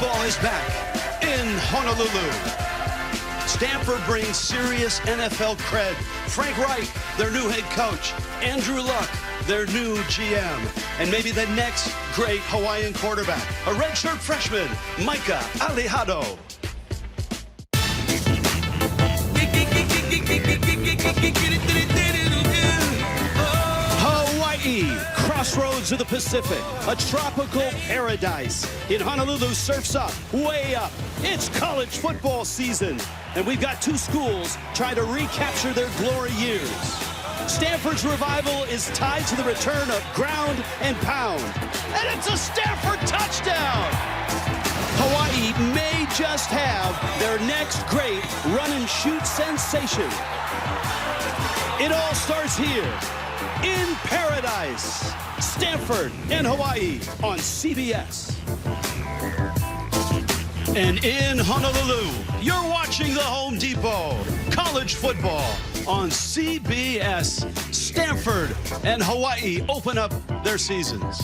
Football is back in Honolulu. Stanford brings serious NFL cred. Frank Reich, their new head coach. Andrew Luck, their new GM. And maybe the next great Hawaiian quarterback, a redshirt freshman, Micah Alejado. Hawaii, crossroads of the Pacific, a tropical paradise. In Honolulu, surf's up, way up. It's college football season, and we've got two schools trying to recapture their glory years. Stanford's revival is tied to the return of ground and pound, and it's a Stanford touchdown. Hawaii may just have their next great run-and-shoot sensation. It all starts here in paradise. Stanford and Hawaii on CBS. And in Honolulu, you're watching the Home Depot. College football on CBS. Stanford and Hawaii open up their seasons.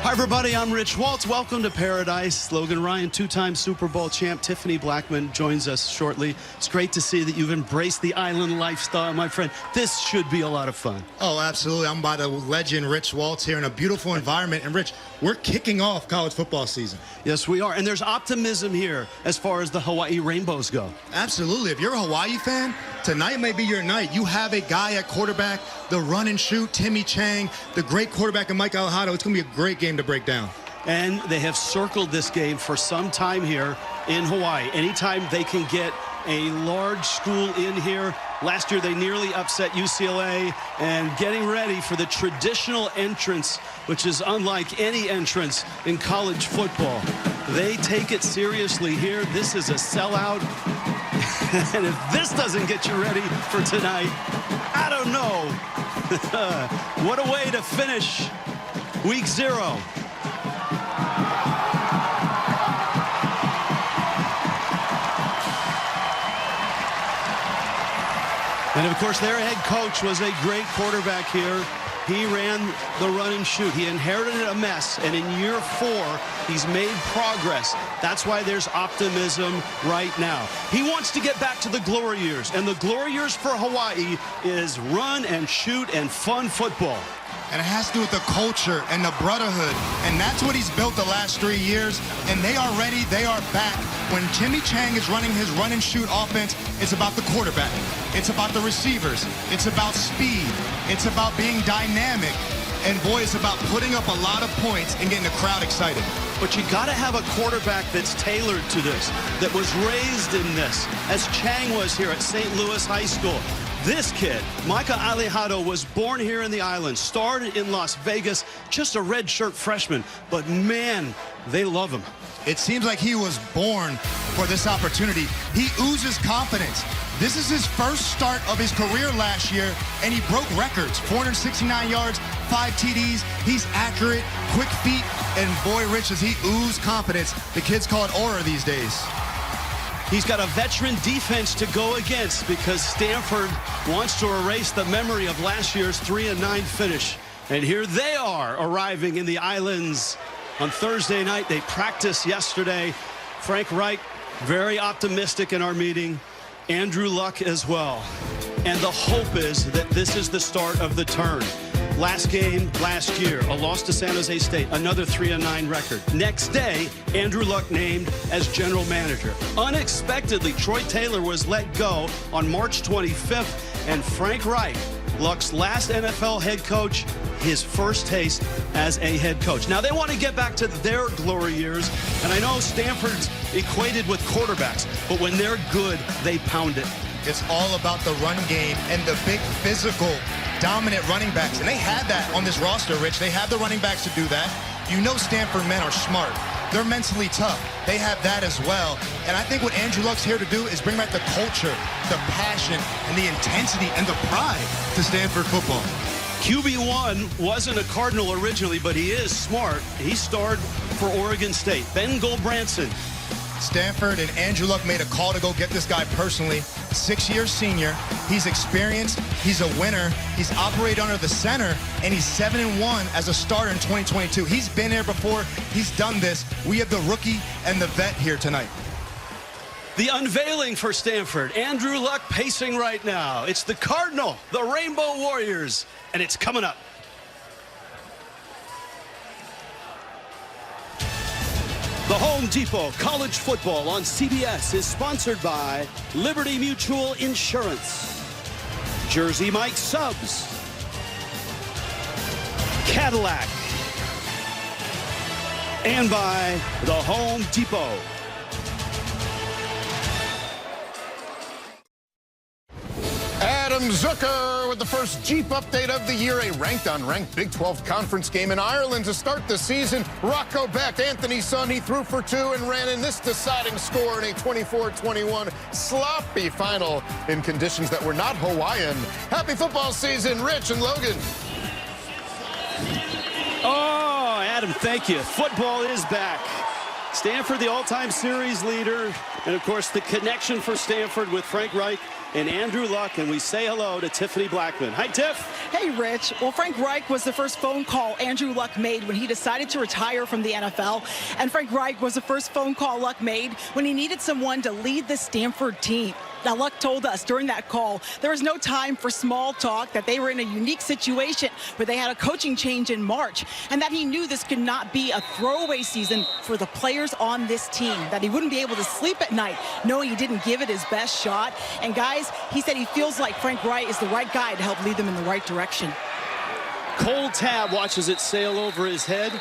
Hi, everybody. I'm Rich Waltz. Welcome to Paradise. Logan Ryan, two-time Super Bowl champ. Tiffany Blackman joins us shortly. It's great to see that you've embraced the island lifestyle, my friend. This should be a lot of fun. Oh, absolutely. I'm by the legend Rich Waltz here in a beautiful environment. And, Rich, we're kicking off college football season. Yes, we are. And there's optimism here as far as the Hawaii Rainbows go. Absolutely. If you're a Hawaii fan, tonight may be your night. You have a guy at quarterback, the run and shoot, Timmy Chang, the great quarterback, and Mike Alejado. It's going to be a great game to break down. And they have circled this game for some time here in Hawaii. Anytime they can get a large school in here. Last year, they nearly upset UCLA, and getting ready for the traditional entrance, which is unlike any entrance in college football. They take it seriously here. This is a sellout. And if this doesn't get you ready for tonight, I don't know. What a way to finish week 0. And, of course, their head coach was a great quarterback here. He ran the run and shoot. He inherited a mess, and in year 4, he's made progress. That's why there's optimism right now. He wants to get back to the glory years, and the glory years for Hawaii is run and shoot and fun football. And it has to do with the culture and the brotherhood. And that's what he's built the last 3 years. And they are ready. They are back. When Timmy Chang is running his run-and-shoot offense, it's about the quarterback. It's about the receivers. It's about speed. It's about being dynamic. And, boy, it's about putting up a lot of points and getting the crowd excited. But you got to have a quarterback that's tailored to this, that was raised in this, as Chang was here at St. Louis High School. This kid, Micah Alejado, was born here in the island, started in Las Vegas, just a redshirt freshman. But, man, they love him. It seems like he was born for this opportunity. He oozes confidence. This is his first start of his career last year, and he broke records. 469 yards, 5 TDs. He's accurate, quick feet, and boy, Rich, does he ooze confidence. The kids call it aura these days. He's got a veteran defense to go against because Stanford wants to erase the memory of last year's 3-9 finish. And here they are arriving in the islands on Thursday night. They practiced yesterday. Frank Reich, very optimistic in our meeting. Andrew Luck as well. And the hope is that this is the start of the turn. Last game last year, a loss to San Jose State, another 3-9 record. Next day, Andrew Luck named as general manager. Unexpectedly, Troy Taylor was let go on March 25th, and Frank Reich, Luck's last NFL head coach, his first taste as a head coach. Now, they want to get back to their glory years, and I know Stanford's equated with quarterbacks, but when they're good, they pound it. It's all about the run game and the big physical, dominant running backs. And they had that on this roster, Rich. They have the running backs to do that. You know Stanford men are smart. They're mentally tough. They have that as well. And I think what Andrew Luck's here to do is bring back the culture, the passion, and the intensity and the pride to Stanford football. QB1 wasn't a Cardinal originally, but he is smart. He starred for Oregon State. Ben Goldbranson Stanford and Andrew Luck made a call to go get this guy personally. 6-year senior. He's experienced. He's a winner. He's operated under the center, and he's 7-1 as a starter in 2022. He's been there before. He's done this. We have the rookie and the vet here tonight. The unveiling for Stanford. Andrew Luck pacing right now. It's the Cardinal, the Rainbow Warriors, and it's coming up. The Home Depot College Football on CBS is sponsored by Liberty Mutual Insurance, Jersey Mike Subs, Cadillac, and by the Home Depot. Adam Zucker with the first Jeep update of the year. A ranked-unranked Big 12 conference game in Ireland to start the season. Rocco Beck, Anthony's son, he threw for 2 and ran in this deciding score in a 24-21 sloppy final in conditions that were not Hawaiian. Happy football season, Rich and Logan. Oh, Adam, thank you. Football is back. Stanford, the all-time series leader, and of course the connection for Stanford with Frank Reich and Andrew Luck, and we say hello to Tiffany Blackman. Hi, Tiff. Hey, Rich. Well, Frank Reich was the first phone call Andrew Luck made when he decided to retire from the NFL, and Frank Reich was the first phone call Luck made when he needed someone to lead the Stanford team. Now, Luck told us during that call there was no time for small talk, that they were in a unique situation where they had a coaching change in March, and that he knew this could not be a throwaway season for the players on this team, that he wouldn't be able to sleep at night knowing he didn't give it his best shot. And guys, he said he feels like Frank Reich is the right guy to help lead them in the right direction. Cole Tabb watches it sail over his head.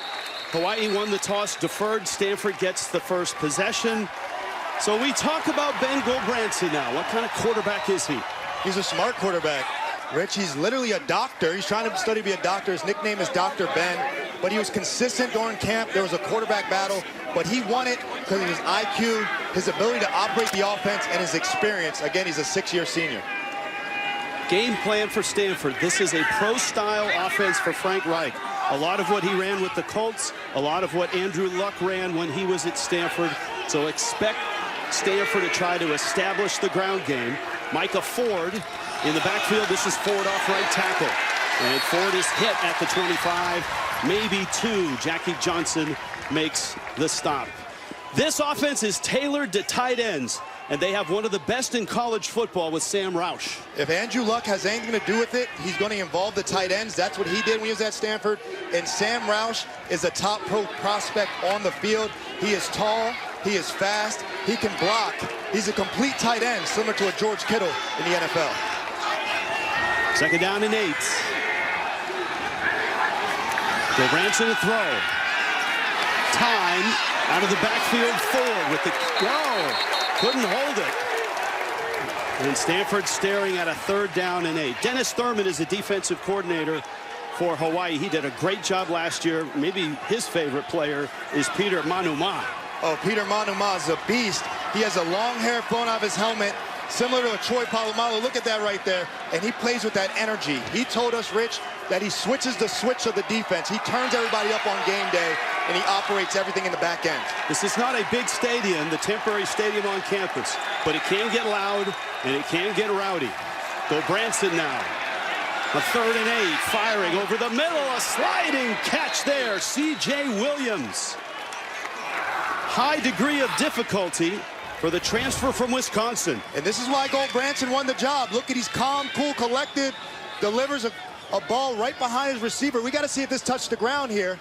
Hawaii won the toss, deferred. Stanford gets the first possession. So we talk about Ben Gulbranson now. What kind of quarterback is he? He's a smart quarterback. Rich, he's literally a doctor. He's trying to study to be a doctor. His nickname is Dr. Ben. But he was consistent during camp. There was a quarterback battle. But he won it because of his IQ, his ability to operate the offense, and his experience. Again, he's a 6-year senior. Game plan for Stanford. This is a pro-style offense for Frank Reich. A lot of what he ran with the Colts, a lot of what Andrew Luck ran when he was at Stanford. So expect Stanford to try to establish the ground game. Micah Ford in the backfield. This is Ford off right tackle. And Ford is hit at the 25, maybe 2. Jackie Johnson makes the stop. This offense is tailored to tight ends, and they have one of the best in college football with Sam Roush. If Andrew Luck has anything to do with it, he's going to involve the tight ends. That's what he did when he was at Stanford. And Sam Roush is a top pro prospect on the field. He is tall. He is fast. He can block. He's a complete tight end, similar to a George Kittle in the NFL. 2nd down and 8. Gulbranson to throw. Time out of the backfield. Ford with the couldn't hold it. And Stanford staring at a 3rd down and 8. Dennis Thurman is the defensive coordinator for Hawaii. He did a great job last year. Maybe his favorite player is Peter Manuma. Oh, Peter Manuma is a beast. He has a long hair flown off his helmet, similar to a Troy Polamalu. Look at that right there. And he plays with that energy. He told us, Rich, that he switches the switch of the defense. He turns everybody up on game day, and he operates everything in the back end. This is not a big stadium, the temporary stadium on campus, but it can get loud and it can get rowdy. Gulbranson now. A 3rd and 8, firing over the middle, a sliding catch there. C.J. Williams. High degree of difficulty for the transfer from Wisconsin. And this is why Gulbranson won the job. Look at, he's calm, cool, collected, delivers a ball right behind his receiver. We got to see if this touched the ground here.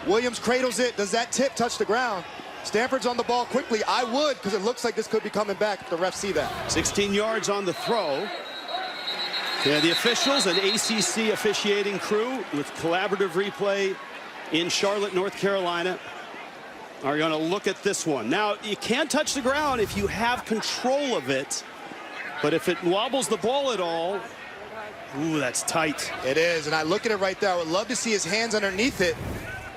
Williams cradles it. Does that tip touch the ground? Stanford's on the ball quickly. I would, because it looks like this could be coming back if the refs see that. 16 yards on the throw. Yeah, the officials, an ACC officiating crew with collaborative replay in Charlotte, North Carolina, are going to look at this one. Now, you can't touch the ground if you have control of it, but if it wobbles the ball at all, ooh, that's tight. It is, and I look at it right there. I would love to see his hands underneath it.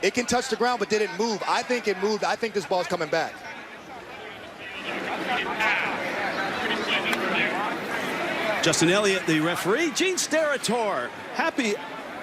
It can touch the ground, but did it move? I think it moved. I think this ball's coming back. Justin Elliott, the referee. Gene Steratore, happy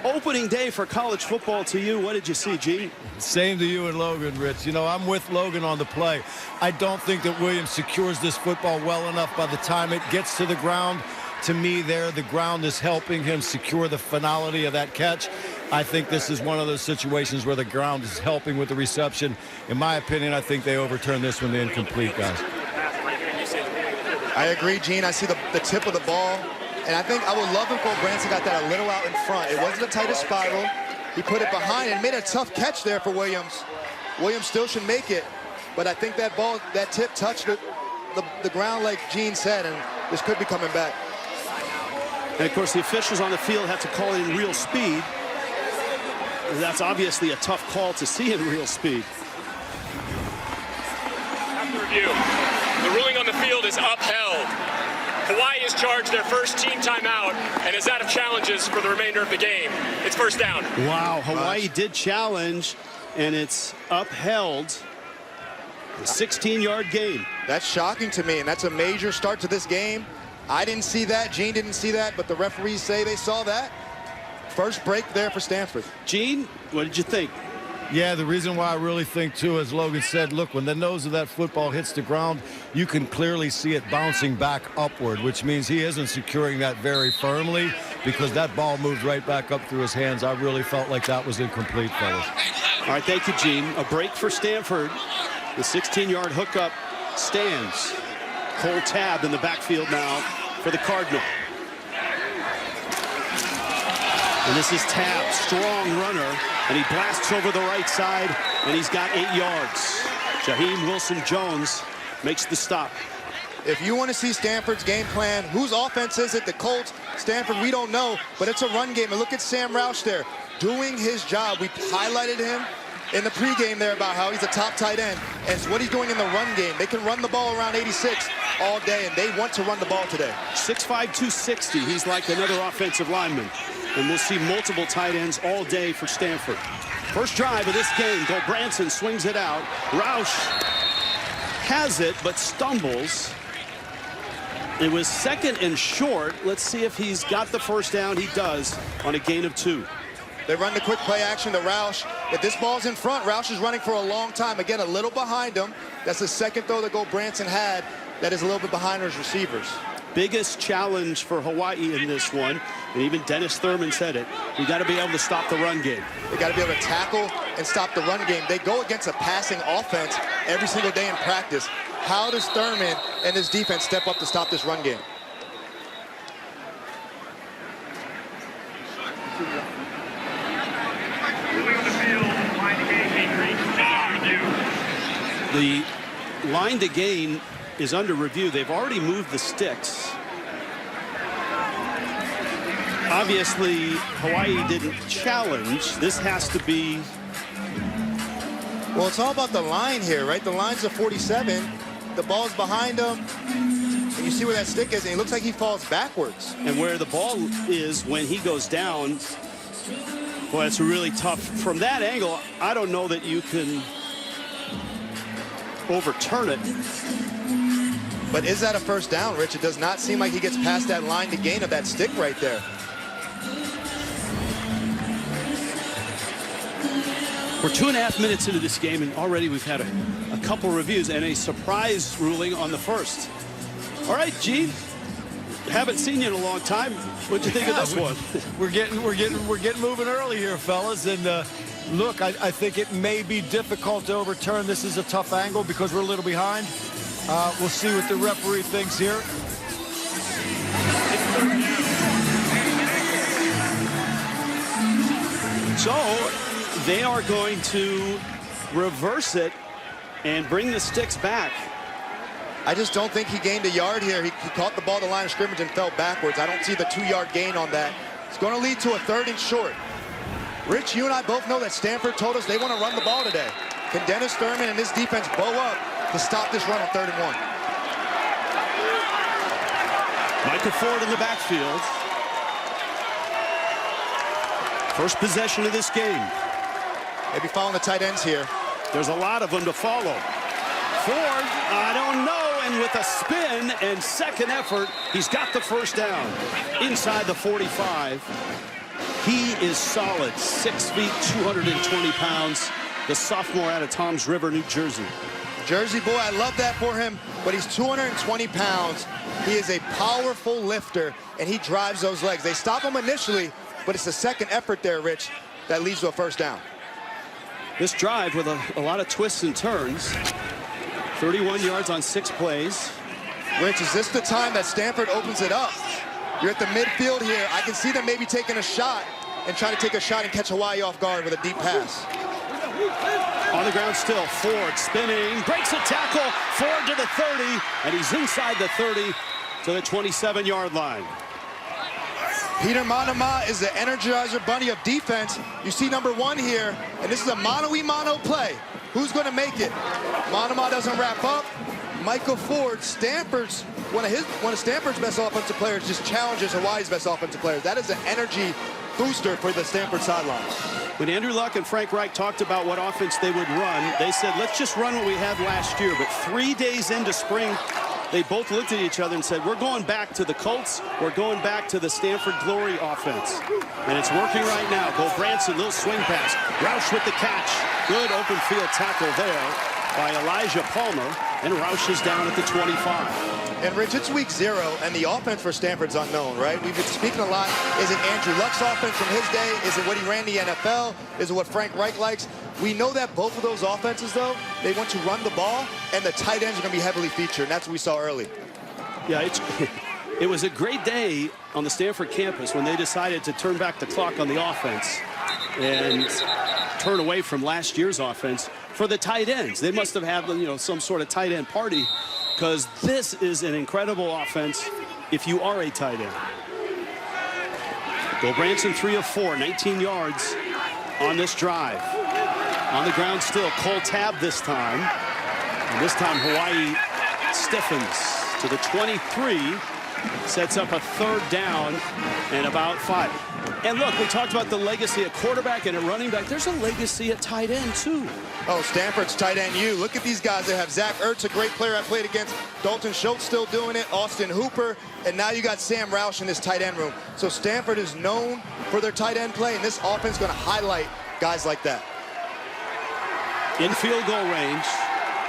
opening day for college football to you. What did you see, Gene? Same to you and Logan, Rich. You know, I'm with Logan on the play. I don't think that Williams secures this football well enough by the time it gets to the ground. To me, the ground is helping him secure the finality of that catch. I think this is one of those situations where the ground is helping with the reception. In my opinion, I think they overturn this one, the incomplete, guys. I agree, Gene. I see the tip of the ball. And I think I would love if Cole Branson got that a little out in front. It wasn't the tightest spiral. He put it behind and made a tough catch there for Williams. Williams still should make it. But I think that ball, that tip touched the ground like Gene said, and this could be coming back. And, of course, the officials on the field have to call it in real speed. That's obviously a tough call to see in real speed. After review, the ruling on the field is upheld. Hawaii has charged their first team timeout and is out of challenges for the remainder of the game. It's first down. Wow, Hawaii did challenge, and it's upheld. A 16-yard gain. That's shocking to me, and that's a major start to this game. I didn't see that. Gene didn't see that, but the referees say they saw that. First break there for Stanford. Gene, what did you think? Yeah, the reason why I really think, too, as Logan said, look, when the nose of that football hits the ground, you can clearly see it bouncing back upward, which means he isn't securing that very firmly because that ball moved right back up through his hands. I really felt like that was incomplete, fellas. All right, thank you, Gene. A break for Stanford. The 16-yard hookup stands. Cole Tabb in the backfield now for the Cardinal. And this is Tabb, strong runner, and he blasts over the right side, and he's got 8 yards. Jaheim Wilson-Jones makes the stop. If you want to see Stanford's game plan, whose offense is it? The Colts, Stanford, we don't know, but it's a run game. And look at Sam Roush there doing his job. We highlighted him in the pregame there about how he's a top tight end. And it's what he's doing in the run game. They can run the ball around 86 all day, and they want to run the ball today. 6'5", 260. He's like another offensive lineman. And we'll see multiple tight ends all day for Stanford. First drive of this game, Branson swings it out. Roush has it, but stumbles. It was second and short. Let's see if he's got the first down. He does on a gain of 2. They run the quick play action to Roush. If this ball's in front, Roush is running for a long time. Again, a little behind him. That's the second throw that Branson had that is a little bit behind his receivers. Biggest challenge for Hawaii in this one, and even Dennis Thurman said it. You got to be able to stop the run game. They got to be able to tackle and stop the run game. They go against a passing offense every single day in practice. How does Thurman and his defense step up to stop this run game? The line to gain is under review. They've already moved the sticks. Obviously, Hawaii didn't challenge. This has to be... Well, it's all about the line here, right? The line's a 47. The ball's behind him. And you see where that stick is, and it looks like he falls backwards. And where the ball is when he goes down, well, it's really tough. From that angle, I don't know that you can overturn it. But is that a first down, Rich? It does not seem like he gets past that line to gain of that stick right there. We're 2.5 minutes into this game, and already we've had a couple reviews and a surprise ruling on the first. All right, Gene, haven't seen you in a long time. What'd you think of this one? We're getting moving early here, fellas, and look, I think it may be difficult to overturn. This is a tough angle because we're a little behind. We'll see what the referee thinks here. So they are going to reverse it and bring the sticks back. I just don't think he gained a yard here. He caught the ball at the line of scrimmage and fell backwards. I don't see the 2-yard gain on that. It's going to lead to a 3rd and short. Rich, you and I both know that Stanford told us they want to run the ball today. Can Dennis Thurman and his defense bow up to stop this run on 3rd and 1? Micah Ford in the backfield. First possession of this game. Maybe following the tight ends here. There's a lot of them to follow. Ford, I don't know, and with a spin and second effort, he's got the first down inside the 45. He is solid, 6 feet, 220 pounds. The sophomore out of Toms River, New Jersey. Jersey boy, I love that for him, but he's 220 pounds. He is a powerful lifter, and he drives those legs. They stop him initially, but it's the second effort there, Rich, that leads to a first down. This drive with a lot of twists and turns. 31 yards on 6 plays. Rich, is this the time that Stanford opens it up? You're at the midfield here. I can see them maybe taking a shot and trying to take a shot and catch Hawaii off guard with a deep pass. On the ground still, Ford spinning, breaks a tackle, Ford to the 30, and he's inside the 30 to the 27-yard line. Peter Manama is the Energizer Bunny of defense. You see number 1 here, and this is a mano-a-mano play. Who's going to make it? Manama doesn't wrap up. Michael Ford, Stanford's one of Stanford's best offensive players, just challenges Hawaii's best offensive players. That is an energy booster for the Stanford sideline. When Andrew Luck and Frank Reich talked about what offense they would run, they said, let's just run what we had last year. But 3 days into spring, they both looked at each other and said, we're going back to the Colts. We're going back to the Stanford Glory offense. And it's working right now. Go Branson, little swing pass. Roush with the catch. Good open field tackle there by Elijah Palmer. And Roush is down at the 25. And Rich, it's week 0, and the offense for Stanford's unknown, right? We've been speaking a lot. Is it Andrew Luck's offense from his day? Is it what he ran the NFL? Is it what Frank Reich likes? We know that both of those offenses, though, they want to run the ball, and the tight ends are going to be heavily featured, and that's what we saw early. Yeah, it was a great day on the Stanford campus when they decided to turn back the clock on the offense and turn away from last year's offense for the tight ends. They must have had, some sort of tight end party, because this is an incredible offense if you are a tight end. Go Branson, 3 of 4, 19 yards on this drive. On the ground still, Cole Tabb this time. And this time Hawaii stiffens to the 23, sets up a 3rd down and about 5. And look, we talked about the legacy at quarterback and at running back. There's a legacy at tight end, too. Oh, Stanford's tight end U. Look at these guys. They have Zach Ertz, a great player I played against. Dalton Schultz still doing it. Austin Hooper. And now you got Sam Roush in this tight end room. So Stanford is known for their tight end play, and this offense is going to highlight guys like that. In field goal range,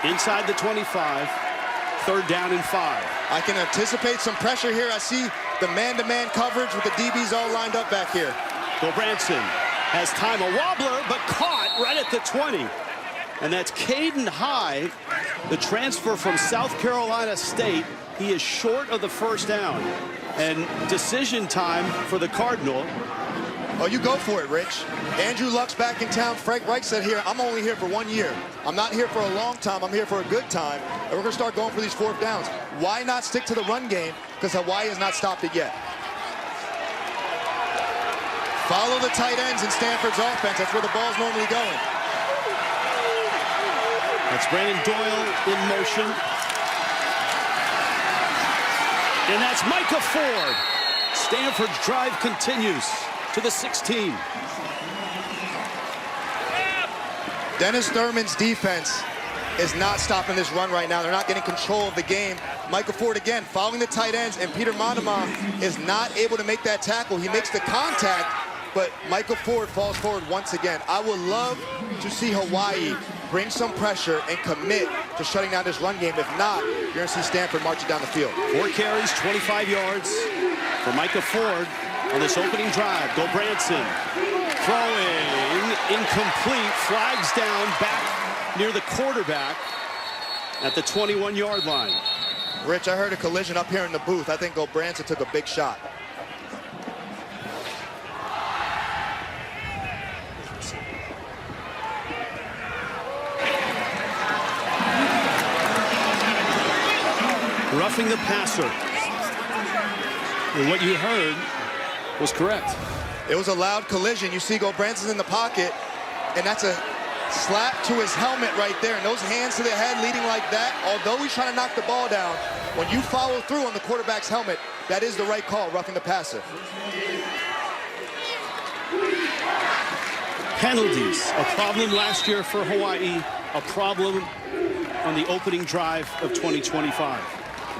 inside the 25, 3rd down and 5. I can anticipate some pressure here. I see the man-to-man coverage with the DBs all lined up back here. Go Branson has time, a wobbler, but caught right at the 20. And that's Caden High, the transfer from South Carolina State. He is short of the 1st down. And decision time for the Cardinal. Oh, you go for it, Rich. Andrew Luck's back in town. Frank Reich said here, I'm only here for 1 year. I'm not here for a long time. I'm here for a good time. And we're going to start going for these 4th downs. Why not stick to the run game? Because Hawaii has not stopped it yet. Follow the tight ends in Stanford's offense. That's where the ball's normally going. That's Brandon Doyle in motion. And that's Micah Ford. Stanford's drive continues to the 16. Dennis Thurman's defense is not stopping this run right now. They're not getting control of the game. Michael Ford, again, following the tight ends, and Peter Manama is not able to make that tackle. He makes the contact, but Michael Ford falls forward once again. I would love to see Hawaii bring some pressure and commit to shutting down this run game. If not, you're going to see Stanford marching down the field. 4 carries, 25 yards for Micah Ford on this opening drive. Go Branson. Throwing, incomplete, flags down back near the quarterback at the 21-yard line. Rich, I heard a collision up here in the booth. I think Go Branson took a big shot. Roughing the passer. And what you heard was correct. It was a loud collision. You see Go Branson in the pocket, and that's a slap to his helmet right there. And those hands to the head leading like that, although he's trying to knock the ball down, when you follow through on the quarterback's helmet, that is the right call, roughing the passer. Penalties, a problem last year for Hawaii, a problem on the opening drive of 2025.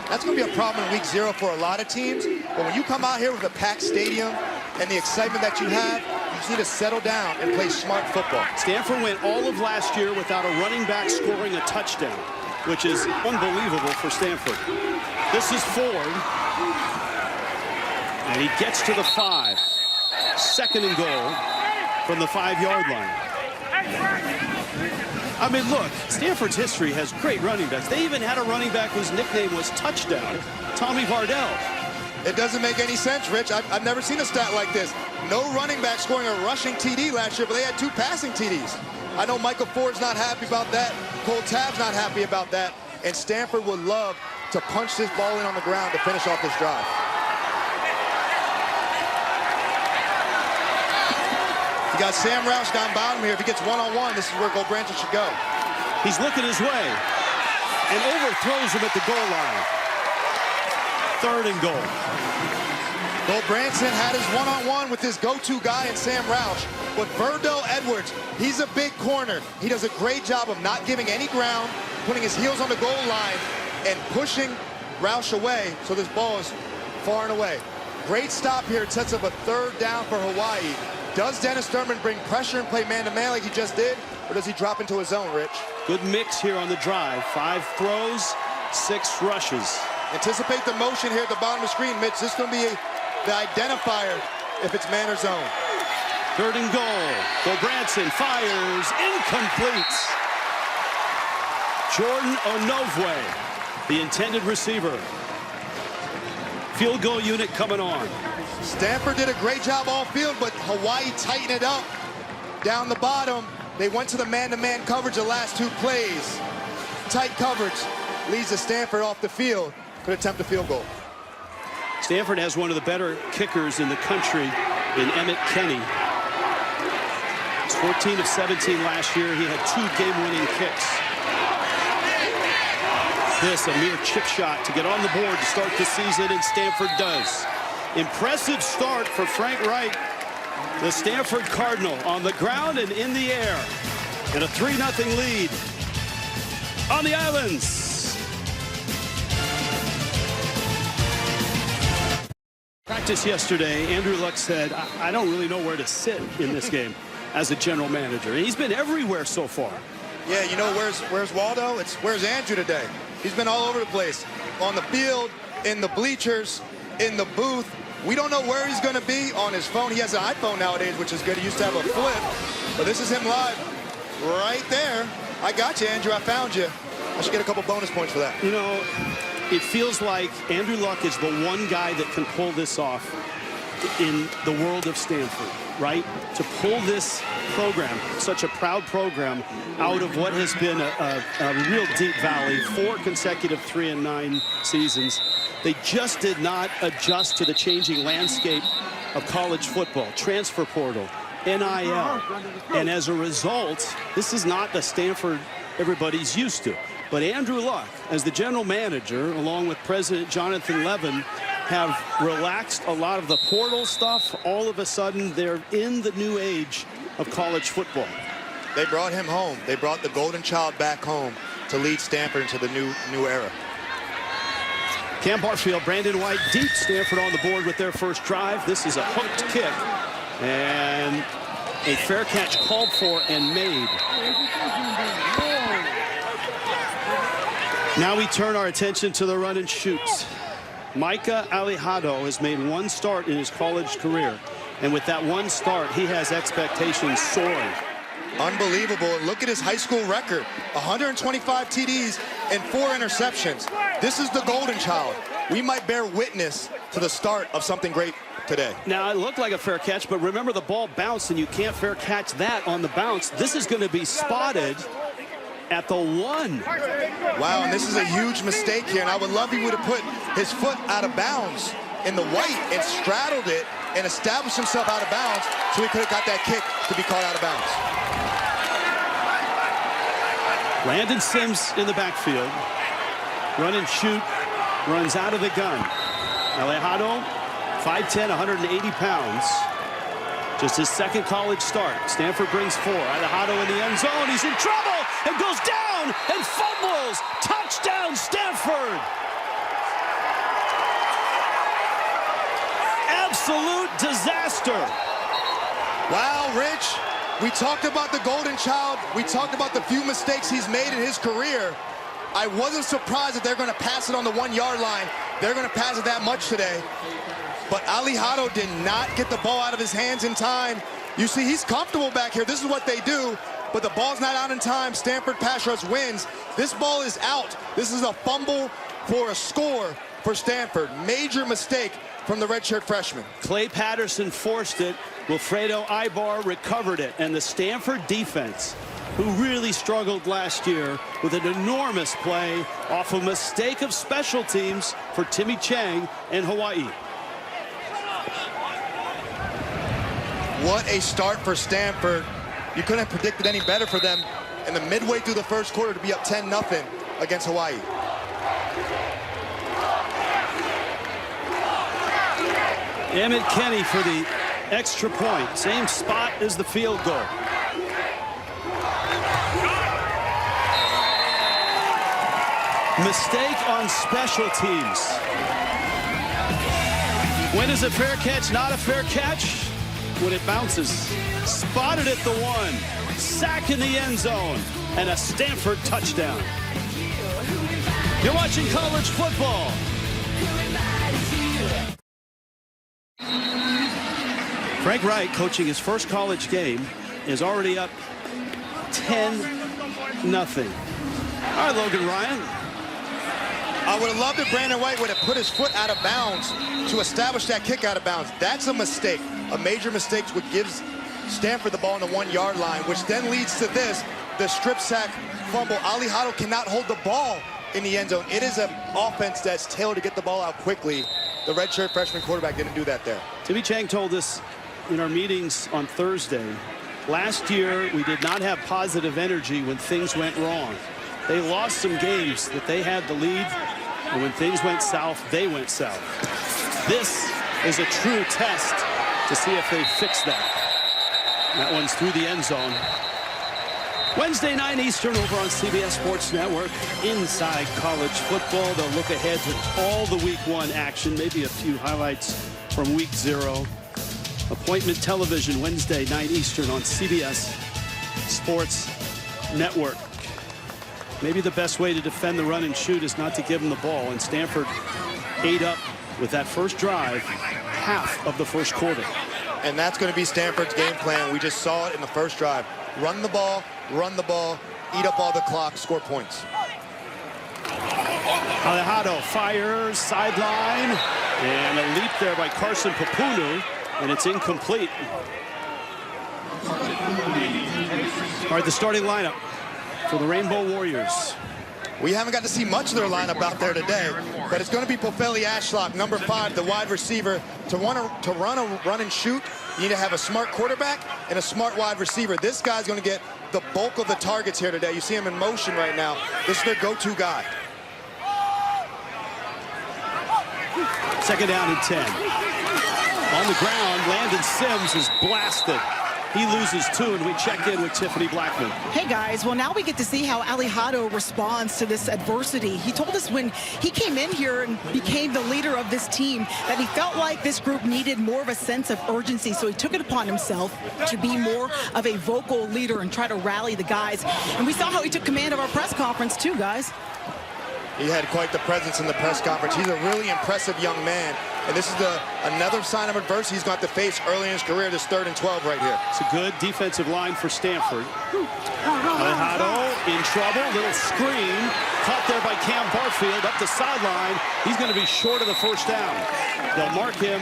That's going to be a problem in week 0 for a lot of teams. But when you come out here with a packed stadium, and the excitement that you have, you just need to settle down and play smart football. Stanford went all of last year without a running back scoring a touchdown, which is unbelievable for Stanford. This is Ford, and he gets to the 5. 2nd and goal from the 5-yard line. I mean, look, Stanford's history has great running backs. They even had a running back whose nickname was Touchdown, Tommy Vardell. It doesn't make any sense, Rich. I've never seen a stat like this. No running back scoring a rushing TD last year, but they had 2 passing TDs. I know Michael Ford's not happy about that. Cole Tabb's not happy about that. And Stanford would love to punch this ball in on the ground to finish off this drive. You got Sam Roush down bottom here. If he gets one-on-one, this is where Gulbranson should go. He's looking his way and overthrows him at the goal line. 3rd and goal. Gulbranson had his one-on-one with his go-to guy in Sam Roush. But Verdell Edwards, he's a big corner. He does a great job of not giving any ground, putting his heels on the goal line, and pushing Roush away so this ball is far and away. Great stop here. It sets up a 3rd down for Hawaii. Does Dennis Thurman bring pressure and play man-to-man like he just did, or does he drop into his zone, Rich? Good mix here on the drive. 5 throws, 6 rushes. Anticipate the motion here at the bottom of the screen, Mitch. This is going to be the identifier if it's man or zone. 3rd and goal. Gulbranson fires, incomplete. Jordan Onovwe, the intended receiver. Field goal unit coming on. Stanford did a great job all field, but Hawaii tightened it up down the bottom. They went to the man-to-man coverage the last 2 plays. Tight coverage leads to Stanford off the field. Could attempt a field goal. Stanford has one of the better kickers in the country in Emmett Kenny. He's 14 of 17 last year. He had 2 game-winning kicks. This, a mere chip shot to get on the board to start the season, and Stanford does. Impressive start for Frank Reich. The Stanford Cardinal on the ground and in the air. And a 3-0 lead on the Islands. Practice yesterday, Andrew Luck said, I don't really know where to sit in this game as a general manager. And he's been everywhere so far. Yeah, you know, where's Waldo? Where's Andrew today? He's been all over the place. On the field, in the bleachers, in the booth. We don't know where he's going to be on his phone. He has an iPhone nowadays, which is good. He used to have a flip. But this is him live right there. I got you, Andrew. I found you. I should get a couple bonus points for that. You know, it feels like Andrew Luck is the one guy that can pull this off in the world of Stanford, right? To pull this program, such a proud program, out of what has been a real deep valley, 4 consecutive 3-9 seasons. They just did not adjust to the changing landscape of college football, transfer portal, NIL. And as a result, this is not the Stanford everybody's used to. But Andrew Luck, as the general manager, along with President Jonathan Levin, have relaxed a lot of the portal stuff. All of a sudden, they're in the new age of college football. They brought him home. They brought the golden child back home to lead Stanford into the new era. Cam Barfield, Brandon White, deep. Stanford on the board with their first drive. This is a hooked kick. And a fair catch called for and made. Now we turn our attention to the run and shoots. Micah Alejado has made 1 start in his college career. And with that 1 start, he has expectations soaring. Unbelievable. Look at his high school record. 125 TDs and 4 interceptions. This is the golden child. We might bear witness to the start of something great today. Now, it looked like a fair catch, but remember the ball bounced, and you can't fair catch that on the bounce. This is going to be spotted at the 1. Wow, and this is a huge mistake here, and I would love he would have put his foot out of bounds in the white and straddled it and established himself out of bounds so he could have got that kick to be called out of bounds. Landon Sims in the backfield. Run and shoot, runs out of the gun. Alejado, 5'10", 180 pounds. Just his 2nd college start. Stanford brings 4. Alejado in the end zone. He's in trouble and goes down and fumbles. Touchdown, Stanford. absolute disaster. Wow, Rich, we talked about the golden child. We talked about the few mistakes he's made in his career. I wasn't surprised that they're going to pass it on the 1 yard line. They're going to pass it that much today. But Alejado did not get the ball out of his hands in time. You see, he's comfortable back here. This is what they do. But the ball's not out in time. Stanford pass rush wins. This ball is out. This is a fumble for a score for Stanford. Major mistake from the redshirt freshman. Clay Patterson forced it. Wilfredo Ibar recovered it. And the Stanford defense, who really struggled last year with an enormous play off a mistake of special teams for Timmy Chang and Hawaii. What a start for Stanford. You couldn't have predicted any better for them in the midway through the first quarter to be up 10-0 against Hawaii. Emmett Kenny for the extra point. Same spot as the field goal. Mistake on special teams. When is a fair catch not a fair catch? When it bounces. Spotted at the 1. Sack in the end zone. And a Stanford touchdown. You're watching college football. Frank Wright, coaching his first college game, is already up 10-0. All right, Logan Ryan. I would have loved if Brandon White would have put his foot out of bounds to establish that kick out of bounds. That's a mistake. A major mistake would give Stanford the ball on the 1 yard line, which then leads to this, the strip sack fumble. Alejado cannot hold the ball in the end zone. It is an offense that's tailored to get the ball out quickly. The redshirt freshman quarterback didn't do that there. Timmy Chang told us in our meetings on Thursday, last year we did not have positive energy when things went wrong. They lost some games that they had the lead, and when things went south, they went south. This is a true test to see if they fix that. That one's through the end zone. Wednesday, 9 Eastern over on CBS Sports Network. Inside college football, they'll look ahead to all the Week 1 action, maybe a few highlights from Week 0. Appointment television, Wednesday, 9 Eastern on CBS Sports Network. Maybe the best way to defend the run and shoot is not to give them the ball. And Stanford ate up with that first drive, half of the first quarter. And that's going to be Stanford's game plan. We just saw it in the first drive. Run the ball, eat up all the clock, score points. Alejado fires, sideline, and a leap there by Carson Papunu, and it's incomplete. All right, the starting lineup for the Rainbow Warriors. We haven't got to see much of their lineup out there today, but it's going to be Pofeli Ashlock, number 5, the wide receiver. To run and shoot, you need to have a smart quarterback and a smart wide receiver. This guy's going to get the bulk of the targets here today. You see him in motion right now. This is their go-to guy. Second down and 10. On the ground, Landon Sims is blasted. He loses 2, and we check in with Tiffany Blackman. Hey, guys. Well, now we get to see how Alejado responds to this adversity. He told us when he came in here and became the leader of this team that he felt like this group needed more of a sense of urgency, so he took it upon himself to be more of a vocal leader and try to rally the guys. And we saw how he took command of our press conference, too, guys. He had quite the presence in the press conference. He's a really impressive young man. And this is another sign of adversity he's going to have to face early in his career, this 3rd and 12 right here. It's a good defensive line for Stanford. Alejado in trouble. Little screen. Caught there by Cam Barfield up the sideline. He's going to be short of the first down. They'll mark him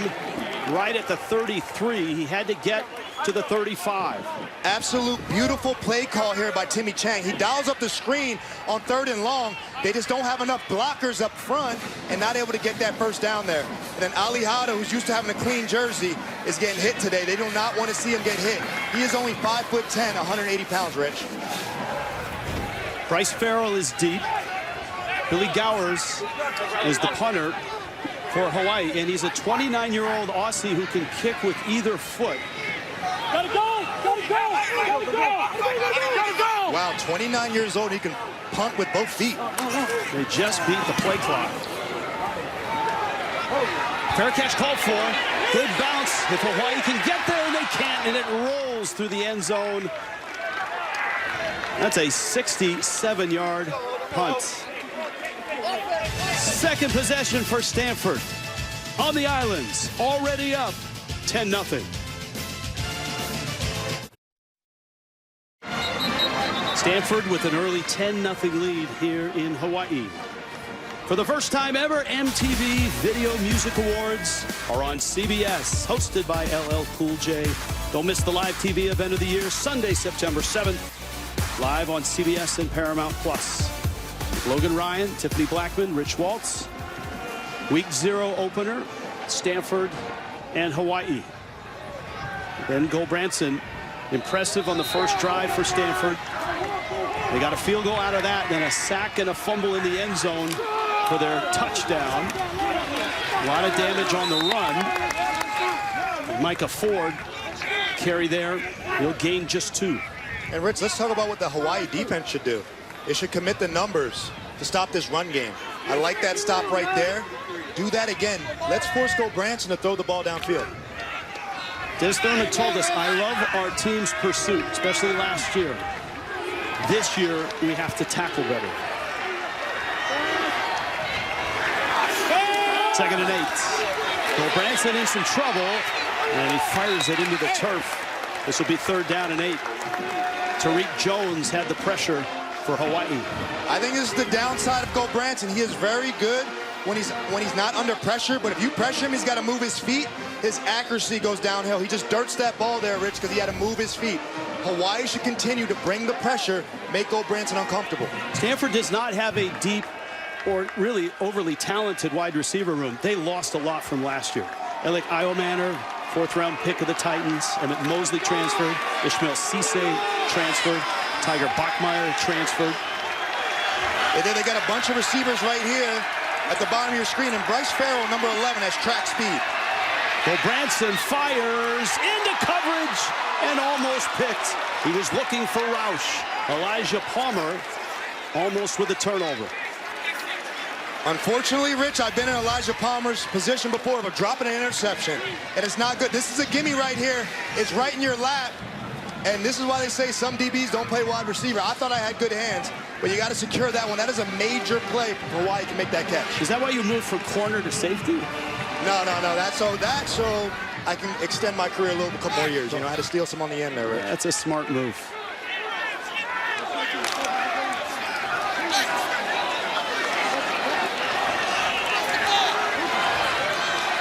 right at the 33. He had to get to the 35. Absolute beautiful play call here by Timmy Chang. He dials up the screen on 3rd and long. They just don't have enough blockers up front and not able to get that first down there. And then Alejado, who's used to having a clean jersey, is getting hit today. They do not want to see him get hit. He is only 5'10", 180 pounds, Rich. Bryce Farrell is deep. Billy Gowers is the punter for Hawaii, and he's a 29-year-old Aussie who can kick with either foot. Gotta go! Gotta go! Gotta go! Gotta go! Wow, 29 years old, he can punt with both feet. They just beat the play clock. Fair catch called for. Good bounce. If Hawaii can get there, and they can't, and it rolls through the end zone. That's a 67-yard punt. Second possession for Stanford. On the Islands, already up 10-0. Stanford with an early 10-0 lead here in Hawaii. For the first time ever, MTV Video Music Awards are on CBS, hosted by LL Cool J. Don't miss the live TV event of the year, Sunday, September 7th, live on CBS and Paramount+. Logan Ryan, Tiffany Blackman, Rich Waltz. Week 0 opener, Stanford and Hawaii. Then Gulbranson, impressive on the first drive for Stanford. They got a field goal out of that, then a sack and a fumble in the end zone for their touchdown. A lot of damage on the run. Micah Ford carry there. He'll gain just 2. And Rich, let's talk about what the Hawaii defense should do. They should commit the numbers to stop this run game. I like that stop right there. Do that again. Let's force Gulbranson to throw the ball downfield. Des Thurman told us, I love our team's pursuit, especially last year. This year, we have to tackle better. 2nd and 8. Gulbranson in some trouble, and he fires it into the turf. This will be 3rd down and 8. Tariq Jones had the pressure for Hawaii. I think this is the downside of Gulbranson. He is very good when he's not under pressure, but if you pressure him, he's got to move his feet. His accuracy goes downhill. He just dirts that ball there, Rich, because he had to move his feet. Hawaii should continue to bring the pressure, make Gulbranson uncomfortable. Stanford does not have a deep or really overly talented wide receiver room. They lost a lot from last year. Alec Iomanner, 4th-round pick of the Titans. Emmett Mosley transferred. Ishmael Cisse transferred. Tiger Bachmeier transferred. And then they got a bunch of receivers right here at the bottom of your screen. And Bryce Farrell, number 11, has track speed. Gulbranson fires into coverage and almost picked. He was looking for Roush. Elijah Palmer almost with a turnover. Unfortunately, Rich, I've been in Elijah Palmer's position before of dropping an interception, and it's not good. This is a gimme right here. It's right in your lap, and this is why they say some DBs don't play wide receiver. I thought I had good hands, but you got to secure that one. That is a major play for Hawaii to make that catch. Is that why you moved from corner to safety? No. That's so I can extend my career a couple more years. You know, I had to steal some on the end there, Rich. Yeah, that's a smart move.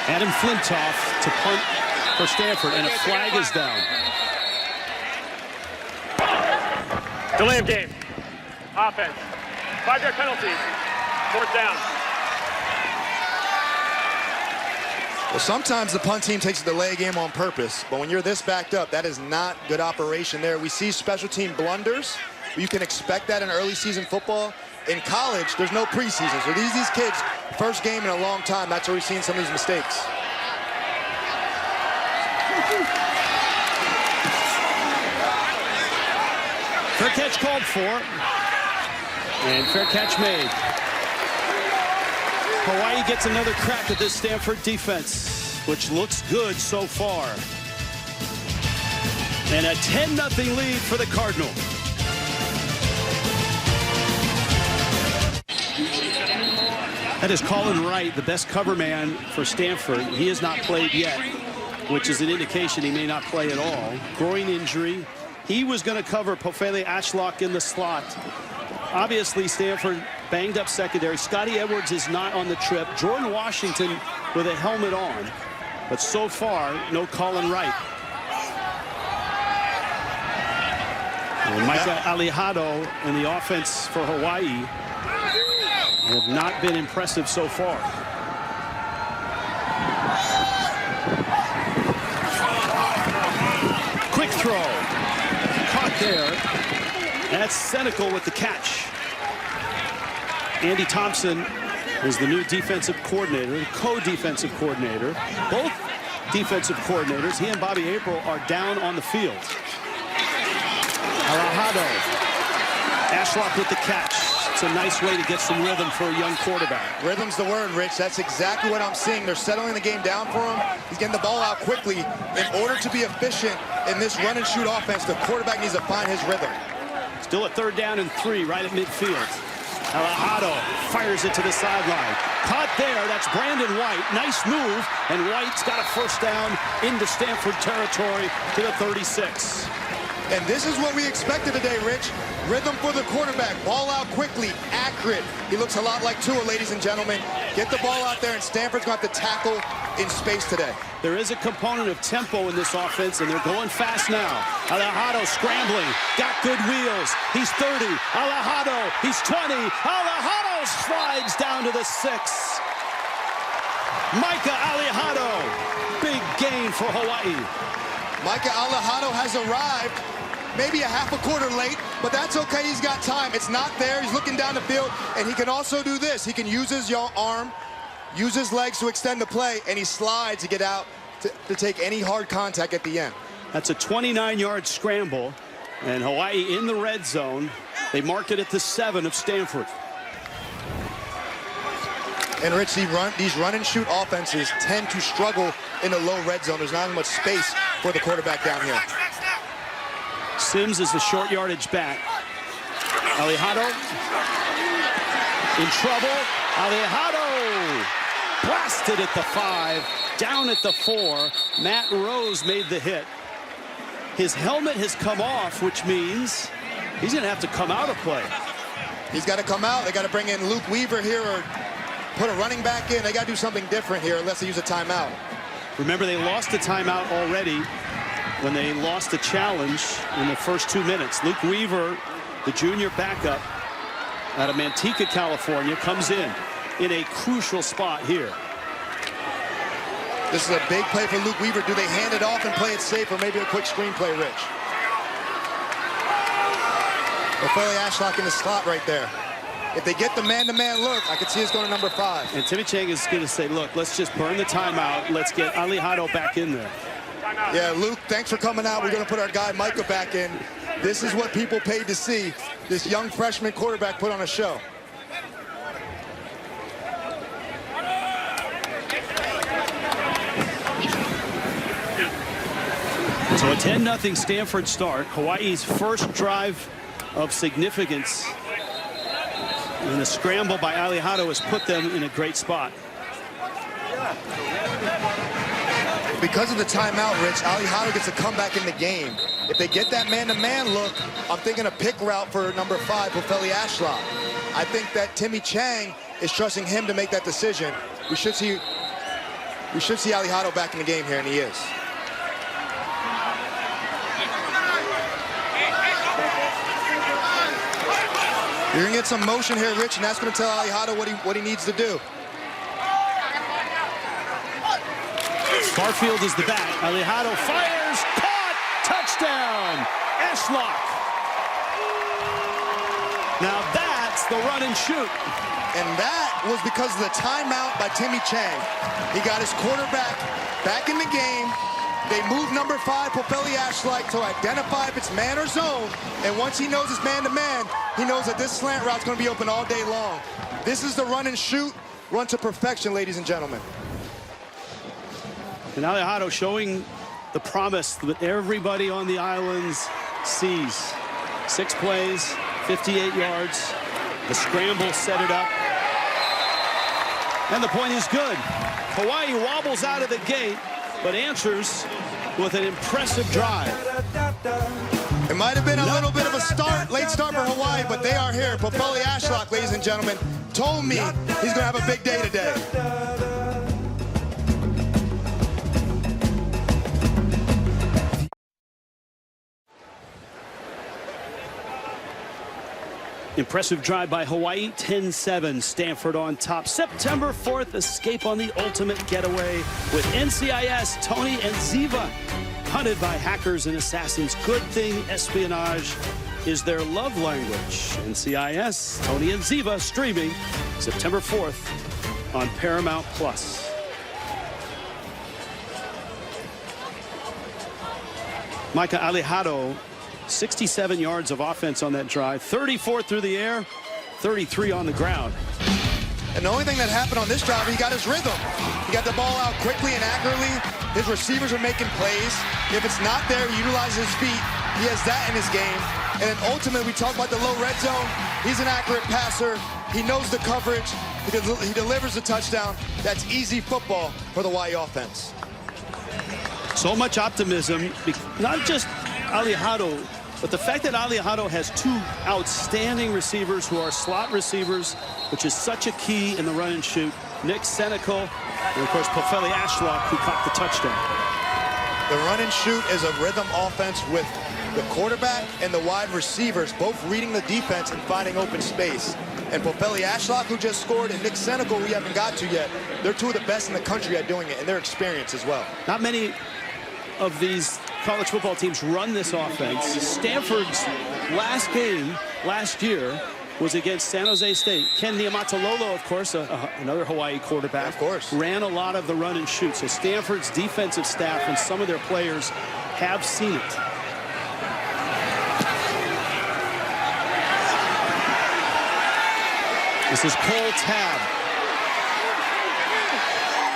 Adam Flintoff to punt for Stanford, and a flag is down. Delay of game. Offense. 5-yard penalty. 4th down. Well, sometimes the punt team takes a delay game on purpose, but when you're this backed up, that is not good operation there. We see special team blunders. You can expect that in early season football. In college, there's no preseason. So these kids, first game in a long time, that's where we've seen some of these mistakes. Fair catch called for. And fair catch made. Hawaii gets another crack at this Stanford defense, which looks good so far. And a 10-0 lead for the Cardinals. That is Colin Wright, the best cover man for Stanford. He has not played yet, which is an indication he may not play at all. Groin injury. He was going to cover Pofele Ashlock in the slot. Obviously, Stanford banged up secondary. Scotty Edwards is not on the trip. Jordan Washington with a helmet on. But so far, no Colin Wright. And Micah Alejado in the offense for Hawaii have not been impressive so far. Quick throw. Caught there. That's Senecal with the catch. Andy Thompson is the new defensive coordinator, co-defensive coordinator. Both defensive coordinators, he and Bobby April, are down on the field. Alejado. Ashlock with the catch. That's a nice way to get some rhythm for a young quarterback. Rhythm's the word, Rich. That's exactly what I'm seeing. They're settling the game down for him. He's getting the ball out quickly. In order to be efficient in this run-and-shoot offense, the quarterback needs to find his rhythm. Still at 3rd down and 3 right at midfield. Alejado fires it to the sideline. Caught there. That's Brandon White. Nice move. And White's got a first down into Stanford territory to the 36. And this is what we expected today, Rich. Rhythm for the quarterback. Ball out quickly, accurate. He looks a lot like Tua, ladies and gentlemen. Get the ball out there, and Stanford's going to have to tackle in space today. There is a component of tempo in this offense, and they're going fast now. Alejado scrambling. Got good wheels. He's 30. Alejado, he's 20. Alejado slides down to the 6. Micah Alejado. Big gain for Hawaii. Micah Alejado has arrived. Maybe a half a quarter late, but that's okay. He's got time. It's not there. He's looking down the field, and he can also do this. He can use his arm, use his legs to extend the play, and he slides to get out to take any hard contact at the end. That's a 29-yard scramble, and Hawaii in the red zone. They mark it at the 7 of Stanford. And Rich, these run-and-shoot offenses tend to struggle in the low red zone. There's not as much space for the quarterback down here. Sims is the short yardage back. Alejado in trouble. Alejado blasted at the 5, down at the 4. Matt Rose made the hit. His helmet has come off, which means he's going to have to come out of play. He's got to come out. They got to bring in Luke Weaver here or put a running back in. They got to do something different here unless they use a timeout. Remember, they lost a timeout already when they lost a challenge in the first 2 minutes. Luke Weaver, the junior backup out of Manteca, California, comes in a crucial spot here. This is a big play for Luke Weaver. Do they hand it off and play it safe, or maybe a quick screen play, Rich? Philly Ashlock in the slot right there. If they get the man-to-man look, I could see us going to number 5. And Timmy Chang is going to say, look, let's just burn the timeout. Let's get Alejado back in there. Yeah, Luke, thanks for coming out. We're going to put our guy Micah back in. This is what people paid to see. This young freshman quarterback put on a show. So a 10-0 Stanford start. Hawaii's first drive of significance. And the scramble by Alejado has put them in a great spot. Because of the timeout, Rich, Alejado gets to come back in the game. If they get that man-to-man look, I'm thinking a pick route for number 5, Philly Ashlock. I think that Timmy Chang is trusting him to make that decision. We should see Alejado back in the game here, and he is. You're going to get some motion here, Rich, and that's going to tell Alejado what he needs to do. Barfield is the back. Alejado fires, caught, touchdown, Ashlock. Now that's the run and shoot. And that was because of the timeout by Timmy Chang. He got his quarterback back in the game. They moved number 5, Philly Ashlock, to identify if it's man or zone. And once he knows it's man-to-man, he knows that this slant route's going to be open all day long. This is the run and shoot, run to perfection, ladies and gentlemen. And Alejado showing the promise that everybody on the islands sees. 6 plays, 58 yards. The scramble set it up. And the point is good. Hawaii wobbles out of the gate, but answers with an impressive drive. It might have been a little bit of a late start for Hawaii, but they are here. Philly Ashlock, ladies and gentlemen, told me he's going to have a big day today. Impressive drive by Hawaii, 10-7, Stanford on top. September 4th, escape on the ultimate getaway with NCIS, Tony and Ziva. Hunted by hackers and assassins. Good thing espionage is their love language. NCIS, Tony and Ziva, streaming September 4th on Paramount+. Micah Alejado, 67 yards of offense on that drive, 34 through the air, 33 on the ground. And the only thing that happened on this drive, he got his rhythm. He got the ball out quickly and accurately. His receivers are making plays. If it's not there, he utilizes his feet. He has that in his game. And then ultimately, we talk about the low red zone. He's an accurate passer. He knows the coverage. He delivers the touchdown. That's easy football for the Hawaii offense. So much optimism, not just Alejado, but the fact that Alejado has two outstanding receivers who are slot receivers, which is such a key in the run and shoot. Nick Senecal, and of course, Pofele Ashlock, who caught the touchdown. The run and shoot is a rhythm offense with the quarterback and the wide receivers both reading the defense and finding open space. And Pofele Ashlock, who just scored, and Nick Senecal, we haven't got to yet. They're two of the best in the country at doing it, and their experience as well. Not many of these college football teams run this offense. Stanford's last game last year was against San Jose State. Ken Niumatalolo, of course, another Hawaii quarterback, of course, ran a lot of the run and shoot. So Stanford's defensive staff and some of their players have seen it. This is Cole Tabb.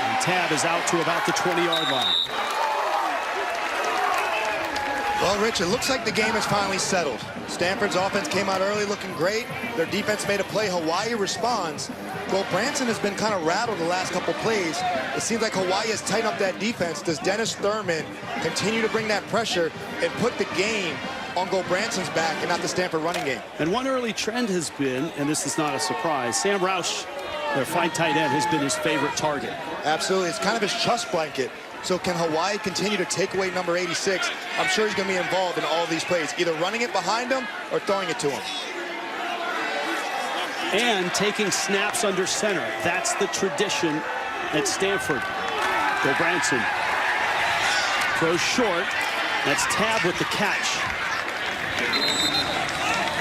And Tabb is out to about the 20-yard line. Well, Rich, it looks like the game is finally settled. Stanford's offense came out early looking great. Their defense made a play. Hawaii responds. Branson has been kind of rattled the last couple plays. It seems like Hawaii has tightened up that defense. Does Dennis Thurman continue to bring that pressure and put the game on Branson's back and not the Stanford running game? And one early trend has been, and this is not a surprise, Sam Roush, their fine tight end, has been his favorite target. Absolutely. It's kind of his trust blanket. So can Hawaii continue to take away number 86? I'm sure he's going to be involved in all of these plays, either running it behind him or throwing it to him. And taking snaps under center. That's the tradition at Stanford. Branson throws short. That's Tabb with the catch.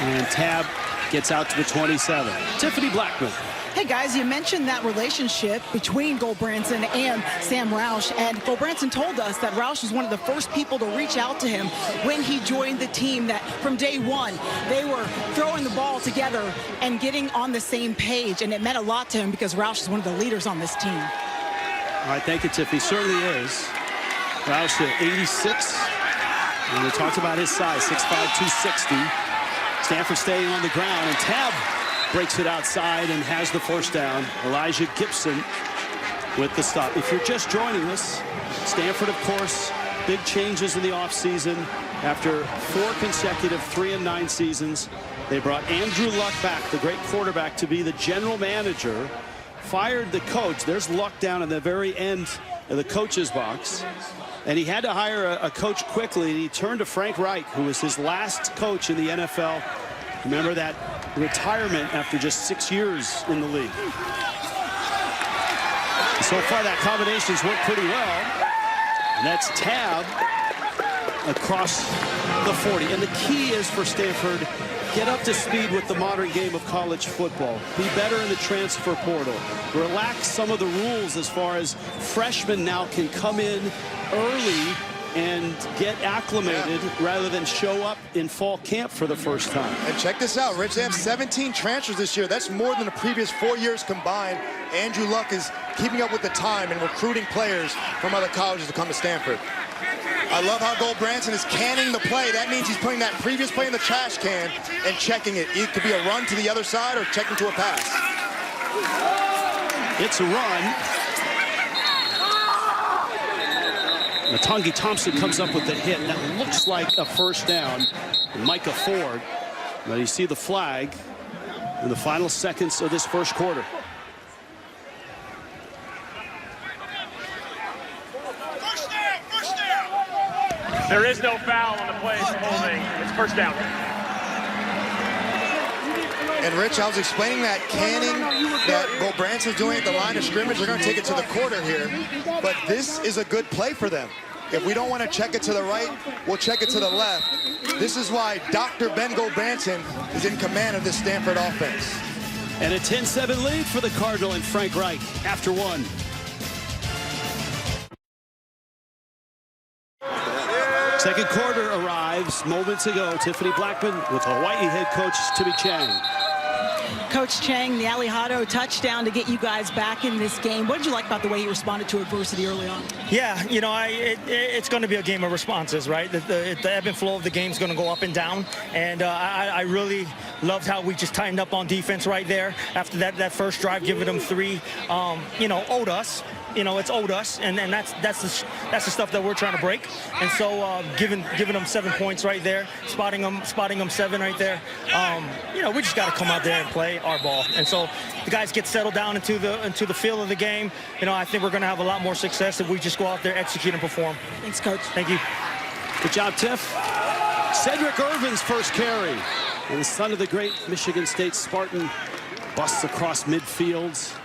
And Tabb gets out to the 27. Tiffany Blackman. Hey guys, you mentioned that relationship between Branson and Sam Roush, and Branson told us that Roush was one of the first people to reach out to him when he joined the team, that from day one they were throwing the ball together and getting on the same page, and it meant a lot to him because Roush is one of the leaders on this team. All right, thank you, Tiff. He certainly is. Roush at 86, and we talked about his size, 6'5", 260. Stanford staying on the ground, and Tabb breaks it outside and has the first down. Elijah Gibson with the stop. If you're just joining us, Stanford, of course, big changes in the offseason. After 4 consecutive 3-9 seasons, they brought Andrew Luck back, the great quarterback, to be the general manager. Fired the coach. There's Luck down in the very end of the coach's box. And he had to hire a coach quickly. And he turned to Frank Reich, who was his last coach in the NFL. Remember that retirement after just 6 years in the league. So far, that combination's worked pretty well. And that's Tabb across the 40. And the key is for Stanford, get up to speed with the modern game of college football. Be better in the transfer portal. Relax some of the rules as far as freshmen now can come in early and get acclimated rather than show up in fall camp for the first time. And check this out, Rich. They have 17 transfers this year. That's more than the previous 4 years combined. Andrew Luck is keeping up with the time and recruiting players from other colleges to come to Stanford. I love how Branson is canning the play. That means he's putting that previous play in the trash can and checking it. It could be a run to the other side or checking to a pass. It's a run. Matangi Thompson comes up with the hit. That looks like a first down. Micah Ford. But you see the flag in the final seconds of this first quarter. There is no foul on the play for holding. It's first down. And Rich, I was explaining that canning that Branson's doing at the line of scrimmage. They're going to take it to the quarter here. But this is a good play for them. If we don't want to check it to the right, we'll check it to the left. This is why Dr. Ben Branson is in command of this Stanford offense. And a 10-7 lead for the Cardinal and Frank Reich after one. Second quarter arrives moments ago. Tiffany Blackman with Hawaii head coach Timmy Chang. Coach Chang, the Alejado touchdown to get you guys back in this game. What did you like about the way he responded to adversity early on? Yeah, you know, it's going to be a game of responses, right? The ebb and flow of the game is going to go up and down, and I really loved how we just tightened up on defense right there after that first drive, giving them 3. You know, owed us. You know, it's owed us, and that's the stuff that we're trying to break. And so giving them 7 points right there, spotting them 7 right there. You know, we just got to come out there and play our ball. And so the guys get settled down into the feel of the game. You know, I think we're going to have a lot more success if we just go out there, execute, and perform. Thanks, Coach. Thank you. Good job, Tiff. Cedric Irvin's first carry. And the son of the great Michigan State Spartan busts across midfield.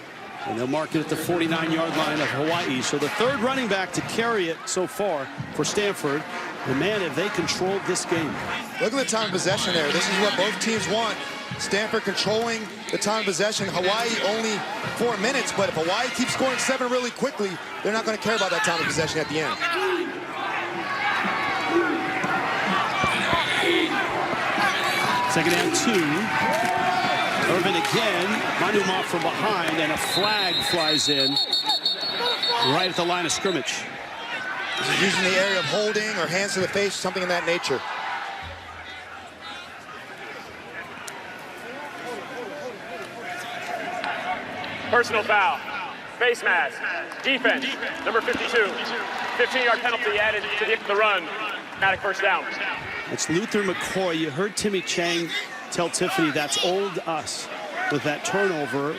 And they'll mark it at the 49-yard line of Hawaii. So the third running back to carry it so far for Stanford. And man, have they controlled this game. Look at the time of possession there. This is what both teams want. Stanford controlling the time of possession. Hawaii only 4 minutes, but if Hawaii keeps scoring 7 really quickly, they're not going to care about that time of possession at the end. Second and 2. Irvin again, Manuma from behind, and a flag flies in right at the line of scrimmage. Using the area of holding or hands to the face, something in that nature. Personal foul. Face mask. Defense. Number 52. 15-yard penalty added to the run. Automatic first down. It's Luther McCoy. You heard Timmy Chang tell Tiffany that's old us with that turnover,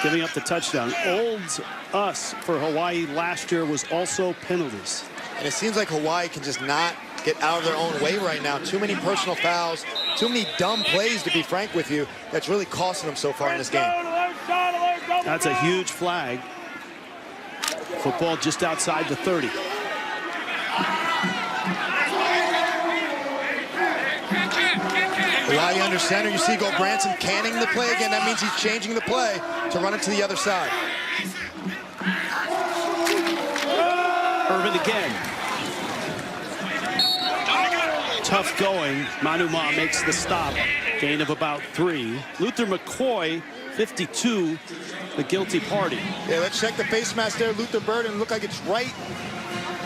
giving up the touchdown. Old us for Hawaii last year was also penalties. And it seems like Hawaii can just not get out of their own way right now. Too many personal fouls, too many dumb plays, to be frank with you. That's really costing them so far in this game. That's a huge flag. Football just outside the 30. Hawaii under center. You see Go Branson canning the play again. That means he's changing the play to run it to the other side. Irvin again. Tough going. Manuma makes the stop. Gain of about 3. Luther McCoy, 52, the guilty party. Yeah, let's check the face mask there. Luther Burden look like it's right.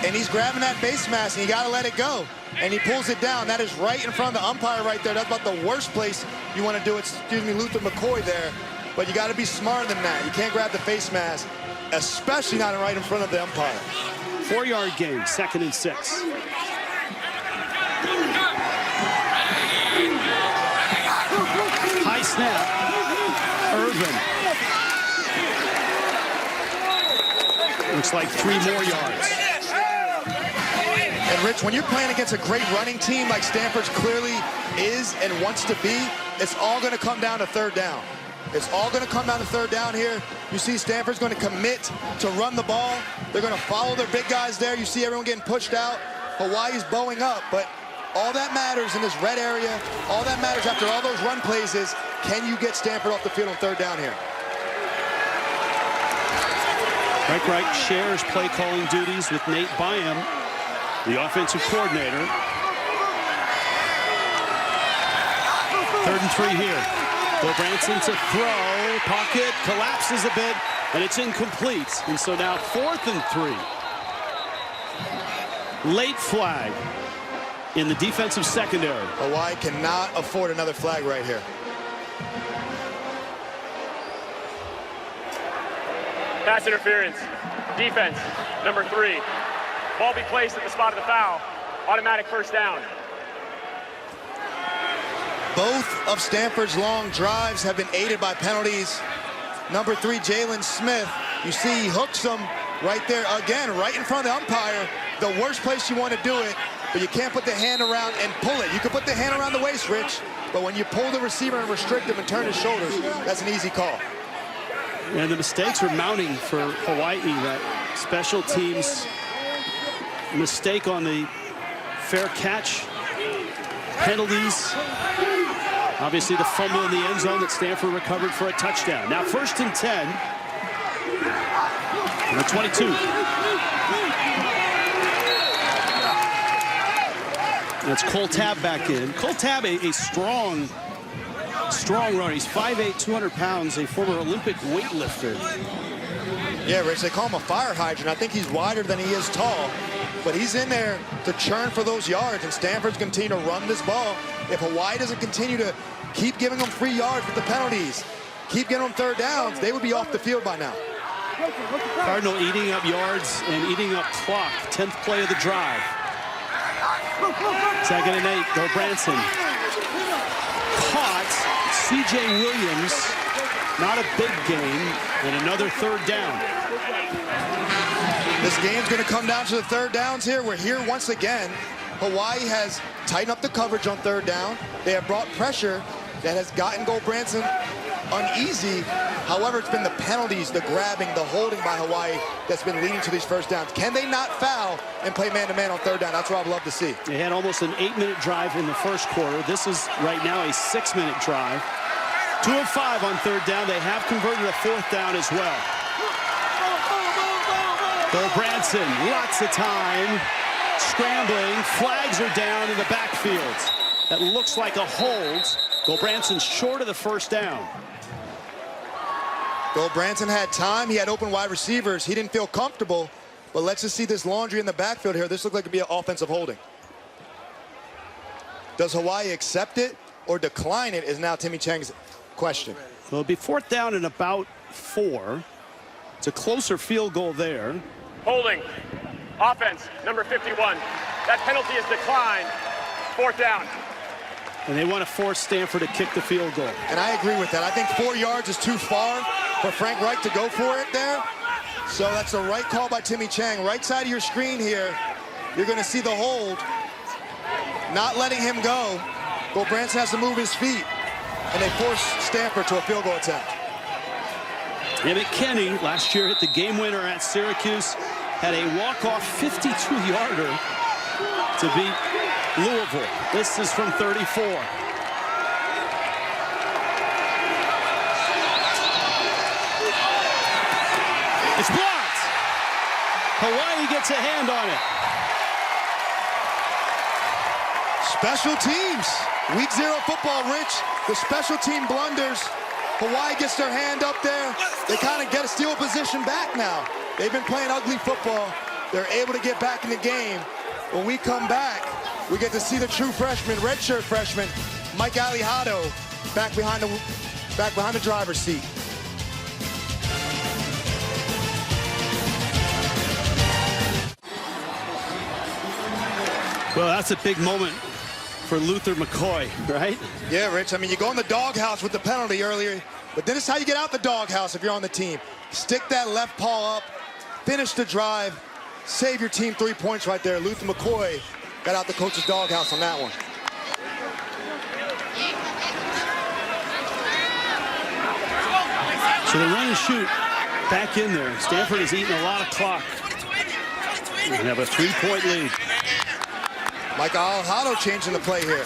And he's grabbing that face mask, and you got to let it go. And he pulls it down. That is right in front of the umpire right there. That's about the worst place you want to do it. Excuse me, Luther McCoy there. But you got to be smarter than that. You can't grab the face mask, especially not right in front of the umpire. 4-yard gain, 2nd and 6. High snap. Irvin. Looks like 3 more yards. And Rich, when you're playing against a great running team like Stanford's clearly is and wants to be, it's all going to come down to 3rd down. It's all going to come down to 3rd down here. You see Stanford's going to commit to run the ball. They're going to follow their big guys there. You see everyone getting pushed out. Hawaii's bowing up, but all that matters in this red area, all that matters after all those run plays is, can you get Stanford off the field on 3rd down here? Frank Reich shares play calling duties with Nate Byam, the offensive coordinator. 3rd and 3 here. Bo Branson to throw. Pocket collapses a bit, and it's incomplete. And so now 4th and 3. Late flag in the defensive secondary. Hawaii cannot afford another flag right here. Pass interference. Defense, number 3. Ball be placed at the spot of the foul. Automatic first down. Both of Stanford's long drives have been aided by penalties. Number 3, Jalen Smith. You see he hooks him right there again, right in front of the umpire. The worst place you want to do it, but you can't put the hand around and pull it. You can put the hand around the waist, Rich, but when you pull the receiver and restrict him and turn his shoulders, that's an easy call. And the mistakes are mounting for Hawaii. That special teams mistake on the fair catch, penalties. Obviously the fumble in the end zone that Stanford recovered for a touchdown. Now 1st and 10. And the 22. That's Cole Tabb back in. Cole Tabb, a strong Strong runner. He's 5'8", 200 pounds, a former Olympic weightlifter. Yeah, Rich, they call him a fire hydrant. I think he's wider than he is tall, but he's in there to churn for those yards, and Stanford's continue to run this ball. If Hawaii doesn't continue to keep giving them free yards with the penalties, keep getting them third downs, they would be off the field by now. Cardinal eating up yards and eating up clock. 10th play of the drive. 2nd and 8. Go Branson. Caught. C.J. Williams. Not a big gain. And another third down. This game's going to come down to the third downs here. We're here once again. Hawaii has tightened up the coverage on third down. They have brought pressure that has gotten Go Branson uneasy. However, it's been the penalties, the grabbing, the holding by Hawaii that's been leading to these first downs. Can they not foul and play man-to-man on third down? That's what I'd love to see. They had almost an 8-minute drive in the first quarter. This is right now a 6-minute drive. 2 of 5 on third down. They have converted a fourth down as well. Go Branson, lots of time. Scrambling, flags are down in the backfield. That looks like a hold. Go Branson's short of the first down. Go Branson had time. He had open wide receivers. He didn't feel comfortable. But let's just see this laundry in the backfield here. This looks like it could be an offensive holding. Does Hawaii accept it or decline it is now Timmy Chang's question. Well, it'll be fourth down and about 4. It's a closer field goal there. Holding. Offense, number 51. That penalty is declined. 4th down. And they want to force Stanford to kick the field goal. And I agree with that. I think 4 yards is too far for Frank Reich to go for it there. So that's the right call by Timmy Chang. Right side of your screen here, you're going to see the hold. Not letting him go. Go Branson has to move his feet. And they force Stanford to a field goal attempt. And McKinney last year hit the game winner at Syracuse. Had a walk-off 52-yarder to beat Louisville. This is from 34. It's blocked. Hawaii gets a hand on it. Special teams. Week 0 football, Rich. The special team blunders. Hawaii gets their hand up there. They kind of get a steal position back now. They've been playing ugly football. They're able to get back in the game. When we come back, we get to see the true freshman, redshirt freshman, Mike Alihado, back behind the driver's seat. Well, that's a big moment for Luther McCoy, right? Yeah, Rich. I mean, you go in the doghouse with the penalty earlier, but then it's how you get out the doghouse if you're on the team. Stick that left paw up, finish the drive, save your team 3 points right there. Luther McCoy got out the coach's doghouse on that one. So the run and shoot back in there. Stanford has eaten a lot of clock. They have a 3-point lead. Mike Alihado changing the play here.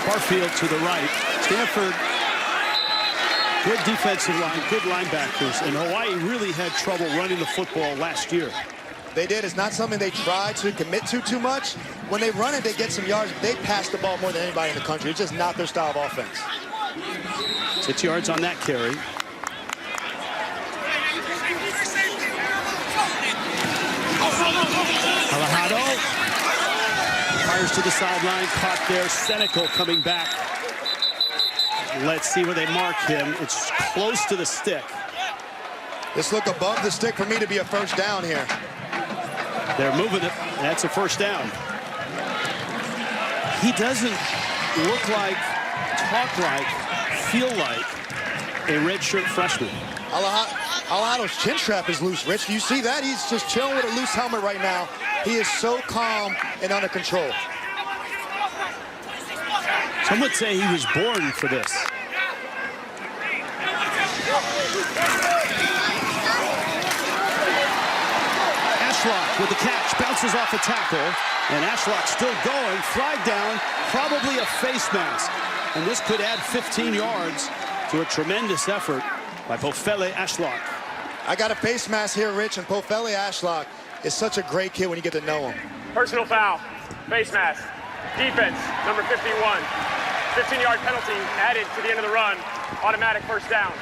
Barfield to the right. Stanford, good defensive line, good linebackers. And Hawaii really had trouble running the football last year. They did. It's not something they try to commit to too much. When they run it, they get some yards. They pass the ball more than anybody in the country. It's just not their style of offense. 6 yards on that carry. Alihado fires to the sideline, caught there. Senecal coming back. Let's see where they mark him. It's close to the stick. This look above the stick for me to be a first down here. They're moving it. That's a first down. He doesn't look like, talk like, feel like a redshirt freshman. Alihado's chin strap is loose, Rich. Do you see that? He's just chilling with a loose helmet right now. He is so calm and under control. Some would say he was born for this. Ashlock with the catch, bounces off a tackle, and Ashlock still going, flag down, probably a face mask. And this could add 15 yards to a tremendous effort by Pofele Ashlock. I got a face mask here, Rich, and Pofele Ashlock is such a great kid when you get to know him. Personal foul. Face mask. Defense, number 51. 15-yard penalty added to the end of the run. Automatic first down.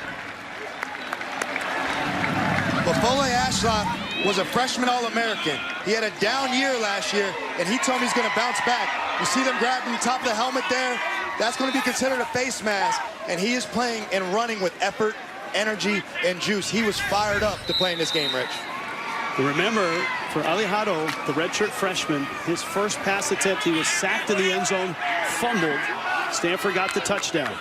Buffalo Ashlock was a freshman All-American. He had a down year last year, and he told me he's going to bounce back. You see them grabbing the top of the helmet there? That's going to be considered a face mask, and he is playing and running with effort, energy, and juice. He was fired up to play in this game, Rich. Remember, for Alejado, the redshirt freshman, his first pass attempt, he was sacked in the end zone, fumbled. Stanford got the touchdown.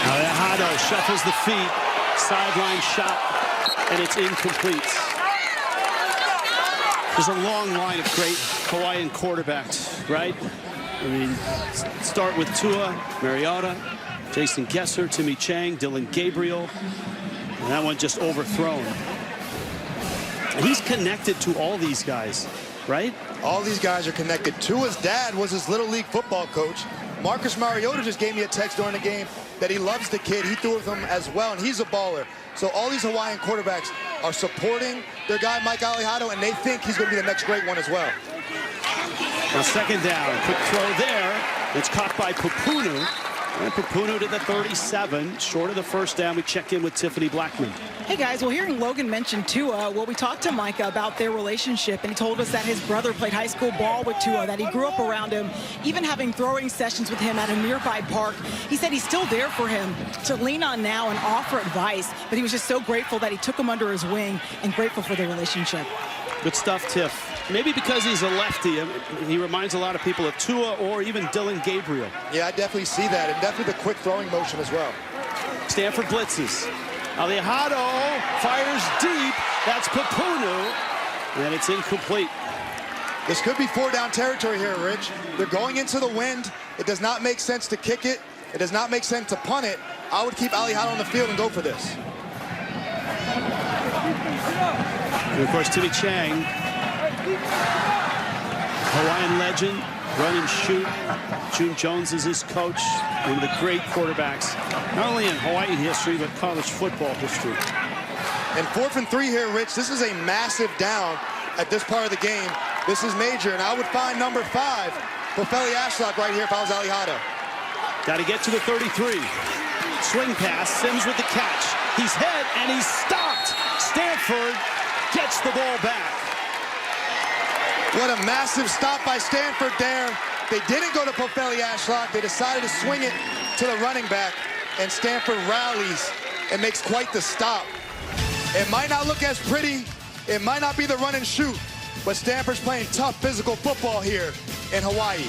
Alejado shuffles the feet, sideline shot, and it's incomplete. There's a long line of great Hawaiian quarterbacks, right? I mean, start with Tua, Mariota, Jason Gesser, Timmy Chang, Dylan Gabriel, and that one just overthrown. And he's connected to all these guys, right? All these guys are connected. Tua's dad was his Little League football coach. Marcus Mariota just gave me a text during the game that he loves the kid. He threw with him as well, and he's a baller. So all these Hawaiian quarterbacks are supporting their guy, Mike Alejado, and they think he's going to be the next great one as well. Now second down, quick throw there. It's caught by Papunu. And Papunu to the 37, short of the first down. We check in with Tiffany Blackman. Hey guys, well, hearing Logan mention Tua, well, we talked to Micah about their relationship, and he told us that his brother played high school ball with Tua, that he grew up around him, even having throwing sessions with him at a nearby park. He said he's still there for him to lean on now and offer advice, but he was just so grateful that he took him under his wing and grateful for their relationship. Good stuff, Tiff. Maybe because he's a lefty, he reminds a lot of people of Tua or even Dylan Gabriel. Yeah, I definitely see that, and definitely the quick throwing motion as well. Stanford blitzes. Alejado fires deep. That's Papunu, and it's incomplete. This could be four-down territory here, Rich. They're going into the wind. It does not make sense to kick it. It does not make sense to punt it. I would keep Alejado on the field and go for this. And of course, Timmy Chang, Hawaiian legend, run and shoot. June Jones is his coach, one of the great quarterbacks, not only in Hawaii history, but college football history. And 4th and 3 here, Rich. This is a massive down at this part of the game. This is major, and I would find number 5, Bofeli Ashlock, right here if I was Alejado. Got to get to the 33. Swing pass, Sims with the catch. He's hit, and he's stopped. Stanford gets the ball back. What a massive stop by Stanford there. They didn't go to Bofeli Ashlock. They decided to swing it to the running back, and Stanford rallies and makes quite the stop. It might not look as pretty. It might not be the run and shoot, but Stanford's playing tough physical football here in Hawaii.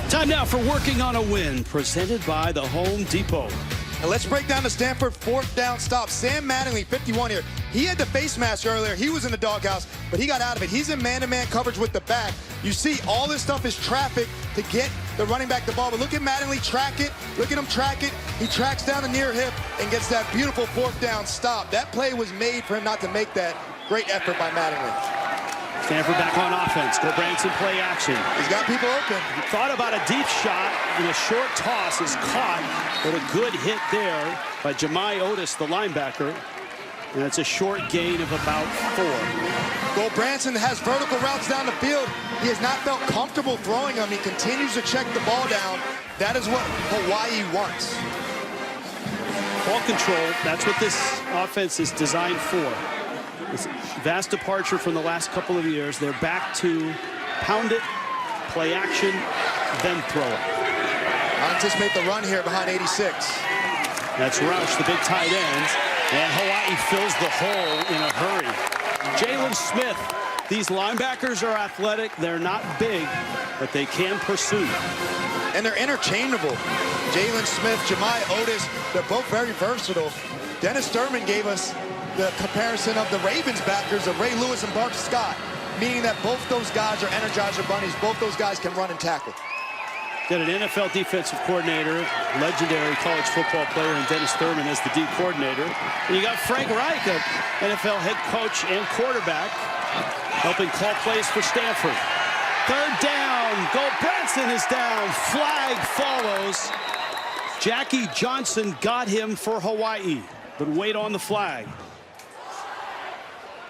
Time now for Working on a Win, presented by the Home Depot. And let's break down the Stanford 4th down stop. Sam Mattingly, 51 here. He had the face mask earlier. He was in the doghouse, but he got out of it. He's in man-to-man coverage with the back. You see all this stuff is traffic to get the running back the ball. But look at Mattingly track it. Look at him track it. He tracks down the near hip and gets that beautiful 4th down stop. That play was made for him not to make that. Great effort by Mattingly. Stanford back on offense. Go Branson play action. He's got people open. He thought about a deep shot, and a short toss is caught, but a good hit there by Jemai Otis, the linebacker. And it's a short gain of about 4. Well, Branson has vertical routes down the field. He has not felt comfortable throwing them. He continues to check the ball down. That is what Hawaii wants. Ball control, that's what this offense is designed for. It's a vast departure from the last couple of years. They're back to pound it, play action, then throw it. I anticipate the run here behind 86. That's Roush, the big tight end, and Hawaii fills the hole in a hurry. Jalen Smith, these linebackers are athletic. They're not big, but they can pursue. And they're interchangeable. Jalen Smith, Jemai Otis, they're both very versatile. Dennis Sturman gave us the comparison of the Ravens backers of Ray Lewis and Bart Scott, meaning that both those guys are Energizer bunnies. Both those guys can run and tackle. Got an NFL defensive coordinator, legendary college football player, and Dennis Thurman as the D coordinator. And you got Frank Reich, a NFL head coach and quarterback, helping call plays for Stanford. Third down. Gulbranson is down. Flag follows. Jackie Johnson got him for Hawaii, but wait on the flag.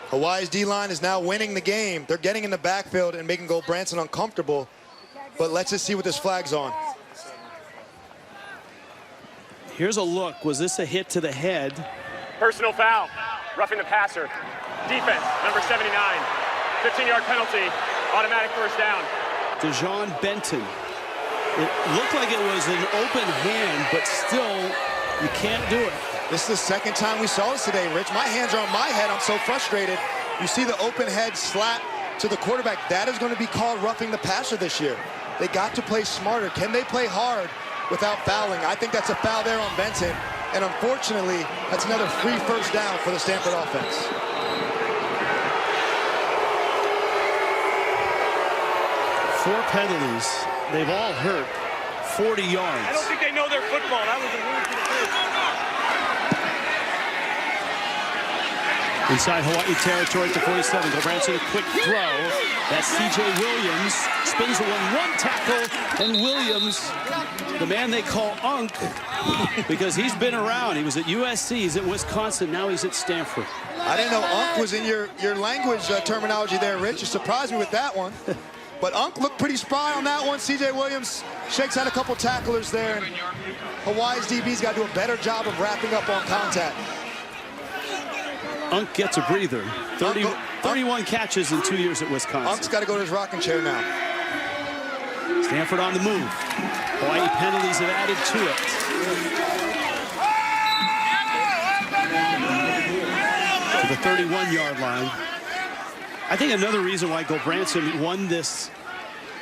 Hawaii's D-line is now winning the game. They're getting in the backfield and making Gulbranson uncomfortable. But let's just see what this flag's on. Here's a look. Was this a hit to the head? Personal foul, roughing the passer. Defense, number 79. 15-yard penalty, automatic first down. DeJohn Benton. It looked like it was an open hand, but still, you can't do it. This is the second time we saw this today, Rich. My hands are on my head. I'm so frustrated. You see the open head slap to the quarterback. That is going to be called roughing the passer this year. They got to play smarter. Can they play hard without fouling? I think that's a foul there on Benton. And unfortunately, that's another free first down for the Stanford offense. Four penalties. They've all hurt 40 yards. I don't think they know their football. That was a wound to the face. Inside Hawaii territory at the 47. Gulbranson, a quick throw. That's C.J. Williams. Spins the one tackle. And Williams, the man they call Unk, because he's been around. He was at USC, he's at Wisconsin, now he's at Stanford. I didn't know Unk was in your language terminology there, Rich. You surprised me with that one. But Unk looked pretty spry on that one. C.J. Williams shakes out a couple tacklers there. And Hawaii's DB's got to do a better job of wrapping up on contact. Unk gets a breather. 31 catches in 2 years at Wisconsin. Unk's got to go to his rocking chair now. Stanford on the move. Hawaii penalties have added to it. To the 31-yard line. I think another reason why Gulbranson won this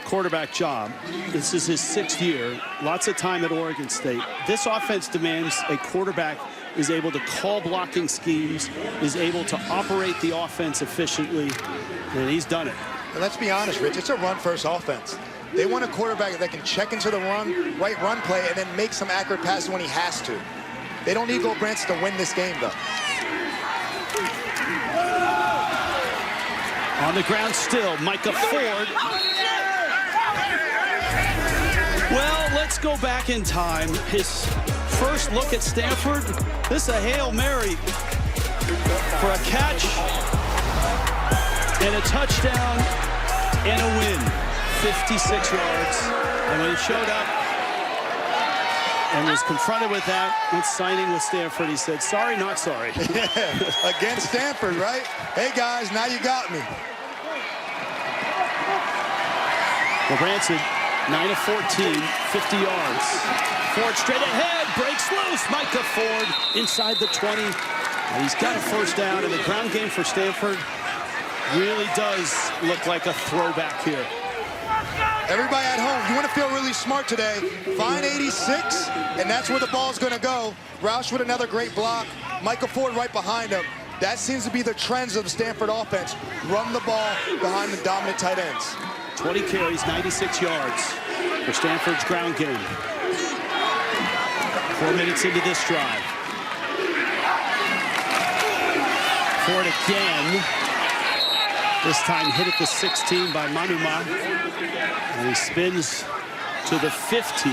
quarterback job, this is his 6th year, lots of time at Oregon State. This offense demands a quarterback is able to call blocking schemes, is able to operate the offense efficiently, and he's done it. And let's be honest, Rich, it's a run-first offense. They want a quarterback that can check into the right run play and then make some accurate passes when he has to. They don't need Gulbranson to win this game, though. On the ground still, Micah Ford. Well, let's go back in time. His first look at Stanford, this is a Hail Mary for a catch and a touchdown and a win. 56 yards. And when he showed up and was confronted with that, with signing with Stanford, he said, sorry, not sorry. Against Stanford, right? Hey, guys, now you got me. Gulbranson, 9 of 14, 50 yards. Ford straight ahead, breaks loose. Micah Ford inside the 20. And he's got a first down, and the ground game for Stanford really does look like a throwback here. Everybody at home, you want to feel really smart today. Find 86, and that's where the ball's going to go. Roush with another great block. Micah Ford right behind him. That seems to be the trends of the Stanford offense. Run the ball behind the dominant tight ends. 20 carries, 96 yards for Stanford's ground game. 4 minutes into this drive. Ford again. This time hit at the 16 by Manuma. And he spins to the 15.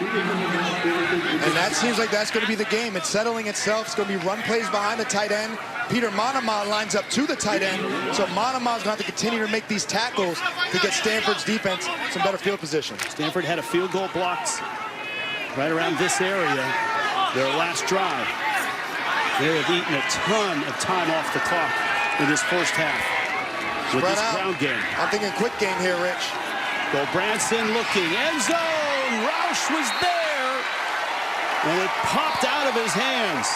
And that seems like that's going to be the game. It's settling itself. It's going to be run plays behind the tight end. Peter Manuma lines up to the tight end. So Manuma's going to have to continue to make these tackles to get Stanford's defense some better field position. Stanford had a field goal blocked right around this area, their last drive. They have eaten a ton of time off the clock in this first half with Spread this out. ground game. I'm thinking quick game here, Rich. Gulbranson looking, end zone, Roush was there, and it popped out of his hands.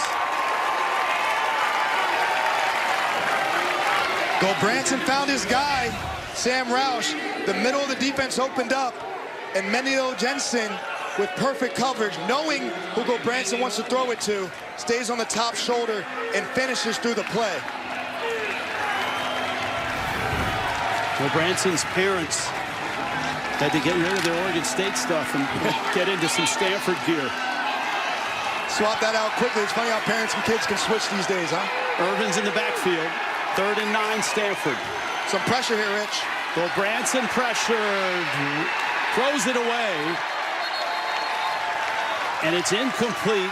Gulbranson found his guy, Sam Roush. The middle of the defense opened up, and Menio Jensen, with perfect coverage, knowing who Gulbranson wants to throw it to, stays on the top shoulder and finishes through the play. Gulbranson's parents Had to get rid of their Oregon State stuff and get into some Stanford gear. Swap that out quickly. It's funny how parents and kids can switch these days, huh? Irvin's in the backfield. 3rd and 9, Stanford. Some pressure here, Rich. Well, Branson pressured. Throws it away. And it's incomplete.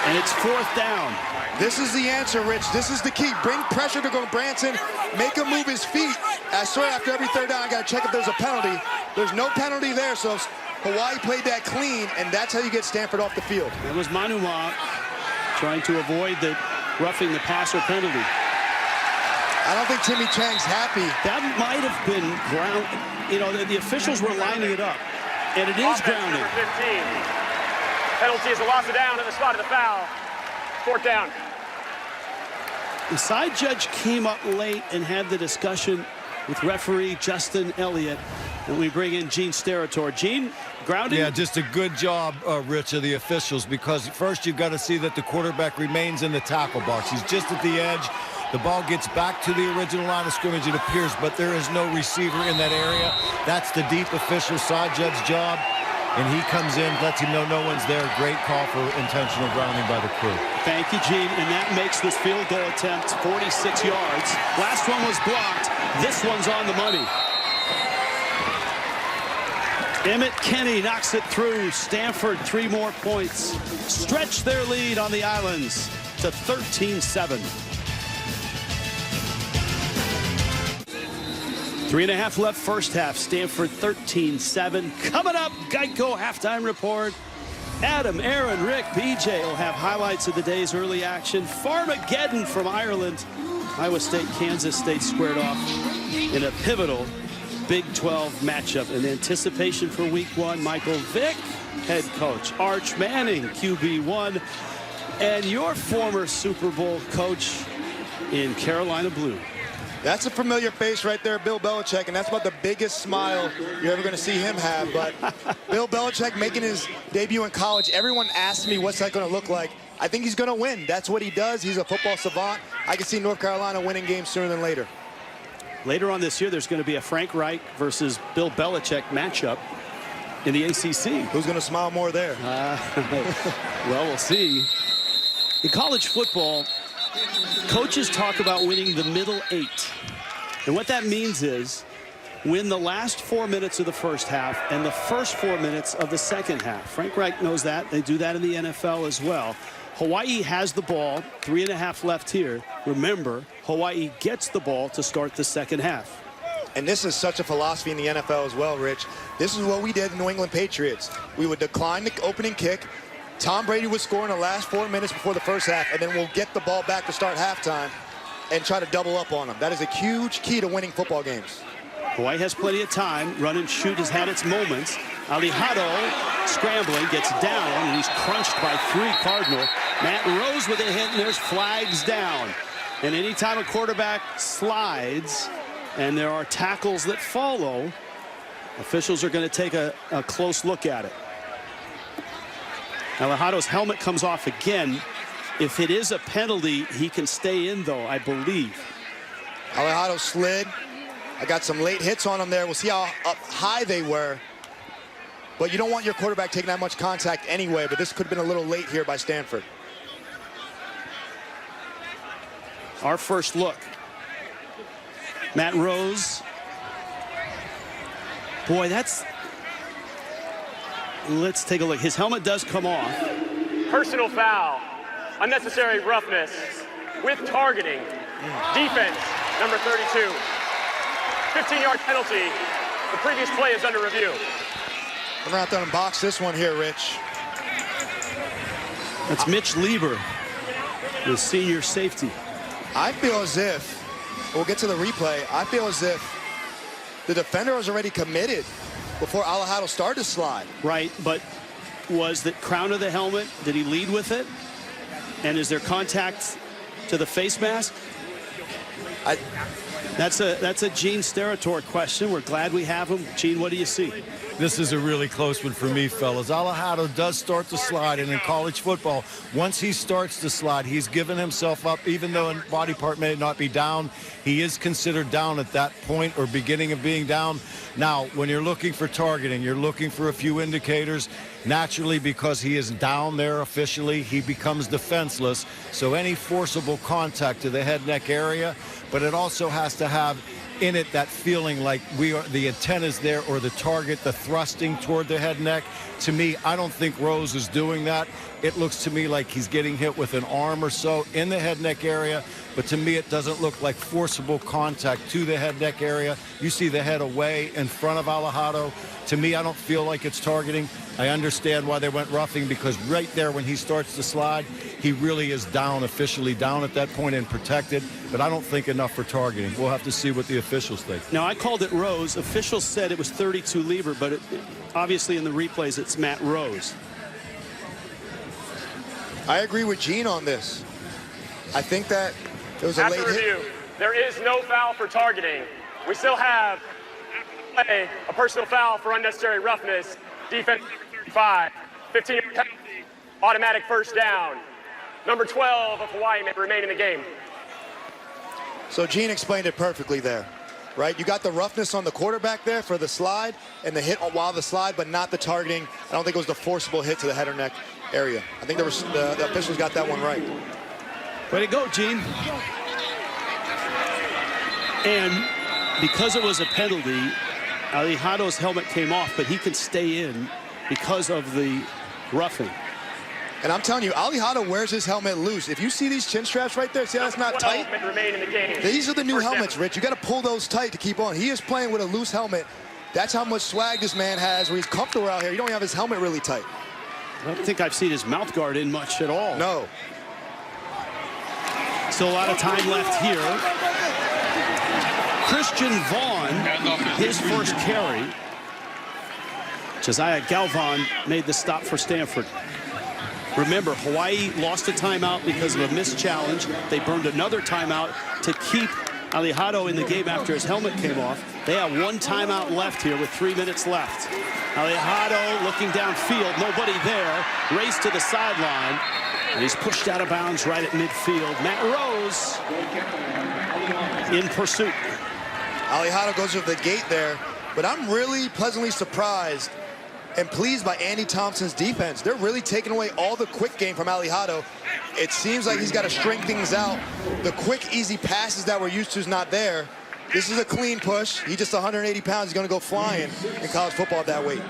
And it's 4th down. This is the answer, Rich. This is the key. Bring pressure to go Branson. Make him move his feet. I swear after every 3rd down, I got to check if there's a penalty. There's no penalty there, so Hawaii played that clean, and that's how you get Stanford off the field. That was Manuma trying to avoid the roughing the passer penalty. I don't think Timmy Chang's happy. That might have been ground. You know, the officials were lining it up, and it is grounding. Number 15. Penalty is a loss of down in the spot of the foul. 4th down. The side judge came up late and had the discussion with referee Justin Elliott. And we bring in Gene Steratore. Gene, grounding? Yeah, just a good job, Rich, of the officials, because first you've got to see that the quarterback remains in the tackle box. He's just at the edge. The ball gets back to the original line of scrimmage, it appears, but there is no receiver in that area. That's the deep official side judge job. And he comes in, lets him know no one's there. Great call for intentional grounding by the crew. Thank you, Gene. And that makes this field goal attempt 46 yards. Last one was blocked. This one's on the money. Emmett Kenny knocks it through. Stanford 3 more points. Stretch their lead on the Islands to 13-7. 3.5 left first half. Stanford 13-7. Coming up, Geico halftime report. Adam, Aaron, Rick, BJ will have highlights of the day's early action. Farmageddon from Ireland. Iowa State, Kansas State squared off in a pivotal Big 12 matchup. In anticipation for week 1, Michael Vick, head coach. Arch Manning, QB1. And your former Super Bowl coach in Carolina Blue. That's a familiar face right there, Bill Belichick, and that's about the biggest smile you're ever going to see him have. But Bill Belichick making his debut in college, everyone asked me what's that going to look like. I think he's going to win. That's what he does. He's a football savant. I can see North Carolina winning games sooner than later. Later on this year, there's going to be a Frank Reich versus Bill Belichick matchup in the ACC. Who's going to smile more there? Well, we'll see. In college football, coaches talk about winning the middle 8. And what that means is win the last 4 minutes of the first half and the first 4 minutes of the second half. Frank Reich knows that. They do that in the NFL as well. Hawaii has the ball, 3.5 left here. Remember, Hawaii gets the ball to start the second half. And this is such a philosophy in the NFL as well, Rich. This is what we did in New England Patriots. We would decline the opening kick. Tom Brady would score in the last 4 minutes before the first half, and then we'll get the ball back to start halftime and try to double up on them. That is a huge key to winning football games. Hawaii has plenty of time. Run and shoot has had its moments. Alihado scrambling, gets down, and he's crunched by 3 Cardinal. Matt Rose with a hit, and there's flags down. And anytime a quarterback slides and there are tackles that follow, officials are going to take a close look at it. Alihado's helmet comes off again. If it is a penalty, he can stay in, though, I believe. Alihado slid. I got some late hits on him there. We'll see how up high they were. But you don't want your quarterback taking that much contact anyway, but this could have been a little late here by Stanford. Our first look. Matt Rose. Boy, that's... Let's take a look. His helmet does come off. Personal foul. Unnecessary roughness with targeting. Defense, number 32. 15-yard penalty. The previous play is under review. I'm going to have to unbox this one here, Rich. That's Mitch Lieber, the senior safety. I feel as if, we'll get to the replay, I feel as if the defender was already committed before Alihado started to slide. Right, but was the crown of the helmet, did he lead with it? And is there contact to the face mask? That's a Gene Steratore question. We're glad we have him. Gene, what do you see? This is a really close one for me, fellas. Alejandro does start to slide, and in college football, once he starts to slide, he's given himself up. Even though a body part may not be down, he is considered down at that point or beginning of being down. Now, when you're looking for targeting, you're looking for a few indicators. Naturally, because he is down there officially, he becomes defenseless. So any forcible contact to the head neck area, but it also has to have in it that feeling like the intent is there, or the target, the thrusting toward the head neck. To me, I don't think Rose is doing that. It looks to me like he's getting hit with an arm or so in the head neck area, but to me it doesn't look like forcible contact to the head neck area. You see the head away in front of Alejandro. To me, I don't feel like it's targeting. I understand why they went roughing, because right there when he starts to slide, he really is down, officially down at that point and protected, but I don't think enough for targeting. We'll have to see what the officials think. Now, I called it Rose. Officials said it was 32 Lieber, but obviously in the replays it's Matt Rose. I agree with Gene on this. I think that it was a late review, hit. there is no foul for targeting. We still have a personal foul for unnecessary roughness. Defense 5, 15-yard penalty, automatic first down. Number 12 of Hawaii may remain in the game. So Gene explained it perfectly there, right? You got the roughness on the quarterback there for the slide and the hit while the slide, but not the targeting. I don't think it was the forcible hit to the head or neck area. I think there was the officials got that one right. Way to go, Gene. And because it was a penalty, Alejandro's helmet came off, but he can stay in because of the roughing. And I'm telling you, Alejandro wears his helmet loose. If you see these chin straps right there, see how it's not tight? Remain in the game. These are the new helmets, Rich. You got to pull those tight to keep on. He is playing with a loose helmet. That's how much swag this man has, where he's comfortable out here. You don't have his helmet really tight. I don't think I've seen his mouth guard in much at all. No. Still a lot of time left here. Christian Vaughn, his first carry. Josiah Galvan made the stop for Stanford. Remember, Hawaii lost a timeout because of a missed challenge. They burned another timeout to keep Alejandro in the game after his helmet came off. They have one timeout left here with 3 minutes left. Alejandro looking downfield, nobody there. Race to the sideline, and he's pushed out of bounds right at midfield. Matt Rose in pursuit. Alejandro goes over the gate there, but I'm really pleasantly surprised and pleased by Andy Thompson's defense. They're really taking away all the quick game from Alejandro. It seems like he's got to string things out. The quick, easy passes that we're used to is not there. This is a clean push. He's just 180 pounds. He's going to go flying in college football at that weight.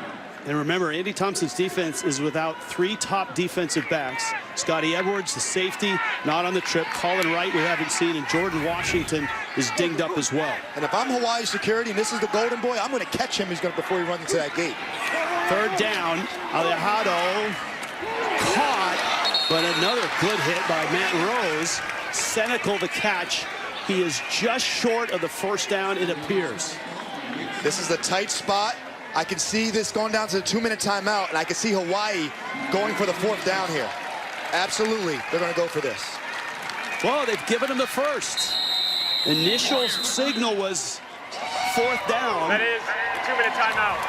And remember, Andy Thompson's defense is without 3 top defensive backs. Scotty Edwards, the safety, not on the trip. Colin Wright, we haven't seen, and Jordan Washington is dinged up as well. And if I'm Hawaii security and this is the golden boy, I'm going to catch him before he runs into that gate. Third down, Alejandro caught, but another good hit by Matt Rose. Senecal the catch. He is just short of the first down, it appears. This is a tight spot. I can see this going down to the 2-minute timeout, and I can see Hawaii going for the 4th down here. Absolutely, they're going to go for this. Well, they've given him the first. Initial signal was 4th down. That is a 2-minute timeout.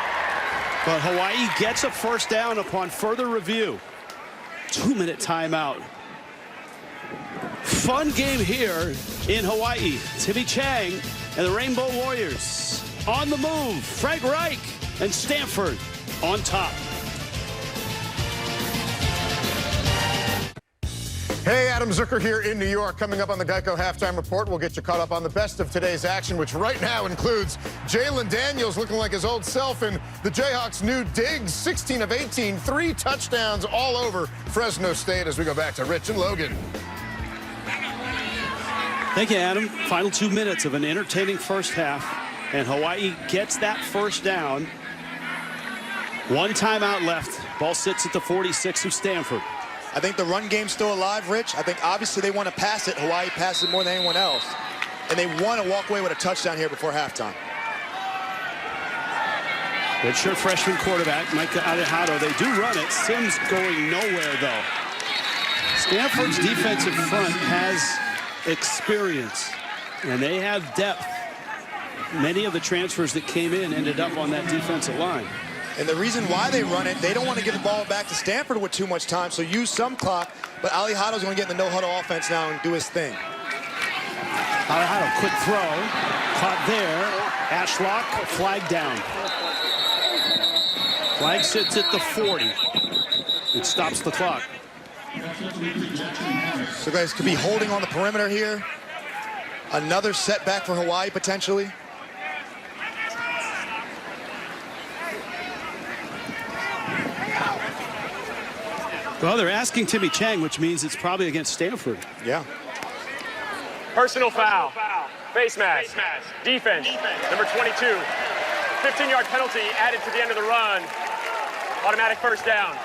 But Hawaii gets a first down upon further review. 2-minute timeout. Fun game here in Hawaii. Timmy Chang and the Rainbow Warriors on the move. Frank Reich and Stanford on top. Hey, Adam Zucker here in New York. Coming up on the Geico Halftime Report, we'll get you caught up on the best of today's action, which right now includes Jalen Daniels looking like his old self and the Jayhawks' new digs, 16 of 18, 3 touchdowns all over Fresno State as we go back to Rich and Logan. Thank you, Adam. Final 2 minutes of an entertaining first half, and Hawaii gets that first down. 1 timeout left. Ball sits at the 46 of Stanford. I think the run game's still alive, Rich. I think obviously they want to pass it. Hawaii passes it more than anyone else. And they want to walk away with a touchdown here before halftime. Redshirt freshman quarterback, Mike Alejandro. They do run it. Sims going nowhere, though. Stanford's defensive front has experience. And they have depth. Many of the transfers that came in ended up on that defensive line. And the reason why they run it, they don't want to give the ball back to Stanford with too much time, so use some clock. But Alijado's going to get in the no-huddle offense now and do his thing. Alijado, quick throw. Caught there. Ashlock, flag down. Flag sits at the 40. It stops the clock. So guys could be holding on the perimeter here. Another setback for Hawaii potentially. Well, they're asking Timmy Chang, which means it's probably against Stanford. Yeah. Personal foul. Face mask. Defense. Number 22. 15-yard penalty added to the end of the run. Automatic first down.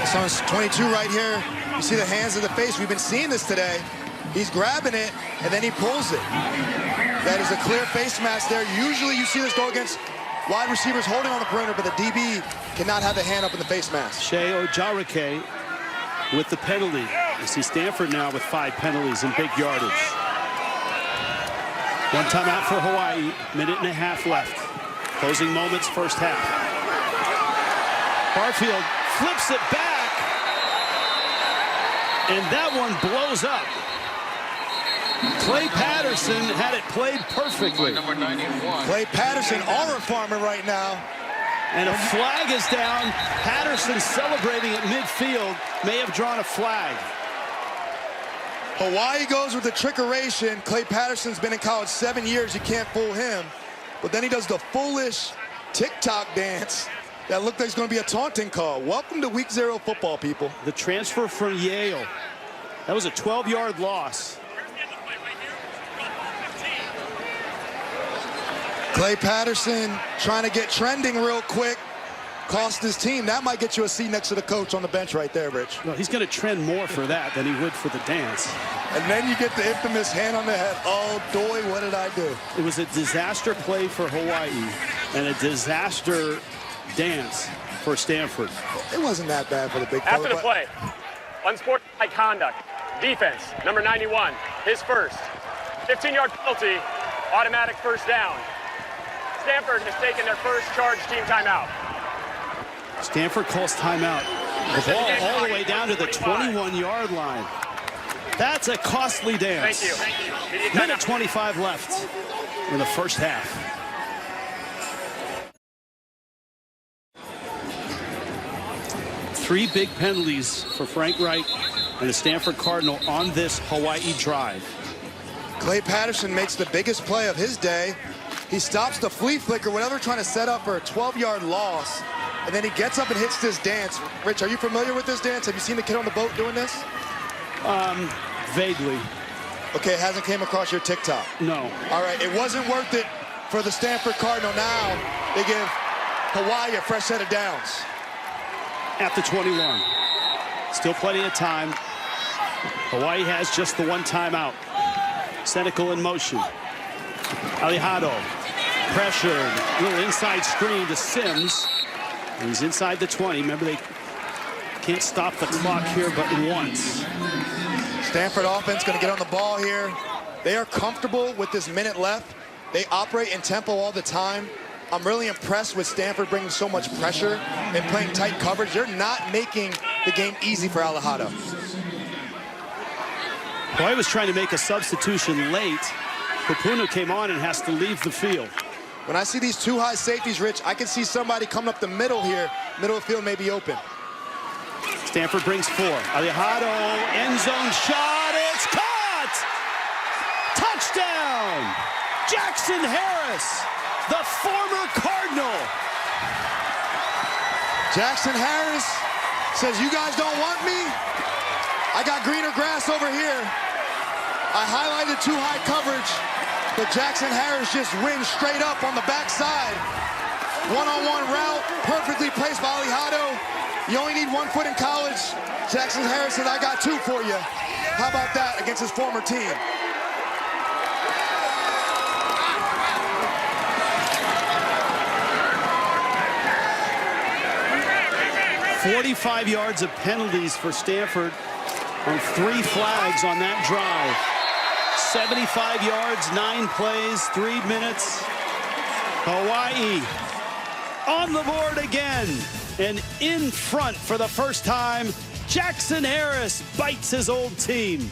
It's on 22 right here. You see the hands of the face. We've been seeing this today. He's grabbing it, and then he pulls it. That is a clear face mask there. Usually you see this go against wide receivers holding on the perimeter, but the DB cannot have the hand up in the face mask. Shea Ojarike with the penalty. You see Stanford now with 5 penalties and big yardage. One timeout for Hawaii, minute and a half left. Closing moments, first half. Barfield flips it back, and that one blows up. Clay Patterson had it played perfectly. Clay Patterson, aura farmer right now. And a flag is down. Patterson celebrating at midfield, may have drawn a flag. Hawaii goes with the trickeration. Clay Patterson's been in college 7 years. You can't fool him. But then he does the foolish TikTok dance that looked like it's going to be a taunting call. Welcome to week 0 football, people. The transfer from Yale. That was a 12-yard loss. Clay Patterson trying to get trending real quick. Cost his team. That might get you a seat next to the coach on the bench right there, Rich. Well, he's going to trend more for that than he would for the dance. And then you get the infamous hand on the head. Oh, doy, what did I do? It was a disaster play for Hawaii and a disaster dance for Stanford. It wasn't that bad for the big fella. After the play, unsportsmanlike conduct. Defense, number 91, his first. 15-yard penalty, automatic first down. Stanford has taken their first charge team timeout. Stanford calls timeout. The ball all the way down to the 21-yard line. That's a costly dance. Thank you. Minute 25 left in the first half. Three big penalties for Frank Reich and the Stanford Cardinal on this Hawaii drive. Clay Patterson makes the biggest play of his day. He stops the flea flicker, whatever, trying to set up for a 12-yard loss. And then he gets up and hits this dance. Rich, are you familiar with this dance? Have you seen the kid on the boat doing this? Vaguely. Okay, it hasn't came across your TikTok. No. All right, it wasn't worth it for the Stanford Cardinal. Now they give Hawaii a fresh set of downs. At the 21. Still plenty of time. Hawaii has just the one timeout. Senecal in motion. Alijado pressured. Little inside screen to Sims. And he's inside the 20. Remember, they can't stop the clock here but once. Stanford offense going to get on the ball here. They are comfortable with this minute left. They operate in tempo all the time. I'm really impressed with Stanford bringing so much pressure and playing tight coverage. They're not making the game easy for Alijado. Hawaii was trying to make a substitution late. Kupuna came on and has to leave the field. When I see these two high safeties, Rich, I can see somebody coming up the middle here. Middle of the field may be open. Stanford brings 4. Alijado, end zone shot, it's caught! Touchdown! Jackson Harris, the former Cardinal. Jackson Harris says, you guys don't want me? I got greener grass over here. I highlighted too high coverage, but Jackson Harris just wins straight up on the backside. One-on-one route, perfectly placed by Alijado. You only need 1 foot in college. Jackson Harris said, I got 2 for you. How about that against his former team? 45 yards of penalties for Stanford on 3 flags on that drive. 75 yards, 9 plays, 3 minutes. Hawaii on the board again. And in front for the first time, Jackson Harris bites his old team.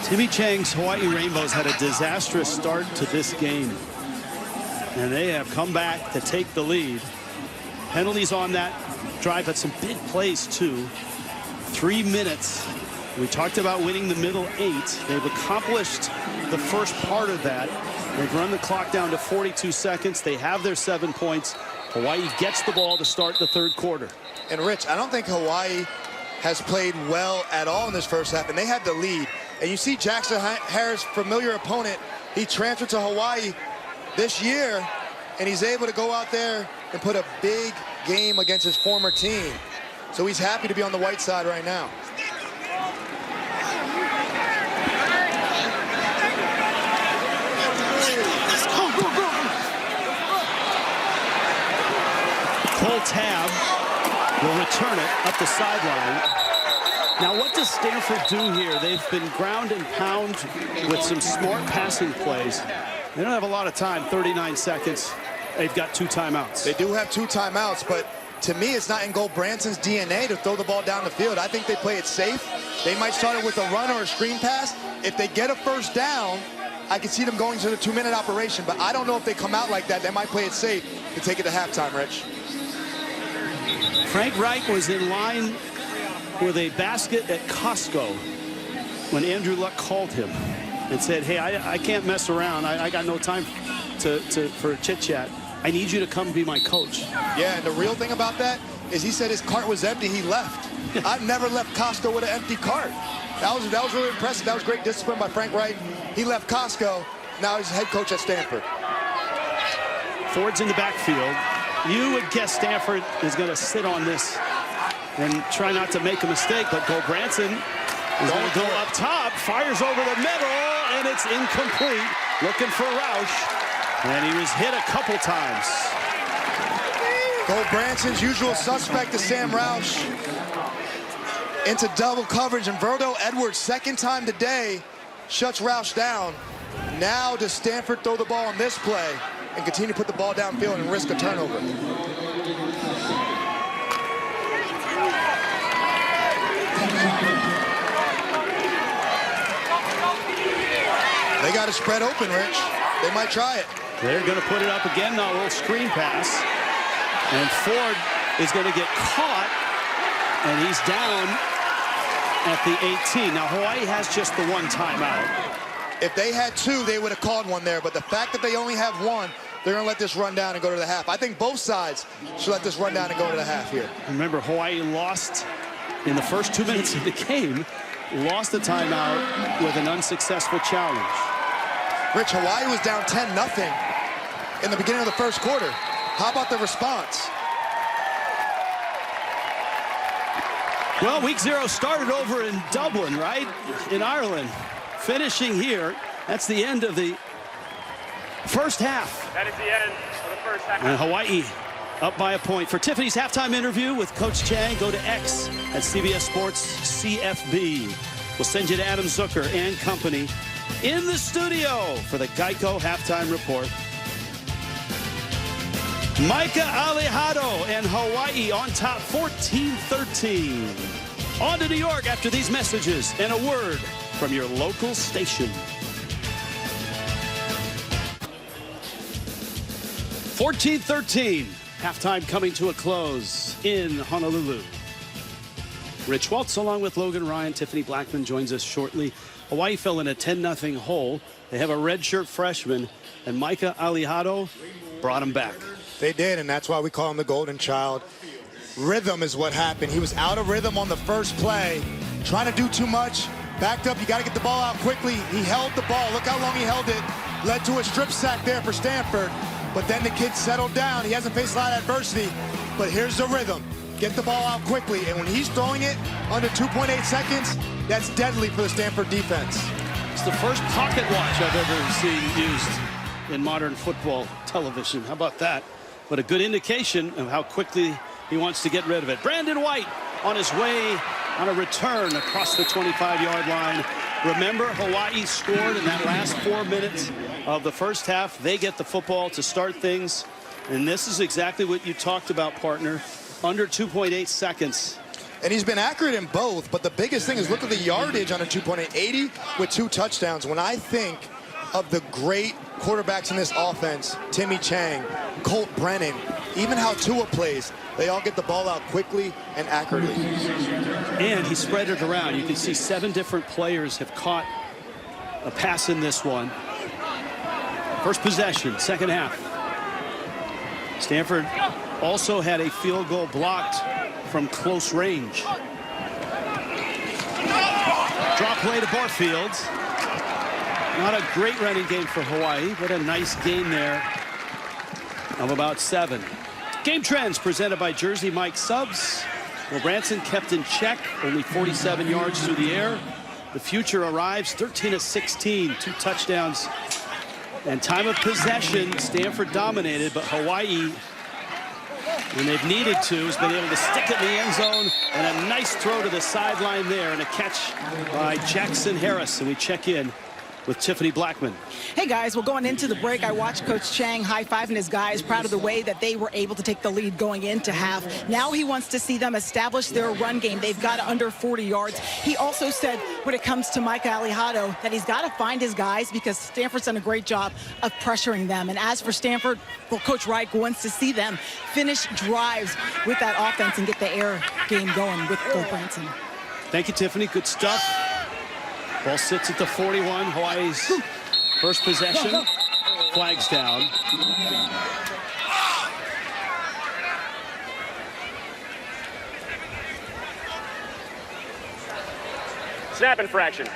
Timmy Chang's Hawaii Rainbows had a disastrous start to this game. And they have come back to take the lead. Penalties on that drive, but some big plays too. 3 minutes. We talked about winning the middle 8. They've accomplished the first part of that. They've run the clock down to 42 seconds. They have their 7 points. Hawaii gets the ball to start the third quarter. And Rich, I don't think Hawaii has played well at all in this first half, and they had the lead. And you see Jackson Harris, familiar opponent, he transferred to Hawaii this year, and he's able to go out there and put a big game against his former team. So he's happy to be on the white side right now. Cole Tab will return it up the sideline. Now, what does Stanford do here? They've been ground and pound with some smart passing plays. They don't have a lot of time, 39 seconds. They've got 2 timeouts. They do have 2 timeouts, but to me, it's not in Branson's DNA to throw the ball down the field. I think they play it safe. They might start it with a run or a screen pass. If they get a first down, I can see them going to the 2-minute operation, but I don't know if they come out like that. They might play it safe to take it to halftime, Rich. Frank Reich was in line with a basket at Costco when Andrew Luck called him and said, hey, I can't mess around. I got no time for a chit-chat. I need you to come be my coach. Yeah, and the real thing about that is he said his cart was empty. He left. I've never left Costco with an empty cart. That was really impressive. That was great discipline by Frank Reich. He left Costco. Now he's head coach at Stanford. Ford's in the backfield. You would guess Stanford is going to sit on this and try not to make a mistake, but Cole Branson is going to go up top, fires over the middle, and it's incomplete. Looking for Roush, and he was hit a couple times. Cole Branson's usual suspect is Sam Roush into double coverage, and Verdo Edwards, second time today, shuts Roush down. Now does Stanford throw the ball on this play and continue to put the ball downfield and risk a turnover? They got to spread open, Rich. They might try it. They're going to put it up again now, a little screen pass. And Ford is going to get caught, and he's down at the 18. Now, Hawaii has just the 1 timeout. If they had 2, they would have called 1 there, but the fact that they only have 1, they're going to let this run down and go to the half. I think both sides should let this run down and go to the half here. Remember, Hawaii lost in the first 2 minutes of the game, lost the timeout with an unsuccessful challenge. Rich, Hawaii was down 10-0 in the beginning of the first quarter. How about the response? Well, week 0 started over in Dublin, right? In Ireland. Finishing here, that's the end of the first half. That is the end of the first half. And Hawaii up by a point. For Tiffany's halftime interview with Coach Chang, go to X at CBS Sports CFB. We'll send you to Adam Zucker and company in the studio for the Geico halftime report. Micah Alejado and Hawaii on top 14-13. On to New York after these messages and a word from your local station. 14-13. Halftime coming to a close in Honolulu. Rich Waltz along with Logan Ryan. Tiffany Blackman joins us shortly. Hawaii fell in a 10-0 hole. They have a redshirt freshman, and Micah Alejado brought him back. They did, and that's why we call him the golden child. Rhythm is what happened. He was out of rhythm on the first play, trying to do too much. Backed up, you got to get the ball out quickly. He held the ball. Look how long he held it. Led to a strip sack there for Stanford. But then the kid settled down. He hasn't faced a lot of adversity. But here's the rhythm. Get the ball out quickly. And when he's throwing it under 2.8 seconds, that's deadly for the Stanford defense. It's the first pocket watch I've ever seen used in modern football television. How about that? But a good indication of how quickly he wants to get rid of it. Brandon White on his way on a return across the 25-yard line. Remember, Hawaii scored in that last 4 minutes of the first half. They get the football to start things. And this is exactly what you talked about, partner. Under 2.8 seconds. And he's been accurate in both, but the biggest thing is look at the yardage on a 2.80 with 2 touchdowns. When I think of the great quarterbacks in this offense, Timmy Chang, Colt Brennan, even how Tua plays, they all get the ball out quickly and accurately. And he spread it around. You can see 7 different players have caught a pass in this one. First possession, second half. Stanford also had a field goal blocked from close range. Draw play to Barfield. Not a great running game for Hawaii, but a nice gain there of about 7. Game trends presented by Jersey Mike Subs. Will Branson kept in check, only 47 yards through the air. The future arrives, 13 of 16, 2 touchdowns. And time of possession, Stanford dominated, but Hawaii, when they've needed to, has been able to stick it in the end zone, and a nice throw to the sideline there, and a catch by Jackson Harris. And we check in with Tiffany Blackman. Hey guys, well, going into the break, I watched Coach Chang high-fiving his guys, proud of the way that they were able to take the lead going into half. Now he wants to see them establish their run game. They've got under 40 yards. He also said when it comes to Mike Alejado that he's got to find his guys because Stanford's done a great job of pressuring them. And as for Stanford, well, Coach Reich wants to see them finish drives with that offense and get the air game going with Colt Branson. Thank you, Tiffany. Good stuff. Ball sits at the 41. Hawaii's first possession. Flags down. Snap infraction.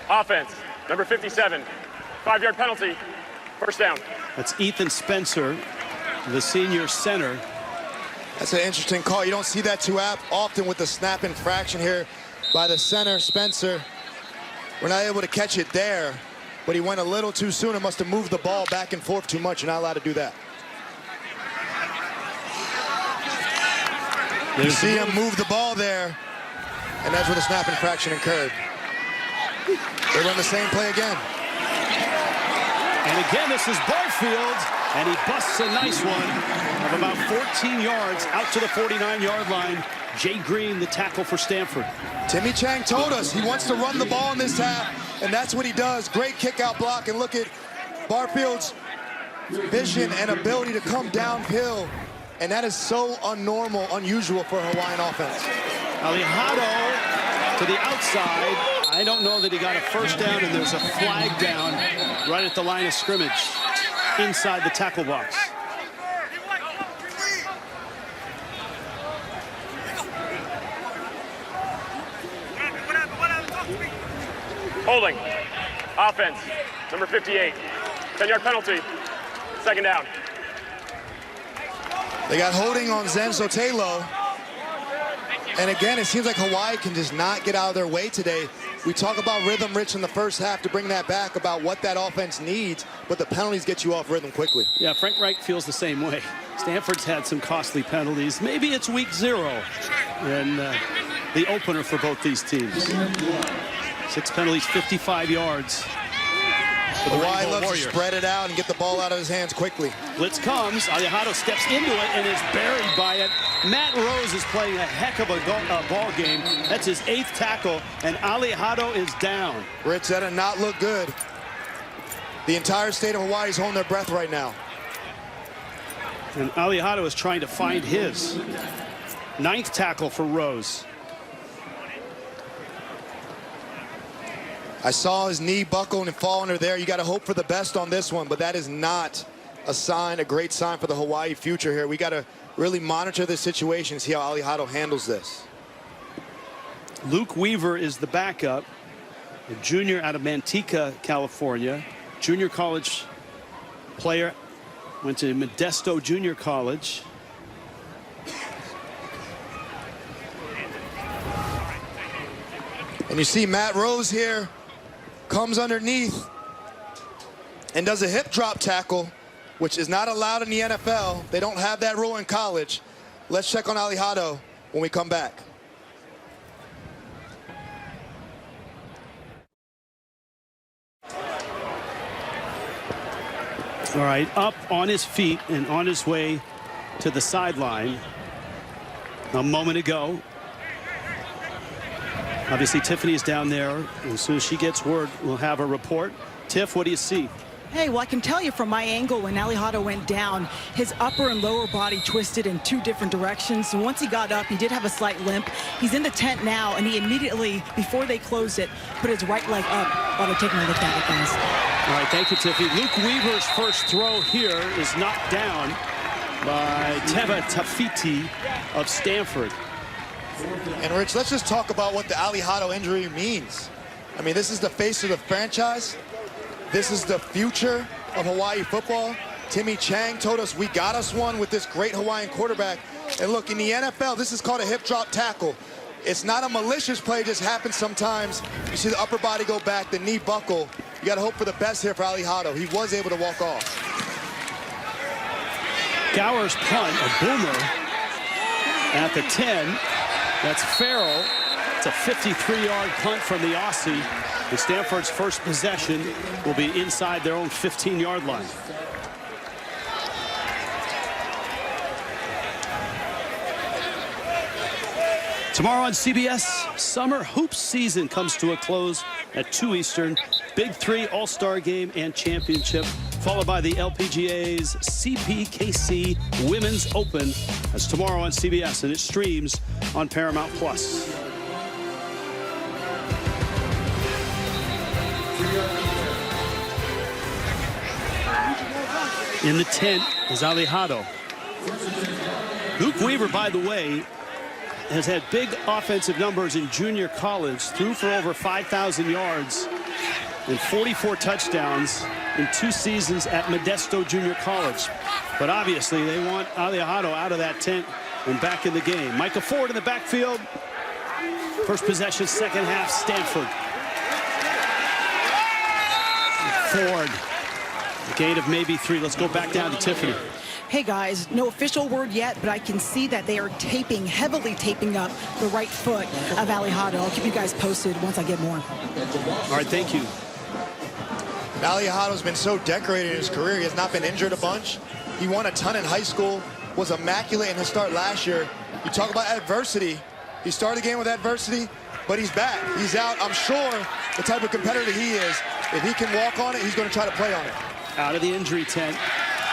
Offense, number 57. 5-yard penalty. First down. That's Ethan Spencer, the senior center. That's an interesting call. You don't see that too often with the snap infraction here by the center, Spencer. We're not able to catch it there, but he went a little too soon and must have moved the ball back and forth too much. You're not allowed to do that. You see him move the ball there, and that's where the snap infraction occurred. They run the same play again. And again, this is Barfield, and he busts a nice one of about 14 yards out to the 49-yard line. Jay Green, the tackle for Stanford. Timmy Chang told us he wants to run the ball in this half, and that's what he does. Great kick-out block, and look at Barfield's vision and ability to come downhill, and that is so unnormal, unusual for a Hawaiian offense. Alejado to the outside. I don't know that he got a first down, and there's a flag down right at the line of scrimmage inside the tackle box. Holding. Offense, number 58. 10-yard penalty. Second down. They got holding on Zen Sotelo. And again, it seems like Hawaii can just not get out of their way today. We talk about rhythm rich in the first half to bring that back about what that offense needs, but the penalties get you off rhythm quickly. Yeah, Frank Reich feels the same way. Stanford's had some costly penalties. Maybe it's week 0 and the opener for both these teams. 6 penalties, 55 yards. Hawaii loves to spread it out and get the ball out of his hands quickly. Blitz comes. Alejado steps into it and is buried by it. Matt Rose is playing a heck of a ball game. That's his 8th tackle, and Alejado is down. Rich, that did not look good. The entire state of Hawaii is holding their breath right now. And Alejado is trying to find his 9th tackle for Rose. I saw his knee buckle and fall under there. You got to hope for the best on this one, but that is not a great sign for the Hawaii future here. We got to really monitor this situation and see how Alejado handles this. Luke Weaver is the backup, a junior out of Manteca, California. Junior college player, went to Modesto Junior College. And you see Matt Rose here, comes underneath and does a hip drop tackle, which is not allowed in the NFL. They don't have that rule in college. Let's check on Alejado when we come back. All right, up on his feet and on his way to the sideline a moment ago. Obviously, Tiffany is down there. As soon as she gets word, we'll have a report. Tiff, what do you see? Hey, well, I can tell you from my angle when Alejado went down, his upper and lower body twisted in 2 different directions. So once he got up, he did have a slight limp. He's in the tent now, and he immediately, before they closed it, put his right leg up while they're taking a look at it, guys. All right, thank you, Tiffany. Luke Weaver's first throw here is knocked down by Teva Tafiti of Stanford. And Rich, let's just talk about what the Alejado injury means. I mean, this is the face of the franchise. This is the future of Hawaii football. Timmy Chang told us we got us one with this great Hawaiian quarterback. And look, in the NFL, this is called a hip drop tackle. It's not a malicious play, it just happens sometimes. You see the upper body go back, the knee buckle. You got to hope for the best here for Alejado. He was able to walk off. Gower's punt, a boomer at the 10. That's Farrell. It's a 53-yard punt from the Aussie. And Stanford's first possession will be inside their own 15-yard line. Tomorrow on CBS, summer hoops season comes to a close at 2 Eastern. Big 3 All-Star Game and Championship, followed by the LPGA's CPKC Women's Open. That's tomorrow on CBS, and it streams on Paramount+. In the tent is Alejado. Luke Weaver, by the way, has had big offensive numbers in junior college, threw for over 5,000 yards and 44 touchdowns in 2 seasons at Modesto Junior College. But obviously, they want Alejado out of that tent and back in the game. Micah Ford in the backfield. First possession, second half, Stanford. Ford, a gain of maybe 3. Let's go back down to Tiffany. Hey guys, no official word yet, but I can see that they are taping, heavily taping up the right foot of Alejado. I'll keep you guys posted once I get more. All right, thank you. Alejado's been so decorated in his career. He has not been injured a bunch. He won a ton in high school, was immaculate in his start last year. You talk about adversity. He started the game with adversity, but he's back. He's out. I'm sure the type of competitor he is, if he can walk on it, he's going to try to play on it. Out of the injury tent,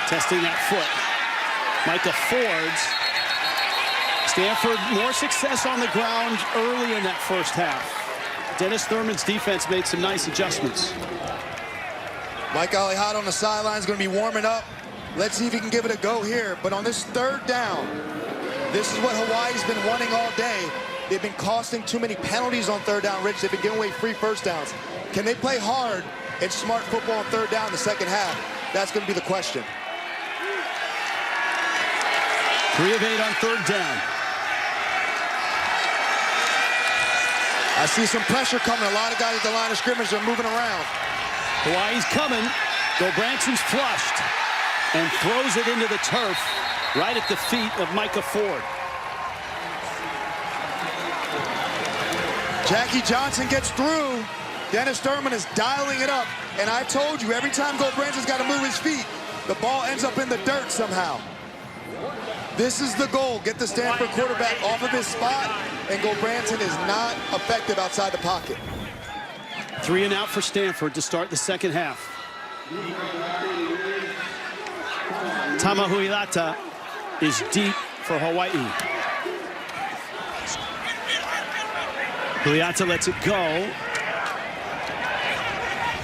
testing that foot. Micah Ford's. Stanford, more success on the ground early in that first half. Dennis Thurman's defense made some nice adjustments. Mike Alejado on the sideline is going to be warming up. Let's see if he can give it a go here. But on this third down, this is what Hawaii's been wanting all day. They've been costing too many penalties on third down, Rich. They've been giving away free first downs. Can they play hard and smart football on third down in the second half? That's going to be the question. 3 of 8 on third down. I see some pressure coming. A lot of guys at the line of scrimmage are moving around. Hawaii's coming. Gobranson's flushed and throws it into the turf right at the feet of Micah Ford. Jackie Johnson gets through. Dennis Thurman is dialing it up. And I told you, every time Gobranson's got to move his feet, the ball ends up in the dirt somehow. This is the goal. Get the Stanford quarterback off of his spot, and Gobranson is not effective outside the pocket. 3 and out for Stanford to start the second half. Tamahuilata is deep for Hawaii. Huilata lets it go.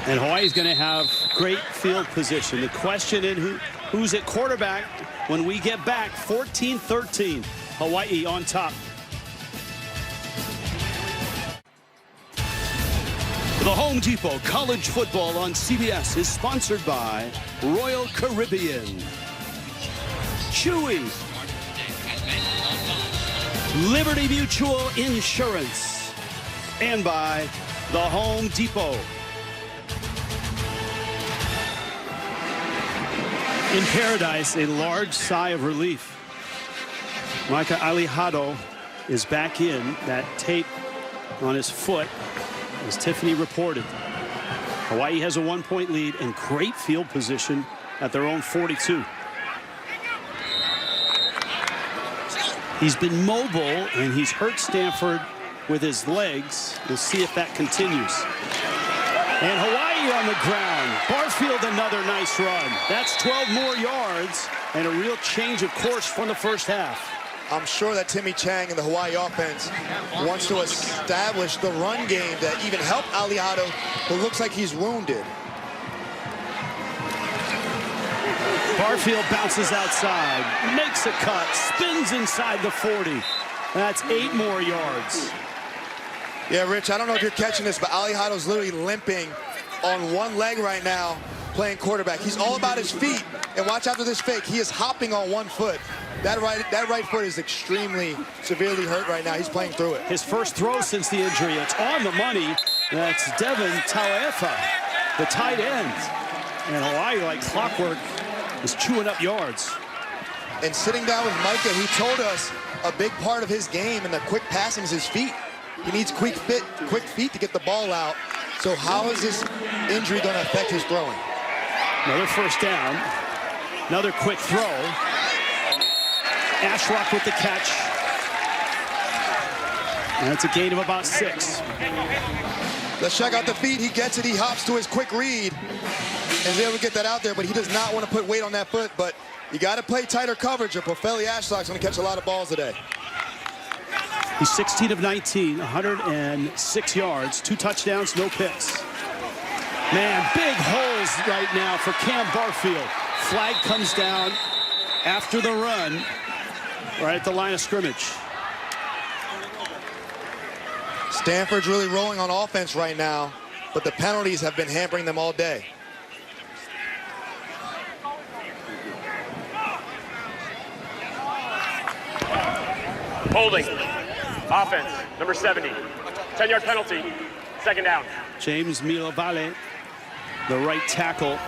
And Hawaii's going to have great field position. The question is who's at quarterback when we get back. 14-13. Hawaii on top. The Home Depot College Football on CBS is sponsored by Royal Caribbean, Chewy, Liberty Mutual Insurance, and by the Home Depot. In paradise, a large sigh of relief. Micah Alejado is back in. That tape on his foot, as Tiffany reported. Hawaii has a 1-point lead and great field position at their own 42. He's been mobile, and he's hurt Stanford with his legs. We'll see if that continues. And Hawaii on the ground. Barfield, another nice run. That's 12 more yards and a real change of course from the first half. I'm sure that Timmy Chang and the Hawaii offense wants to establish the run game that even help Alejado, who looks like he's wounded. Barfield bounces outside, makes a cut, spins inside the 40. That's 8 more yards. Yeah, Rich, I don't know if you're catching this, but Alejado's literally limping on one leg right now playing quarterback. He's all about his feet. And watch after this fake. He is hopping on one foot. That right foot is extremely severely hurt right now. He's playing through it. His first throw since the injury. It's on the money. That's Devin Tauefa, the tight end. And Hawaii, like clockwork, is chewing up yards. And sitting down with Micah, he told us a big part of his game and the quick passing is his feet. He needs quick feet to get the ball out. So how is this injury going to affect his throwing? Another first down. Another quick throw. Ashlock with the catch. And that's a gain of about 6. Let's check out the feet. He gets it. He hops to his quick read. And is able to get that out there, but he does not want to put weight on that foot. But you got to play tighter coverage, or Pofeli Ashlock's going to catch a lot of balls today. He's 16 of 19, 106 yards, 2 touchdowns, no picks. Man, big holes right now for Cam Barfield. Flag comes down after the run, right at the line of scrimmage. Stanford's really rolling on offense right now, but the penalties have been hampering them all day. Holding. Offense, number 70. 10-yard penalty. Second down. James Milavale, the right tackle.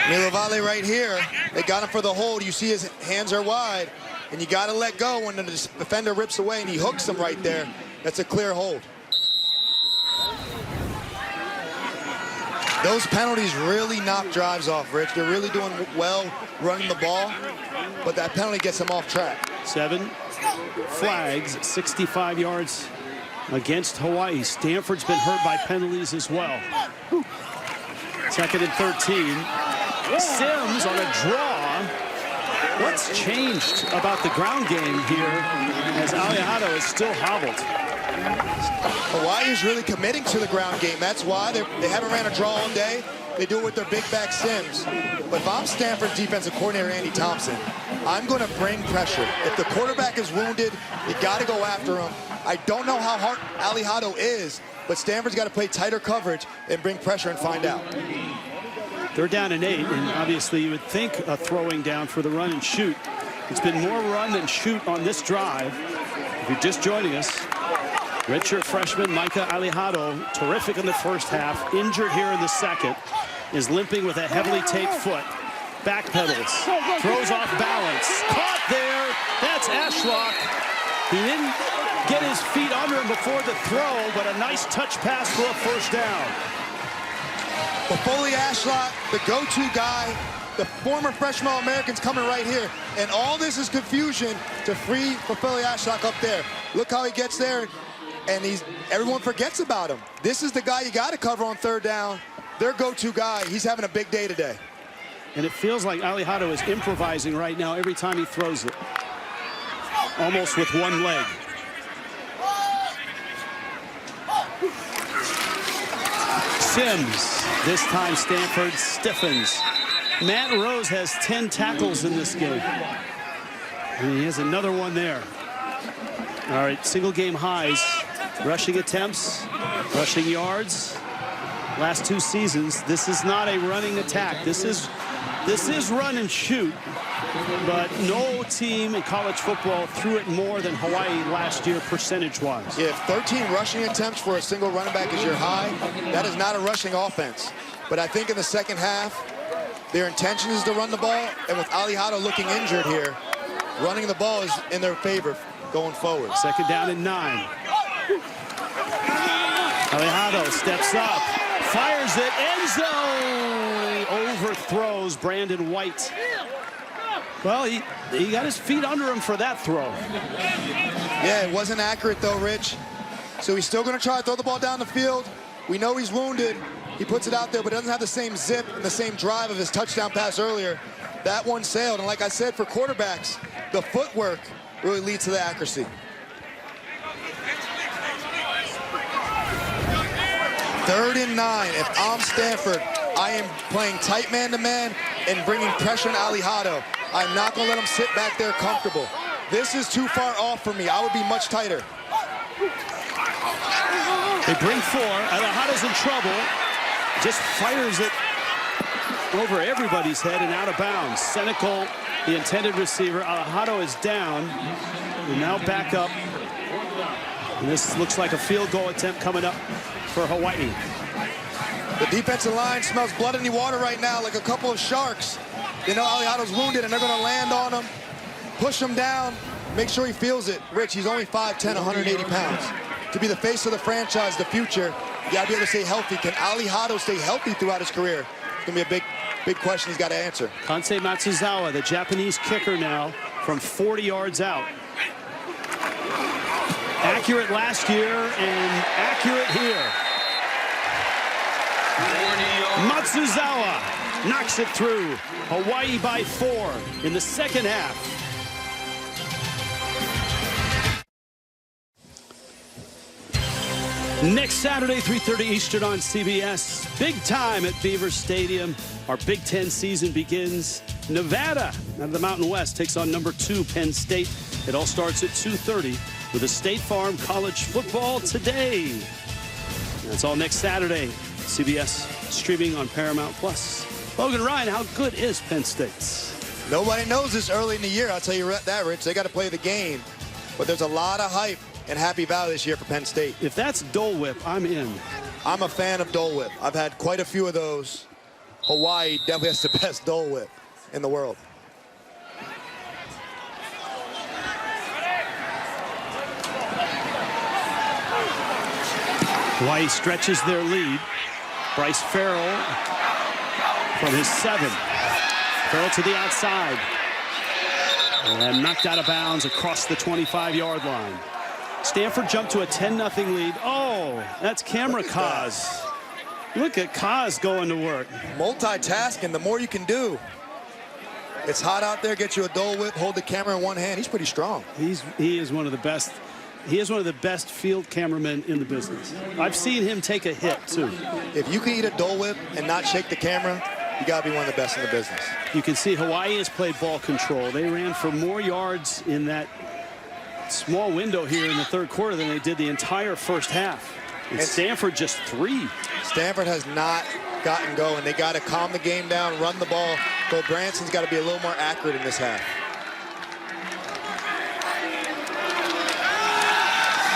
Milavale right here. They got him for the hold. You see his hands are wide, and you got to let go when the defender rips away and he hooks him right there. That's a clear hold. Those penalties really knock drives off, Rich. They're really doing well running the ball, but that penalty gets them off track. 7 flags, 65 yards against Hawaii. Stanford's been hurt by penalties as well. 2nd and 13. Sims on a draw. What's changed about the ground game here as Alejado is still hobbled? Hawaii is really committing to the ground game. That's why they haven't ran a draw all day. They do it with their big back Sims. But if I'm Stanford's defensive coordinator, Andy Thompson, I'm going to bring pressure. If the quarterback is wounded, you got to go after him. I don't know how hard Alejado is, but Stanford's got to play tighter coverage and bring pressure and find out. They're down an 8, and obviously you would think a throwing down for the run and shoot. It's been more run than shoot on this drive. If you're just joining us, redshirt freshman Micah Alejado, terrific in the first half, injured here in the second, is limping with a heavily taped foot. Backpedals, throws off balance, caught there. That's Ashlock. He didn't get his feet under him before the throw, but a nice touch pass for a first down. Pofeli Ashlock, the go-to guy, the former freshman All-American's coming right here. And all this is confusion to free Pofeli Ashlock up there. Look how he gets there, and everyone forgets about him. This is the guy you got to cover on third down. Their go-to guy. He's having a big day today. And it feels like Alejado is improvising right now every time he throws it. Almost with one leg. Sims. This time Stanford stiffens. Matt Rose has 10 tackles in this game. And he has another one there. All right, single game highs. Rushing attempts, rushing yards. Last 2 seasons, this is not a running attack. This is run and shoot. But no team in college football threw it more than Hawaii last year percentage-wise. If 13 rushing attempts for a single running back is your high, that is not a rushing offense. But I think in the second half, their intention is to run the ball, and with Alejado looking injured here, running the ball is in their favor going forward. Second down and 9. Alejado steps up, fires it, end zone, overthrows Brandon White. Well, he got his feet under him for that throw. Yeah, it wasn't accurate though, Rich. So he's still going to try to throw the ball down the field. We know he's wounded. He puts it out there, but it doesn't have the same zip and the same drive of his touchdown pass earlier. That one sailed, and like I said, for quarterbacks, the footwork really leads to the accuracy. 3rd and 9. If I'm Stanford, I am playing tight man-to-man and bringing pressure on Alejado. I'm not going to let him sit back there comfortable. This is too far off for me. I would be much tighter. They bring 4. Alejado's in trouble. Just fires it over everybody's head and out of bounds. Senecal, the intended receiver. Alejado is down. And now back up. And this looks like a field goal attempt coming up for Hawaii. The defensive line smells blood in the water right now, like a couple of sharks. They know Alejado's wounded, and they're going to land on him, push him down, make sure he feels it. Rich, he's only 5'10", 180 pounds. To be the face of the franchise, the future, you got to be able to stay healthy. Can Alejado stay healthy throughout his career? It's going to be a big question he's got to answer. Kansei Matsuzawa, the Japanese kicker now, from 40 yards out. Accurate last year and accurate here. Matsuzawa knocks it through. Hawaii by 4 in the second half. Next Saturday, 3:30 Eastern on CBS. Big time at Beaver Stadium. Our Big Ten season begins. Nevada, out of the Mountain West, takes on number 2 Penn State. It all starts at 2:30 with a State Farm College Football Today. That's all next Saturday. CBS streaming on Paramount+. Logan Ryan, how good is Penn State? Nobody knows this early in the year. I'll tell you that, Rich. They got to play the game. But there's a lot of hype in Happy Valley this year for Penn State. If that's Dole Whip, I'm in. I'm a fan of Dole Whip. I've had quite a few of those. Hawaii definitely has the best Dole Whip in the world. Hawaii stretches their lead. Bryce Farrell from his 7. Farrell to the outside. And knocked out of bounds across the 25-yard line. Stanford jumped to a 10-0 lead. Oh, that's camera Kaz. Look at Kaz going to work. Multitasking, the more you can do. It's hot out there. Get you a Dole Whip, hold the camera in one hand. He's pretty strong. He is one of the best. He is one of the best field cameramen in the business. I've seen him take a hit, too. If you can eat a Dole Whip and not shake the camera, you got to be one of the best in the business. You can see Hawaii has played ball control. They ran for more yards in that small window here in the third quarter than they did the entire first half. And Stanford just 3. Stanford has not gotten going. They got to calm the game down, run the ball. Bo Branson's got to be a little more accurate in this half.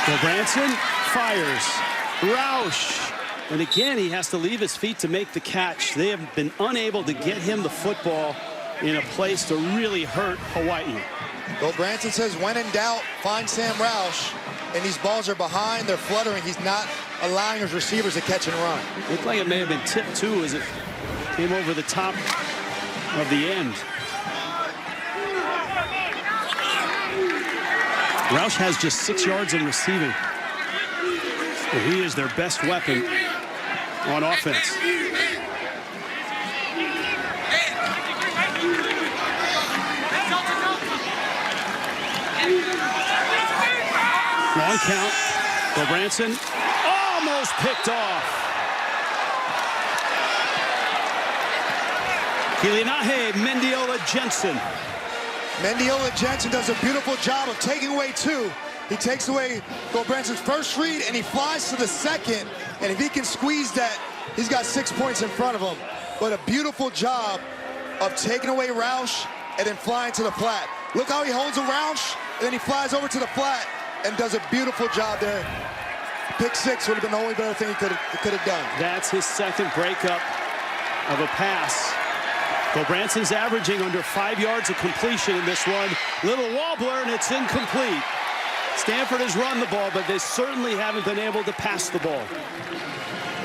Bo Branson fires. Roush. And again, he has to leave his feet to make the catch. They have been unable to get him the football in a place to really hurt Hawaii. Bo Branson says, when in doubt, find Sam Roush. And these balls are behind, they're fluttering. He's not allowing his receivers to catch and run. Looked like it may have been tipped, too, as it came over the top of the end. Roush has just 6 yards in receiving. And he is their best weapon on offense. Long count. Bo Branson almost picked off. Kilinahe Mendiola Jensen. Mendiola Jensen does a beautiful job of taking away 2. He takes away Bo Branson's first read, and he flies to the second. And if he can squeeze that, he's got 6 points in front of him. But a beautiful job of taking away Roush and then flying to the flat. Look how he holds a Roush, and then he flies over to the flat and does a beautiful job there. Pick 6 would have been the only better thing he could have done. That's his second breakup of a pass. Gobranson's averaging under 5 yards of completion in this one. Little wobbler, and it's incomplete. Stanford has run the ball, but they certainly haven't been able to pass the ball.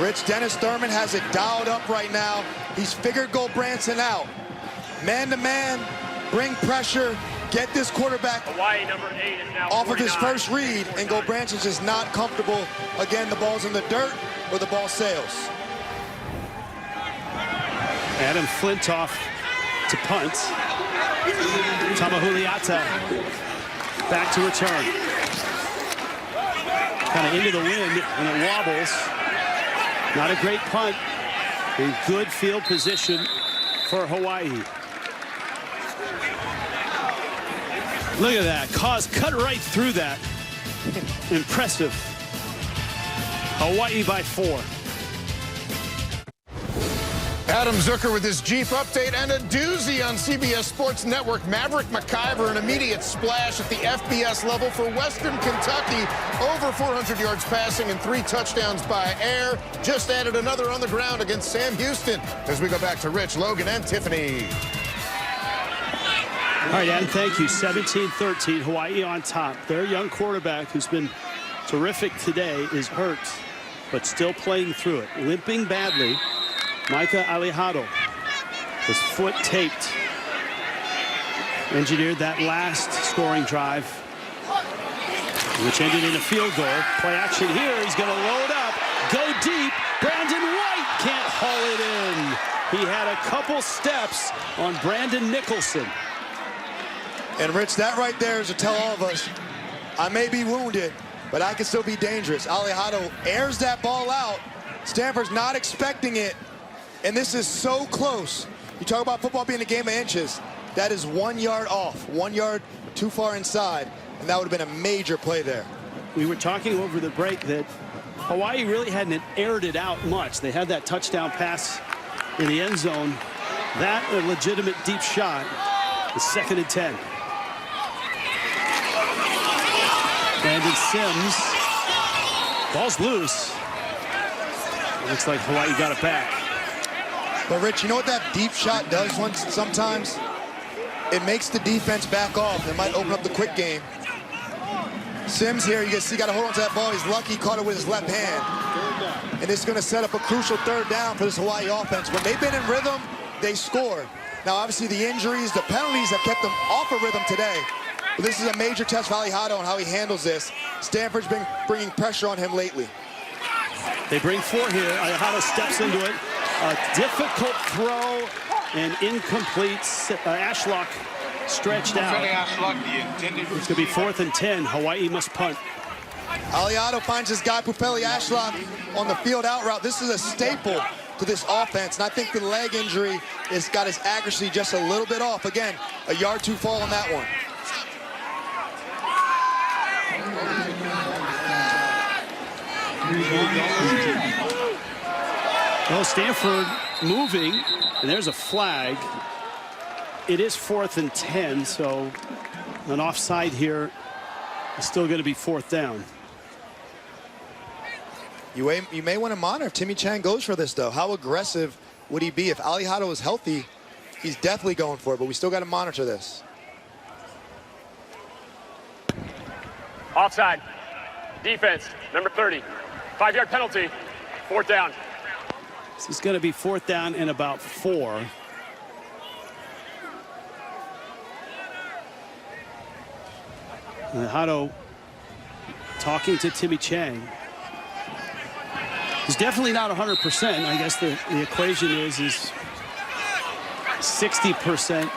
Rich, Dennis Thurman has it dialed up right now. He's figured Gobranson out. Man-to-man, bring pressure, get this quarterback Hawaii number 8 is now off 49. of his first read, and Gobranson's just not comfortable. Again, the ball's in the dirt or the ball sails. Adam Flintoff to punt. Tamahuliata back to return. Kind of into the wind, and it wobbles. Not a great punt. In good field position for Hawaii. Look at that. Cause cut right through that. Impressive. Hawaii by 4. Adam Zucker with his Jeep update and a doozy on CBS Sports Network. Maverick McIver, an immediate splash at the FBS level for Western Kentucky. Over 400 yards passing and 3 touchdowns by air. Just added another on the ground against Sam Houston. As we go back to Rich, Logan, and Tiffany. All right, Adam, thank you. 17-13, Hawaii on top. Their young quarterback, who's been terrific today, is hurt, but still playing through it. Limping badly. Micah Alejado, his foot taped. Engineered that last scoring drive, which ended in a field goal. Play action here. He's going to load up, go deep. Brandon White can't haul it in. He had a couple steps on Brandon Nicholson. And Rich, that right there is to tell all of us, I may be wounded, but I can still be dangerous. Alejado airs that ball out. Stanford's not expecting it. And this is so close. You talk about football being a game of inches. That is 1 yard off, 1 yard too far inside, and that would have been a major play there. We were talking over the break that Hawaii really hadn't aired it out much. They had that touchdown pass in the end zone. That a legitimate deep shot. The 2nd and 10. Brandon Sims. Ball's loose. Looks like Hawaii got it back. But Rich, you know what that deep shot does sometimes? It makes the defense back off. It might open up the quick game. Sims here, you can see, got to hold on to that ball. He's lucky he caught it with his left hand. And this is going to set up a crucial 3rd down for this Hawaii offense. When they've been in rhythm, they score. Now, obviously, the injuries, the penalties have kept them off of rhythm today. But this is a major test for Alejado on how he handles this. Stanford's been bringing pressure on him lately. They bring 4 here. Alejado steps into it. A difficult throw and incomplete. Ashlock stretched out. It's going to be 4th and 10. Hawaii must punt. Alejado finds his guy, Pupeli Ashlock, on the field out route. This is a staple to this offense, and I think the leg injury has got his accuracy just a little bit off. Again, a yard too fall on that one. Well, Stanford moving, and there's a flag. It is 4th and 10, so an offside here is still going to be 4th down. You may want to monitor if Timmy Chang goes for this, though. How aggressive would he be? If Alejado is healthy, he's definitely going for it, but we still got to monitor this. Offside. Defense, number 30. 5-yard penalty. 4th down. This is going to be 4th down and about 4. Alejado talking to Timmy Chang. He's definitely not 100%. I guess the equation is 60%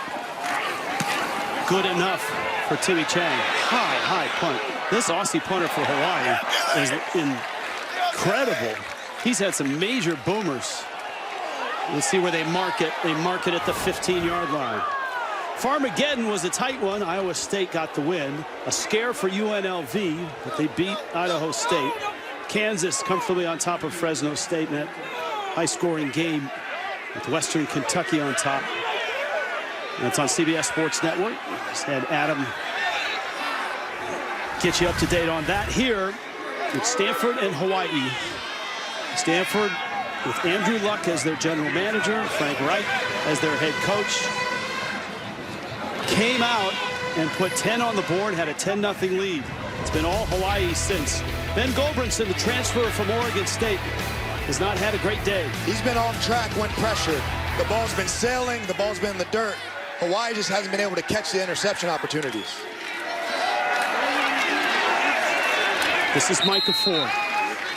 good enough for Timmy Chang. High punt. This Aussie punter for Hawaii is incredible. He's had some major boomers. Let's see where they mark it. They mark it at the 15-yard line. Farmageddon was a tight one. Iowa State got the win. A scare for UNLV, but they beat Idaho State. Kansas comfortably on top of Fresno State in that high-scoring game with Western Kentucky on top. And it's on CBS Sports Network. Just had Adam get you up to date on that here with Stanford and Hawaii. Stanford with Andrew Luck as their general manager, Frank Reich as their head coach, came out and put 10 on the board, had a 10-0 lead. It's been all Hawaii since. Ben Goldbrinson, the transfer from Oregon State, has not had a great day. He's been off track when pressured. The ball's been sailing, the ball's been in the dirt. Hawaii just hasn't been able to catch the interception opportunities. This is Micah Ford.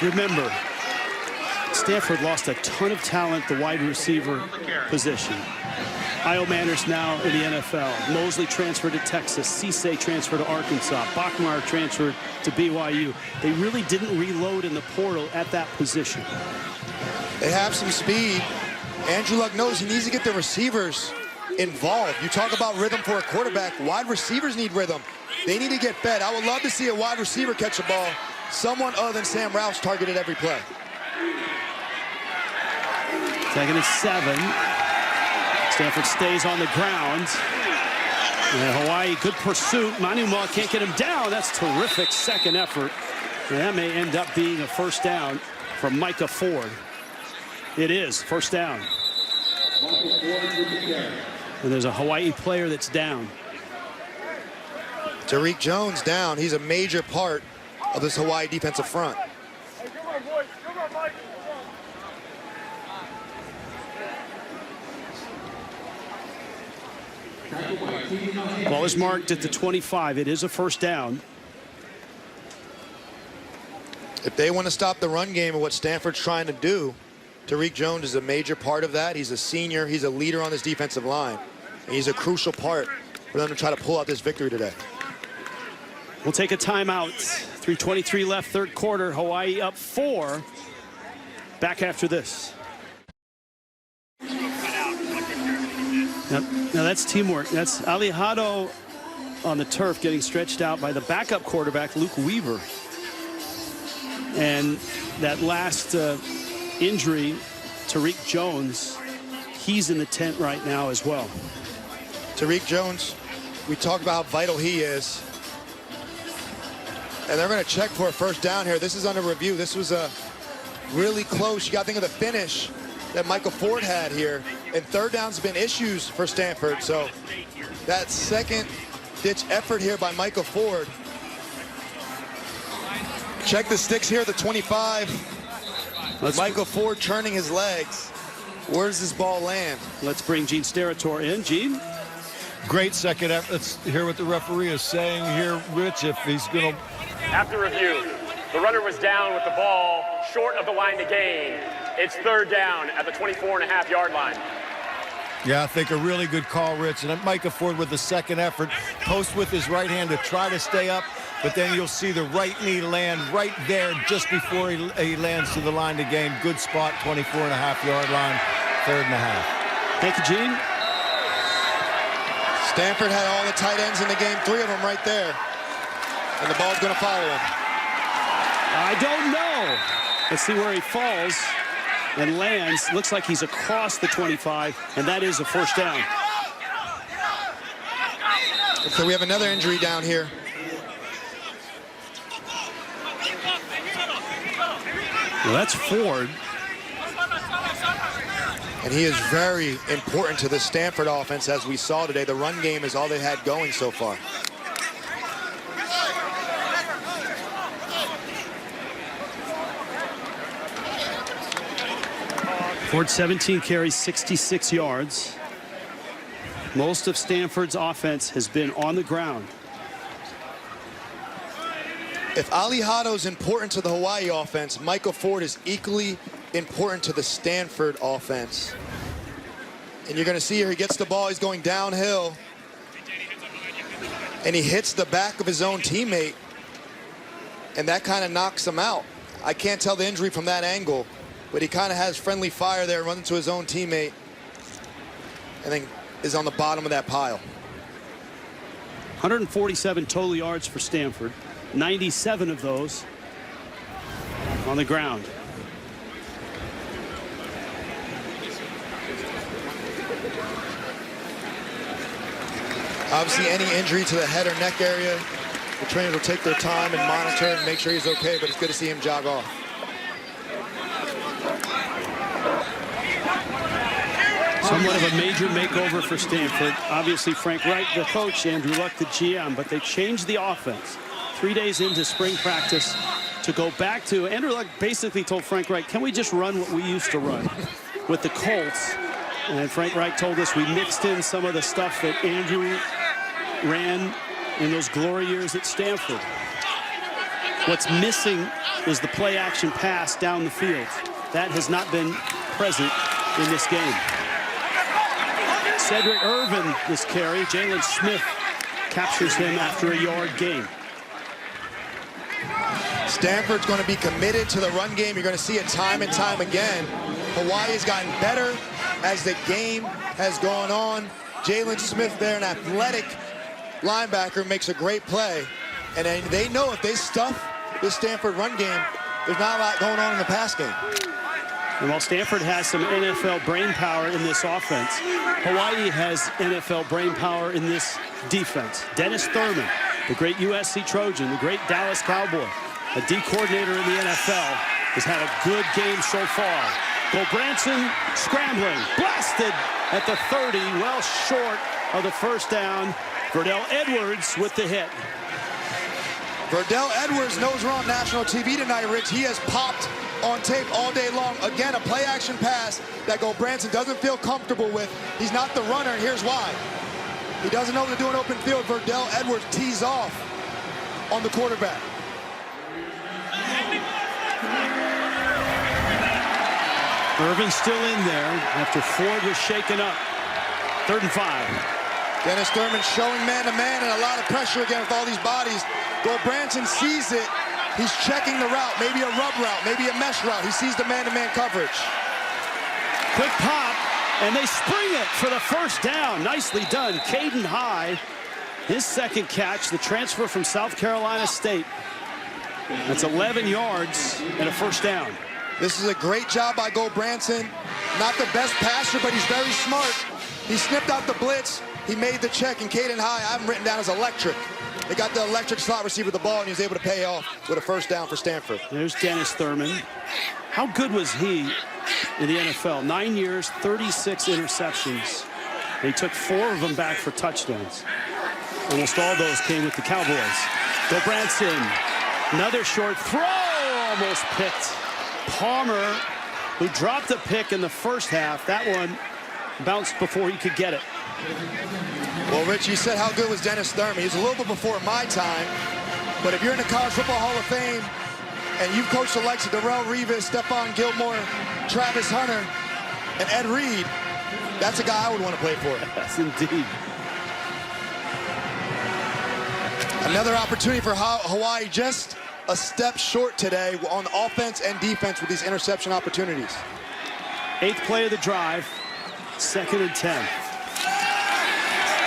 Remember, Stanford lost a ton of talent at the wide receiver position. Io Manners now in the NFL. Mosley transferred to Texas. Cisse transferred to Arkansas. Bachmeier transferred to BYU. They really didn't reload in the portal at that position. They have some speed. Andrew Luck knows he needs to get the receivers involved. You talk about rhythm for a quarterback. Wide receivers need rhythm. They need to get fed. I would love to see a wide receiver catch a ball. Someone other than Sam Roush targeted every play. Second and 7. Stanford stays on the ground. And Hawaii, good pursuit. Manu Ma can't get him down. That's terrific second effort. And that may end up being a first down from Micah Ford. It is first down. And there's a Hawaii player that's down. Tariq Jones down. He's a major part of this Hawaii defensive front. Hey, come on, boys. Come on, Mike. Ball is marked at the 25. It is a first down. If they want to stop the run game of what Stanford's trying to do, Tariq Jones is a major part of that. He's a senior. He's a leader on this defensive line. And he's a crucial part for them to try to pull out this victory today. We'll take a timeout. 3:23 left, third quarter. Hawaii up 4. Back after this. Now that's teamwork. That's Alejado on the turf getting stretched out by the backup quarterback, Luke Weaver. And that last injury, Tariq Jones, he's in the tent right now as well. Tariq Jones, we talked about how vital he is. And they're going to check for a first down here. This is under review. This was a really close. You got to think of the finish that Michael Ford had here. And third down's been issues for Stanford. So that second-ditch effort here by Michael Ford. Check the sticks here, the 25. Michael Ford turning his legs. Where does this ball land? Let's bring Gene Steratore in. Gene? Great second effort. Let's hear what the referee is saying here, Rich, if he's going to... After review, the runner was down with the ball short of the line to gain. It's third down at the 24.5-yard line. Yeah, I think a really good call, Rich. And Micah Ford with the second effort, post with his right hand to try to stay up, but then you'll see the right knee land right there just before he lands to the line to gain. Good spot, 24.5-yard line, 3rd and a half. Thank you, Gene. Stanford had all the tight ends in the game, 3 of them right there. And the ball's going to follow him. I don't know. Let's see where he falls and lands. Looks like he's across the 25, and that is a first down. So we have another injury down here. Well, that's Ford. And he is very important to the Stanford offense, as we saw today. The run game is all they had going so far. Ford 17 carries, 66 yards. Most of Stanford's offense has been on the ground. If Alijado's important to the Hawaii offense, Michael Ford is equally important to the Stanford offense. And you're going to see here, he gets the ball, he's going downhill. And he hits the back of his own teammate. And that kind of knocks him out. I can't tell the injury from that angle, but he kind of has friendly fire there, runs into his own teammate, and then is on the bottom of that pile. 147 total yards for Stanford. 97 of those on the ground. Obviously, any injury to the head or neck area, the trainers will take their time and monitor and make sure he's okay, but it's good to see him jog off. Somewhat of a major makeover for Stanford. Obviously, Frank Reich, the coach, Andrew Luck, the GM, but they changed the offense 3 days into spring practice to go back to. Andrew Luck basically told Frank Reich, can we just run what we used to run with the Colts? And Frank Reich told us we mixed in some of the stuff that Andrew ran in those glory years at Stanford. What's missing is the play-action pass down the field. That has not been present in this game. Cedric Irvin, this carry. Jalen Smith captures him after a yard gain. Stanford's going to be committed to the run game. You're going to see it time and time again. Hawaii has gotten better as the game has gone on. Jalen Smith there, an athletic linebacker, makes a great play. And they know if they stuff this Stanford run game, there's not a lot going on in the pass game. And while Stanford has some NFL brain power in this offense, Hawaii has NFL brain power in this defense. Dennis Thurman, the great USC Trojan, the great Dallas Cowboy, a D coordinator in the NFL, has had a good game so far. Gulbranson scrambling, blasted at the 30, well short of the first down. Verdell Edwards with the hit. Verdell Edwards knows we're on national TV tonight, Rich. He has popped on tape all day long. Again, a play-action pass that Gulbranson doesn't feel comfortable with. He's not the runner, and here's why. He doesn't know what to do in open field. Verdell Edwards tees off on the quarterback. Irvin's still in there after Ford was shaken up. 3rd and 5. Dennis Thurman showing man-to-man and a lot of pressure again with all these bodies. Gulbranson sees it. He's checking the route, maybe a rub route, maybe a mesh route. He sees the man-to-man coverage. Quick pop, and they spring it for the first down. Nicely done. Caden High, his second catch, the transfer from South Carolina State. That's 11 yards and a first down. This is a great job by Gulbranson. Not the best passer, but he's very smart. He snipped out the blitz. He made the check, and Caden High, I have him written down as electric. They got the electric slot receiver the ball, and he was able to pay off with a first down for Stanford. There's Dennis Thurman. How good was he in the NFL? 9 years, 36 interceptions. They took 4 of them back for touchdowns. Almost all those came with the Cowboys. Gulbranson, another short throw, almost picked. Palmer, who dropped a pick in the first half. That one bounced before he could get it. Well, Rich, you said how good was Dennis Thurman. He was a little bit before my time. But if you're in the College Football Hall of Fame and you've coached the likes of Darrelle Revis, Stephon Gilmore, Travis Hunter, and Ed Reed, that's a guy I would want to play for. Yes, indeed. Another opportunity for Hawaii, just a step short today on offense and defense with these interception opportunities. 8th play of the drive, 2nd and 10.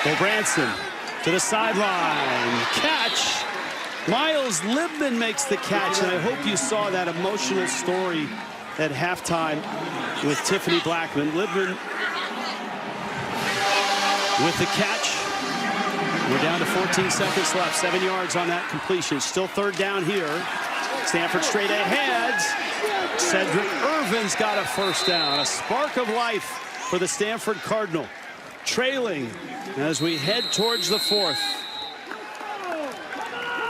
Gulbranson to the sideline. Catch. Miles Libman makes the catch, and I hope you saw that emotional story at halftime with Tiffany Blackman. Libman with the catch. We're down to 14 seconds left. 7 yards on that completion. Still 3rd down here. Stanford straight ahead. Cedric Irvin's got a first down. A spark of life for the Stanford Cardinal. Trailing as we head towards the 4th.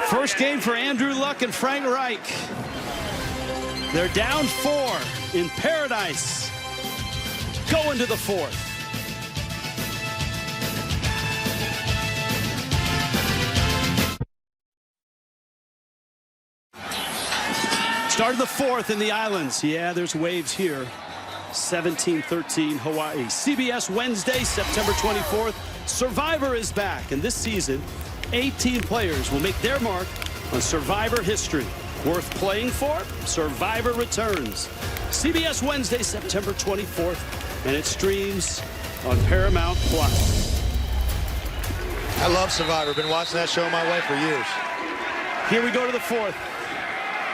First game for Andrew Luck and Frank Reich. They're down 4 in Paradise. Going to the 4th. Start of the 4th in the islands. Yeah, there's waves here. 17-13 Hawaii. CBS Wednesday, September 24th. Survivor is back, and this season, 18 players will make their mark on Survivor history. Worth playing for? Survivor returns. CBS Wednesday, September 24th, and it streams on Paramount Plus. I love Survivor. Been watching that show my way for years. Here we go to the 4th.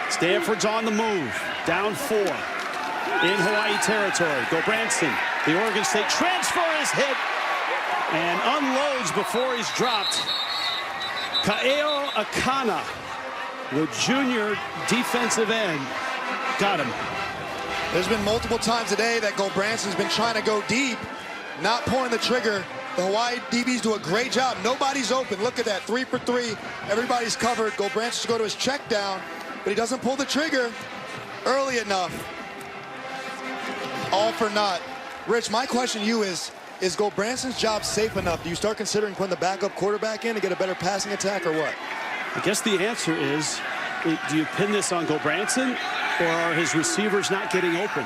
Stanford's on the move. Down 4 in Hawaii territory. Gulbranson, the Oregon State transfer, is hit and unloads before he's dropped. Kaeo Akana, the junior defensive end, got him. There's been multiple times today that Gulbranson's been trying to go deep, not pulling the trigger. The Hawaii DBs do a great job. Nobody's open. Look at that, 3 for 3. Everybody's covered. Gulbranson to go to his check down, but he doesn't pull the trigger early enough. All for naught. Rich, my question to you is Gulbranson's job safe enough? Do you start considering putting the backup quarterback in to get a better passing attack or what? I guess the answer is, do you pin this on Gulbranson, or are his receivers not getting open?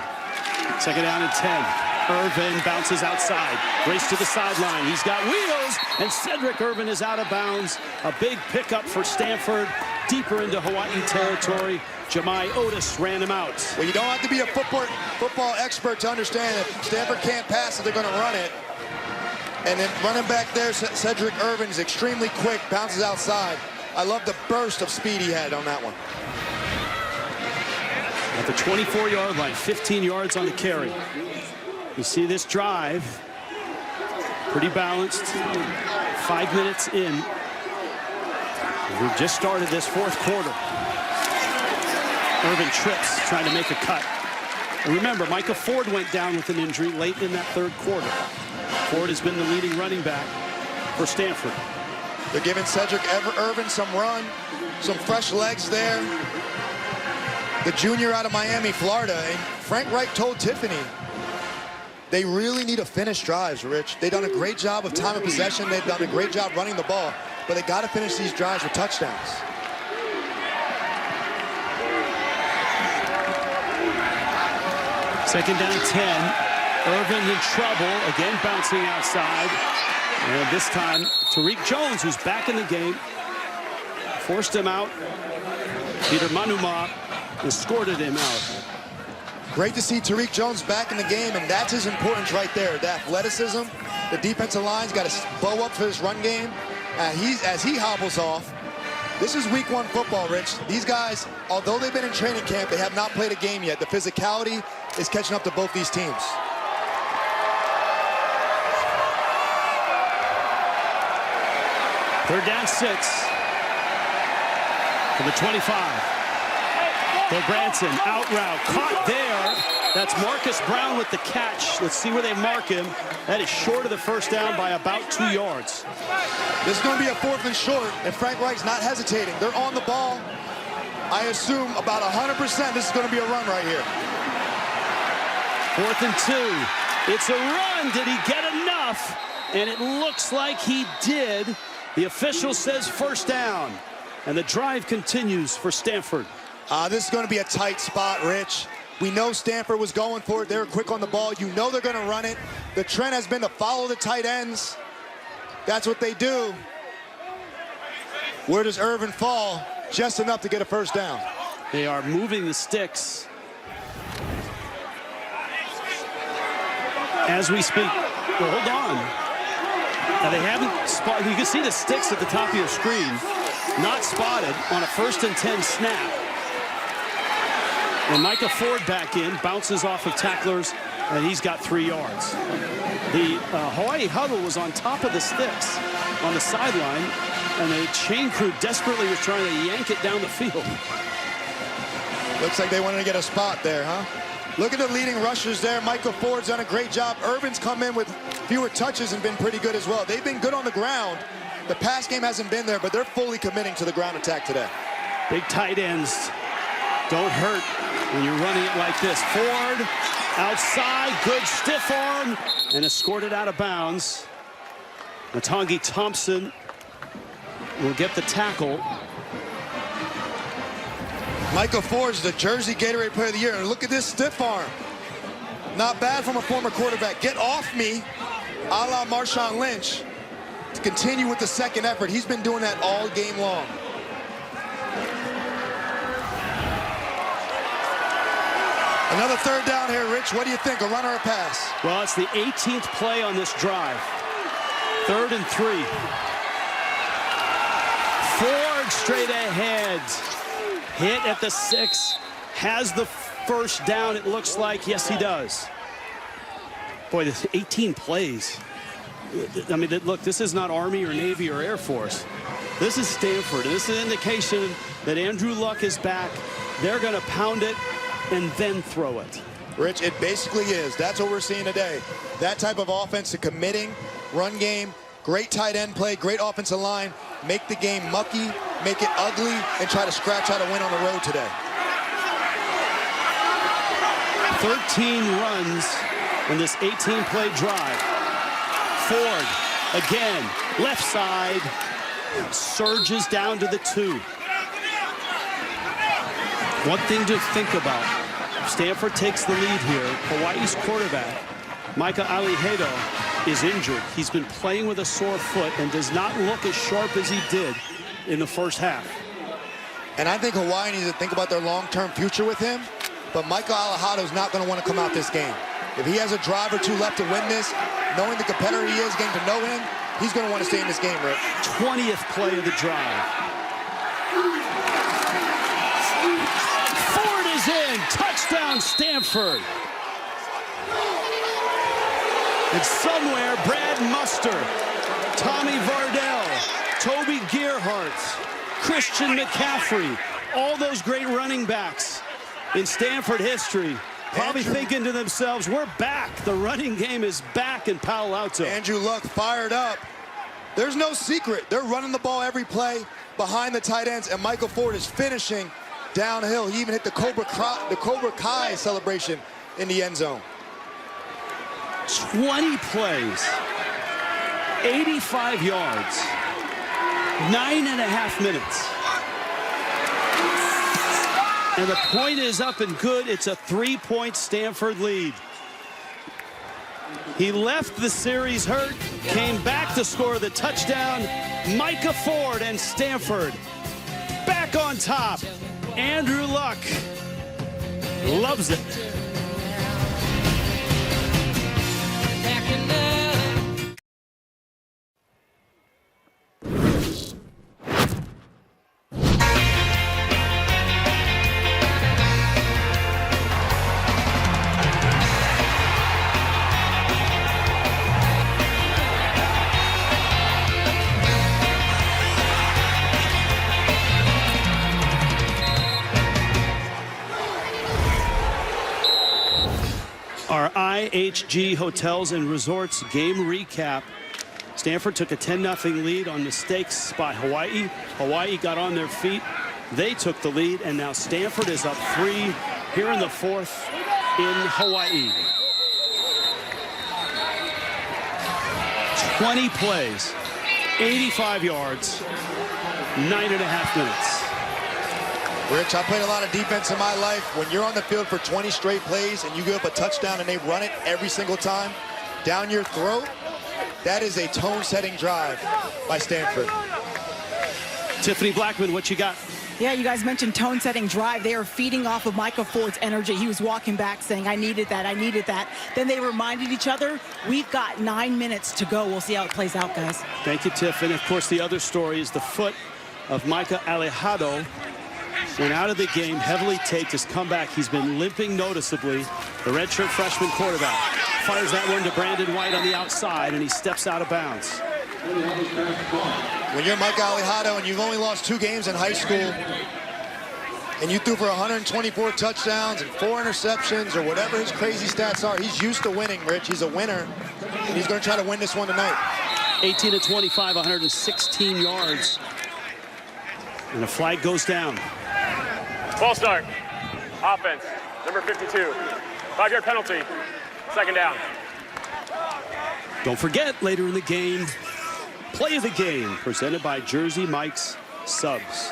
Second down and 10. Irvin bounces outside. Race to the sideline. He's got wheels, and Cedric Irvin is out of bounds. A big pickup for Stanford, deeper into Hawaii territory. Jemai Otis ran him out. Well, you don't have to be a football expert to understand that Stanford can't pass it, they're going to run it. And then running back there, Cedric Irvin is extremely quick, bounces outside. I love the burst of speed he had on that one. At the 24-yard line, 15 yards on the carry. You see this drive, pretty balanced, 5 minutes in. We've just started this fourth quarter. Irvin trips, trying to make a cut. And remember, Micah Ford went down with an injury late in that third quarter. Ford has been the leading running back for Stanford. They're giving Cedric Irvin some run, some fresh legs there. The junior out of Miami, Florida. And Frank Reich told Tiffany, they really need to finish drives, Rich. They've done a great job of time of possession. They've done a great job running the ball, but they got to finish these drives with touchdowns. Second down 10. Irvin in trouble, again bouncing outside. And this time, Tariq Jones, who's back in the game, forced him out. Peter Manuma escorted him out. Great to see Tariq Jones back in the game, and that's his importance right there. The athleticism, the defensive line's got to bow up for this run game. As he hobbles off, this is week 1 football, Rich. These guys, although they've been in training camp, they have not played a game yet. The physicality is catching up to both these teams. Third down 6 for the 25. Gulbranson out route, caught there. That's Marcus Brown with the catch. Let's see where they mark him. That is short of the first down by about 2 yards. This is going to be a 4th and short, and Frank Reich's not hesitating. They're on the ball. I assume about 100% this is going to be a run right here. 4th and 2. It's a run. Did he get enough? And it looks like he did. The official says first down. And the drive continues for Stanford. This is going to be a tight spot, Rich. We know Stanford was going for it. They were quick on the ball. You know they're going to run it. The trend has been to follow the tight ends. That's what they do. Where does Irvin fall? Just enough to get a first down. They are moving the sticks as we speak. Well, hold on. Now they haven't spotted. You can see the sticks at the top of your screen. Not spotted on a 1st and 10 snap. And Micah Ford back in, bounces off of tacklers, and he's got 3 yards. The Hawaii huddle was on top of the sticks on the sideline, and the chain crew desperately was trying to yank it down the field. Looks like they wanted to get a spot there, huh? Look at the leading rushers there. Michael Ford's done a great job. Irvin's come in with fewer touches and been pretty good as well. They've been good on the ground. The pass game hasn't been there, but they're fully committing to the ground attack today. Big tight ends don't hurt when you're running it like this. Ford outside, good stiff arm, and escorted out of bounds. Matangi Thompson will get the tackle. Michael Ford's the Jersey Gatorade Player of the Year. And look at this stiff arm. Not bad from a former quarterback. Get off me, a la Marshawn Lynch, to continue with the second effort. He's been doing that all game long. Another third down here, Rich. What do you think, a run or a pass? Well, it's the 18th play on this drive. 3rd and 3. Ford straight ahead. Hit at the 6. Has the first down, it looks like. Yes, he does. Boy, this 18 plays. I mean, look, this is not Army or Navy or Air Force. This is Stanford. This is an indication that Andrew Luck is back. They're going to pound it and then throw it. Rich, it basically is. That's what we're seeing today. That type of offense, the committing, run game, great tight end play, great offensive line, make the game mucky, make it ugly, and try to scratch out a win on the road today. 13 runs in this 18-play drive. Ford, again, left side, surges down to the 2. One thing to think about, Stanford takes the lead here. Hawaii's quarterback, Micah Alihado, is injured. He's been playing with a sore foot and does not look as sharp as he did in the first half. And I think Hawaii needs to think about their long-term future with him, but Micah Alihado's not going to want to come out this game. If he has a drive or two left to win this, knowing the competitor he is, getting to know him, he's going to want to stay in this game, Rick. 20th play of the drive. Ford is in. Touchdown, Stanford. And somewhere, Brad Muster, Tommy Vardell, Toby Gerhardt, Christian McCaffrey, all those great running backs in Stanford history, probably thinking to themselves, we're back. The running game is back in Palo Alto. Andrew Luck fired up. There's no secret. They're running the ball every play behind the tight ends, and Michael Ford is finishing downhill. He even hit the Cobra Kai celebration in the end zone. 20 plays, 85 yards, 9.5 minutes. And the point is up and good. It's a 3-point Stanford lead. He left the series hurt, came back to score the touchdown. Micah Ford and Stanford back on top. Andrew Luck loves it. Our IHG Hotels and Resorts game recap. Stanford took a 10-0 lead on mistakes by Hawaii. Hawaii got on their feet. They took the lead, and now Stanford is up 3 here in the 4th in Hawaii. 20 plays, 85 yards, 9.5 minutes. Rich, I played a lot of defense in my life. When you're on the field for 20 straight plays and you give up a touchdown and they run it every single time down your throat, that is a tone-setting drive by Stanford. Tiffany Blackman, what you got? Yeah, you guys mentioned tone-setting drive. They are feeding off of Micah Ford's energy. He was walking back saying, I needed that, I needed that. Then they reminded each other, we've got 9 minutes to go. We'll see how it plays out, guys. Thank you, Tiff. And, of course, the other story is the foot of Micah Alihado. Went out of the game, heavily taped. His comeback, he's been limping noticeably. The redshirt freshman quarterback fires that one to Brandon White on the outside, and he steps out of bounds. When you're Micah Alihado and you've only lost 2 games in high school, and you threw for 124 touchdowns and 4 interceptions or whatever his crazy stats are, he's used to winning, Rich. He's a winner, and he's going to try to win this one tonight. 18 to 25, 116 yards. And a flag goes down. Ball start. Offense, number 52. 5-yard penalty. 2nd down. Don't forget, later in the game, play of the game, presented by Jersey Mike's Subs.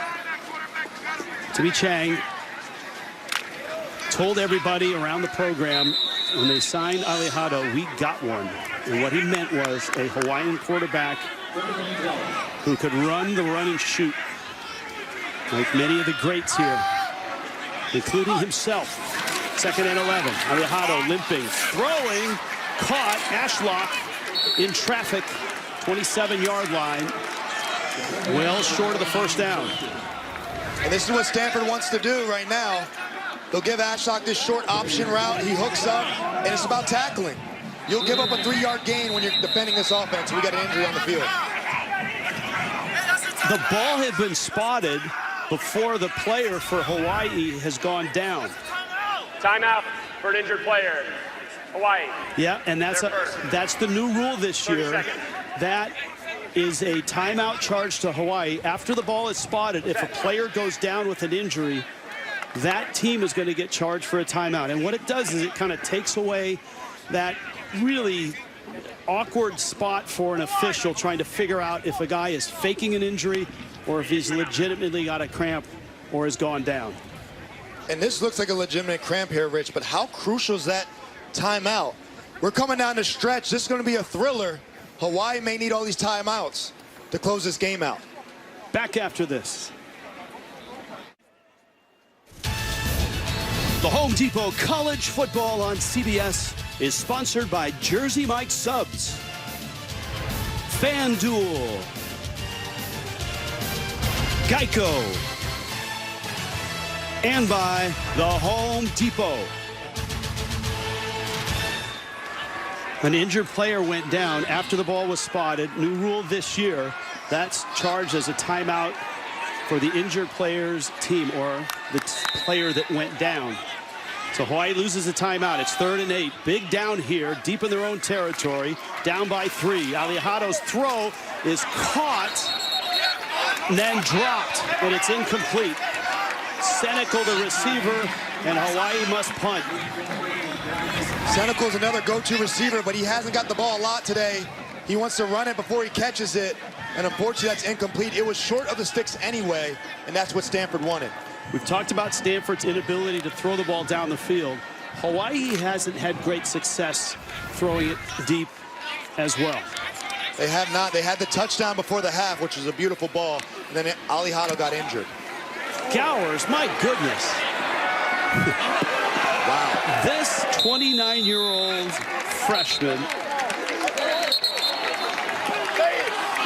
Timmy Chang told everybody around the program when they signed Alihado, we got one. And what he meant was a Hawaiian quarterback who could run the run and shoot, like many of the greats here, including himself. 2nd and 11. Alihado limping, throwing, caught. Ashlock in traffic, 27-yard line. Well short of the 1st down. And this is what Stanford wants to do right now. They'll give Ashlock this short option route. He hooks up, and it's about tackling. You'll give up a 3-yard gain when you're defending this offense. We got an injury on the field. The ball had been spotted before the player for Hawaii has gone down. Timeout. for an injured player. Hawaii. Yeah, and that's the new rule this year. Seconds. That is a timeout charge to Hawaii. After the ball is spotted, if a player goes down with an injury, that team is going to get charged for a timeout. And what it does is it kind of takes away that really awkward spot for an official trying to figure out if a guy is faking an injury or if he's legitimately got a cramp or has gone down. And this looks like a legitimate cramp here, Rich, but how crucial is that timeout? We're coming down the stretch. This is going to be a thriller. Hawaii may need all these timeouts to close this game out. Back after this. The Home Depot College Football on CBS is sponsored by Jersey Mike Subs, FanDuel, Geico, and by the Home Depot. An injured player went down after the ball was spotted. New rule this year, that's charged as a timeout for the injured player's team or the player that went down. So Hawaii loses a timeout. It's 3rd and 8. Big down here, deep in their own territory. Down by 3. Alijado's throw is caught and then dropped, and it's incomplete. Senecal, the receiver, and Hawaii must punt. Senecal's another go-to receiver, but he hasn't got the ball a lot today. He wants to run it before he catches it, and unfortunately that's incomplete. It was short of the sticks anyway, and that's what Stanford wanted. We've talked about Stanford's inability to throw the ball down the field. Hawaii hasn't had great success throwing it deep as well. They have not. They had the touchdown before the half, which was a beautiful ball, and then Alijado got injured. Gowers, my goodness. Wow. This 29-year-old freshman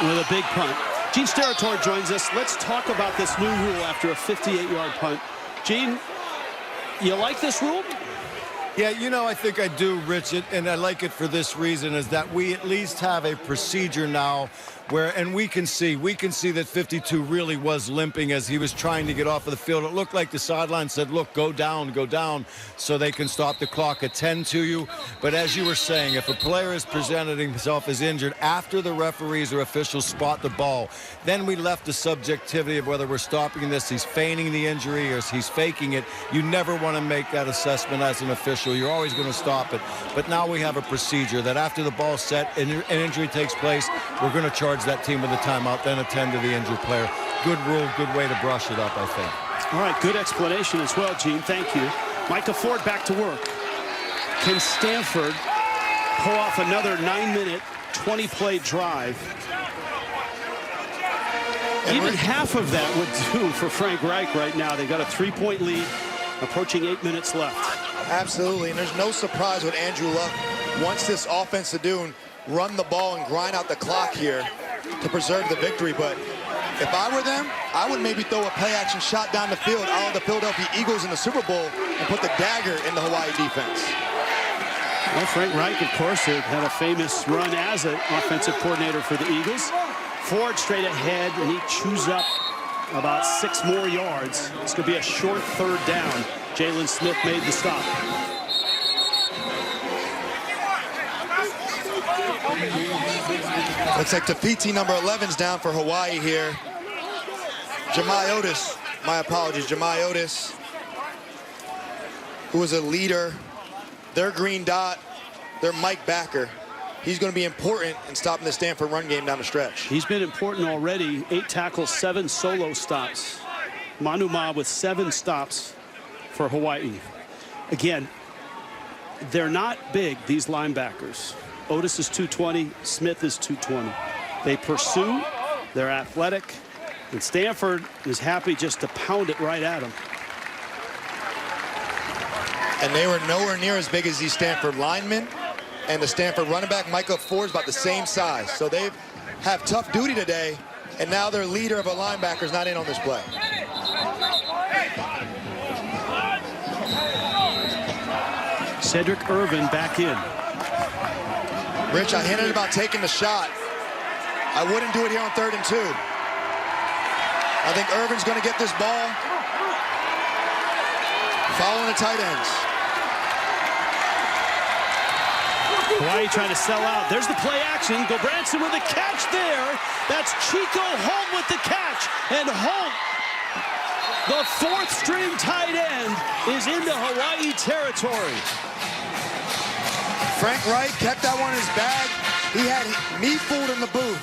with a big punt. Gene Steratore joins us. Let's talk about this new rule after a 58-yard punt. Gene, you like this rule? Yeah, you know, I think I do, Rich, and I like it for this reason, is that we at least have a procedure now where, and we can see that 52 really was limping as he was trying to get off of the field. It looked like the sideline said, look, go down, so they can stop the clock, attend to you. But as you were saying, if a player is presenting himself as injured after the referees or officials spot the ball, then we left the subjectivity of whether we're stopping this, he's feigning the injury or he's faking it. You never want to make that assessment as an official. You're always going to stop it. But now we have a procedure that after the ball's set and an injury takes place, we're going to charge that team with a timeout, then attend to the injured player. Good rule, good way to brush it up, I think. All right, good explanation as well, Gene. Thank you. Micah Ford back to work. Can Stanford pull off another 9-minute, 20-play drive? Even half of that would do for Frank Reich right now. They got a 3-point lead, approaching 8 minutes left. Absolutely, and there's no surprise what Andrew Luck wants this offense to do and run the ball and grind out the clock here to preserve the victory. But if I were them, I would maybe throw a play-action shot down the field out of the Philadelphia Eagles in the Super Bowl and put the dagger in the Hawaii defense. Well, Frank Reich, of course, had a famous run as an offensive coordinator for the Eagles. Ford straight ahead, and he chews up about 6 more yards. It's going to be a short 3rd down. Jalen Smith made the stop. Looks like Tafiti number 11's down for Hawaii here. Jemai Otis, my apologies, Jemai Otis, who was a leader. Their green dot, their Mike Backer. He's going to be important in stopping the Stanford run game down the stretch. He's been important already. 8 tackles, 7 solo stops. Manuma with 7 stops for Hawaii. Again, they're not big, these linebackers. Otis is 220, Smith is 220. They pursue, they're athletic, and Stanford is happy just to pound it right at them. And they were nowhere near as big as these Stanford linemen. And the Stanford running back, Micah Ford, is about the same size. So they have tough duty today, and now their leader of a linebacker is not in on this play. Cedric Irvin back in. Rich, I hinted about taking the shot. I wouldn't do it here on 3rd and 2. I think Irvin's going to get this ball following the tight ends. Hawaii trying to sell out. There's the play action. Gobranson with a catch there. That's Chico Holt with the catch. And Holt, the fourth-string tight end, is into Hawaii territory. Frank Wright kept that one in his bag. He had me fooled in the booth.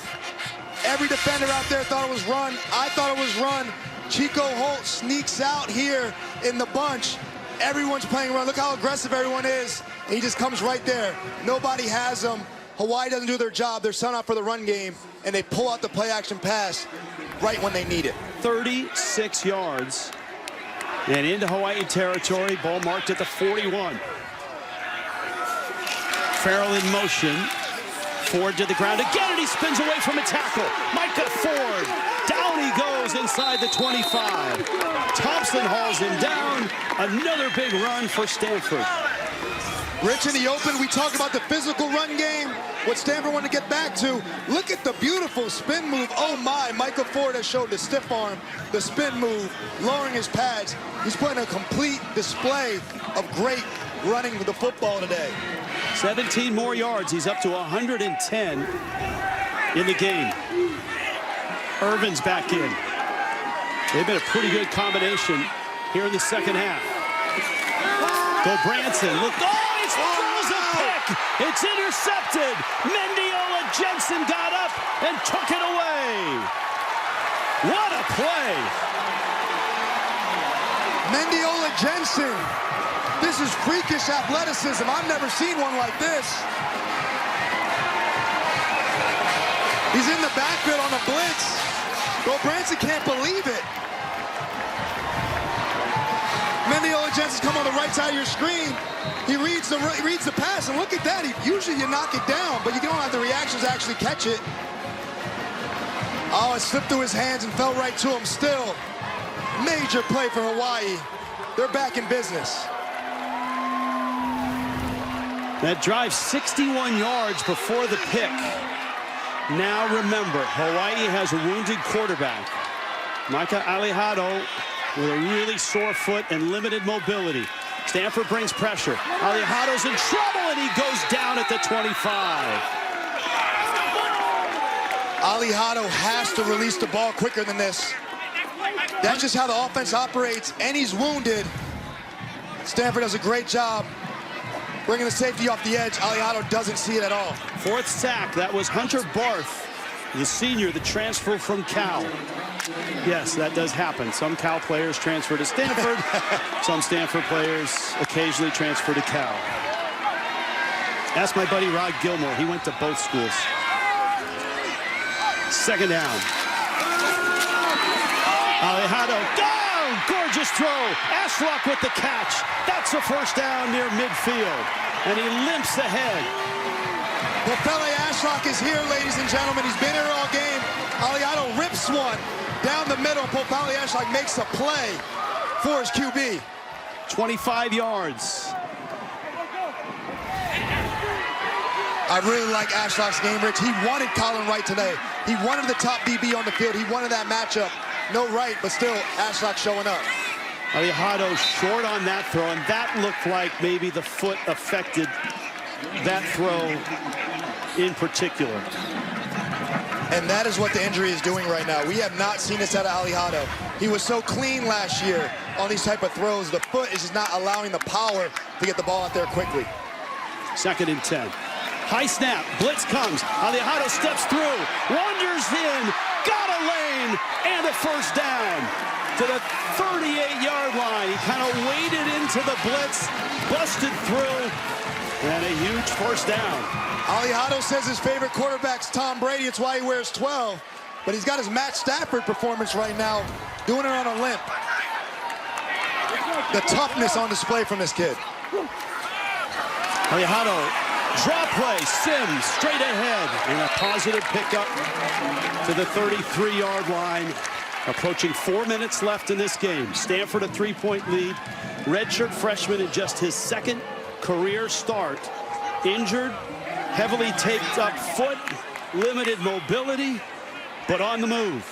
Every defender out there thought it was run. I thought it was run. Chico Holt sneaks out here in the bunch. Everyone's playing run. Look how aggressive everyone is. He just comes right there. Nobody has him. Hawaii doesn't do their job. They're set up for the run game, and they pull out the play-action pass right when they need it. 36 yards. And into Hawaii territory. Ball marked at the 41. Farrell in motion. Ford to the ground again, and he spins away from a tackle. Micah Ford. Down he goes inside the 25. Thompson hauls him down. Another big run for Stanford. Rich, in the open, we talk about the physical run game, what Stanford wanted to get back to. Look at the beautiful spin move. Oh my, Micah Ford has showed the stiff arm, the spin move, lowering his pads. He's putting a complete display of great running with the football today. 17 more yards. He's up to 110 in the game. Irvin's back in. They've been a pretty good combination here in the second half. Gobranson, look, he throws a pick. It's intercepted. Mendiola Jensen got up and took it away. What a play. Mendiola Jensen. This is freakish athleticism. I've never seen one like this. He's in the backfield on a blitz. Gobranson can't believe it. Mendiola Jensen's come on the right side of your screen. He reads the pass, and look at that. Usually you knock it down, but you don't have the reactions to actually catch it. Oh, it slipped through his hands and fell right to him. Still, major play for Hawaii. They're back in business. That drive 61 yards before the pick. Now remember, Hawaii has a wounded quarterback. Micah Alejado with a really sore foot and limited mobility. Stanford brings pressure. Alejado's in trouble, and he goes down at the 25. Alejado has to release the ball quicker than this. That's just how the offense operates, and he's wounded. Stanford does a great job bringing the safety off the edge. Alejado doesn't see it at all. Fourth sack. That was Hunter Barth, the senior, the transfer from Cal. Yes, that does happen. Some Cal players transfer to Stanford. Some Stanford players occasionally transfer to Cal. Ask my buddy Rod Gilmore. He went to both schools. Second down. Alejado down. Gorgeous throw. Ashlock with the catch. That's a first down near midfield. And he limps ahead. Popele Ashlock is here, ladies and gentlemen. He's been here all game. Alejado rips one down the middle. Popele Ashlock makes a play for his QB. 25 yards. I really like Ashlock's game, Rich. He wanted Colin Wright today. He wanted the top DB on the field. He wanted that matchup. No Wright, but still Ashlock showing up. Alejado short on that throw, and that looked like maybe the foot affected that throw in particular. And that is what the injury is doing right now. We have not seen this out of Alejado. He was so clean last year on these type of throws. The foot is just not allowing the power to get the ball out there quickly. Second and 10. High snap, blitz comes. Alejado steps through, wanders in, got a lane, and a first down to the 38-yard line. He kind of waded into the blitz, busted through, and a huge first down. Alejado says his favorite quarterback's Tom Brady. It's why he wears 12. But he's got his Matt Stafford performance right now, doing it on a limp. The toughness on display from this kid. Alejado, draw play, Sims straight ahead, and a positive pickup to the 33-yard line. Approaching 4 minutes left in this game. Stanford a 3-point lead. Redshirt freshman in just his second career start. Injured, heavily taped up foot, limited mobility, but on the move.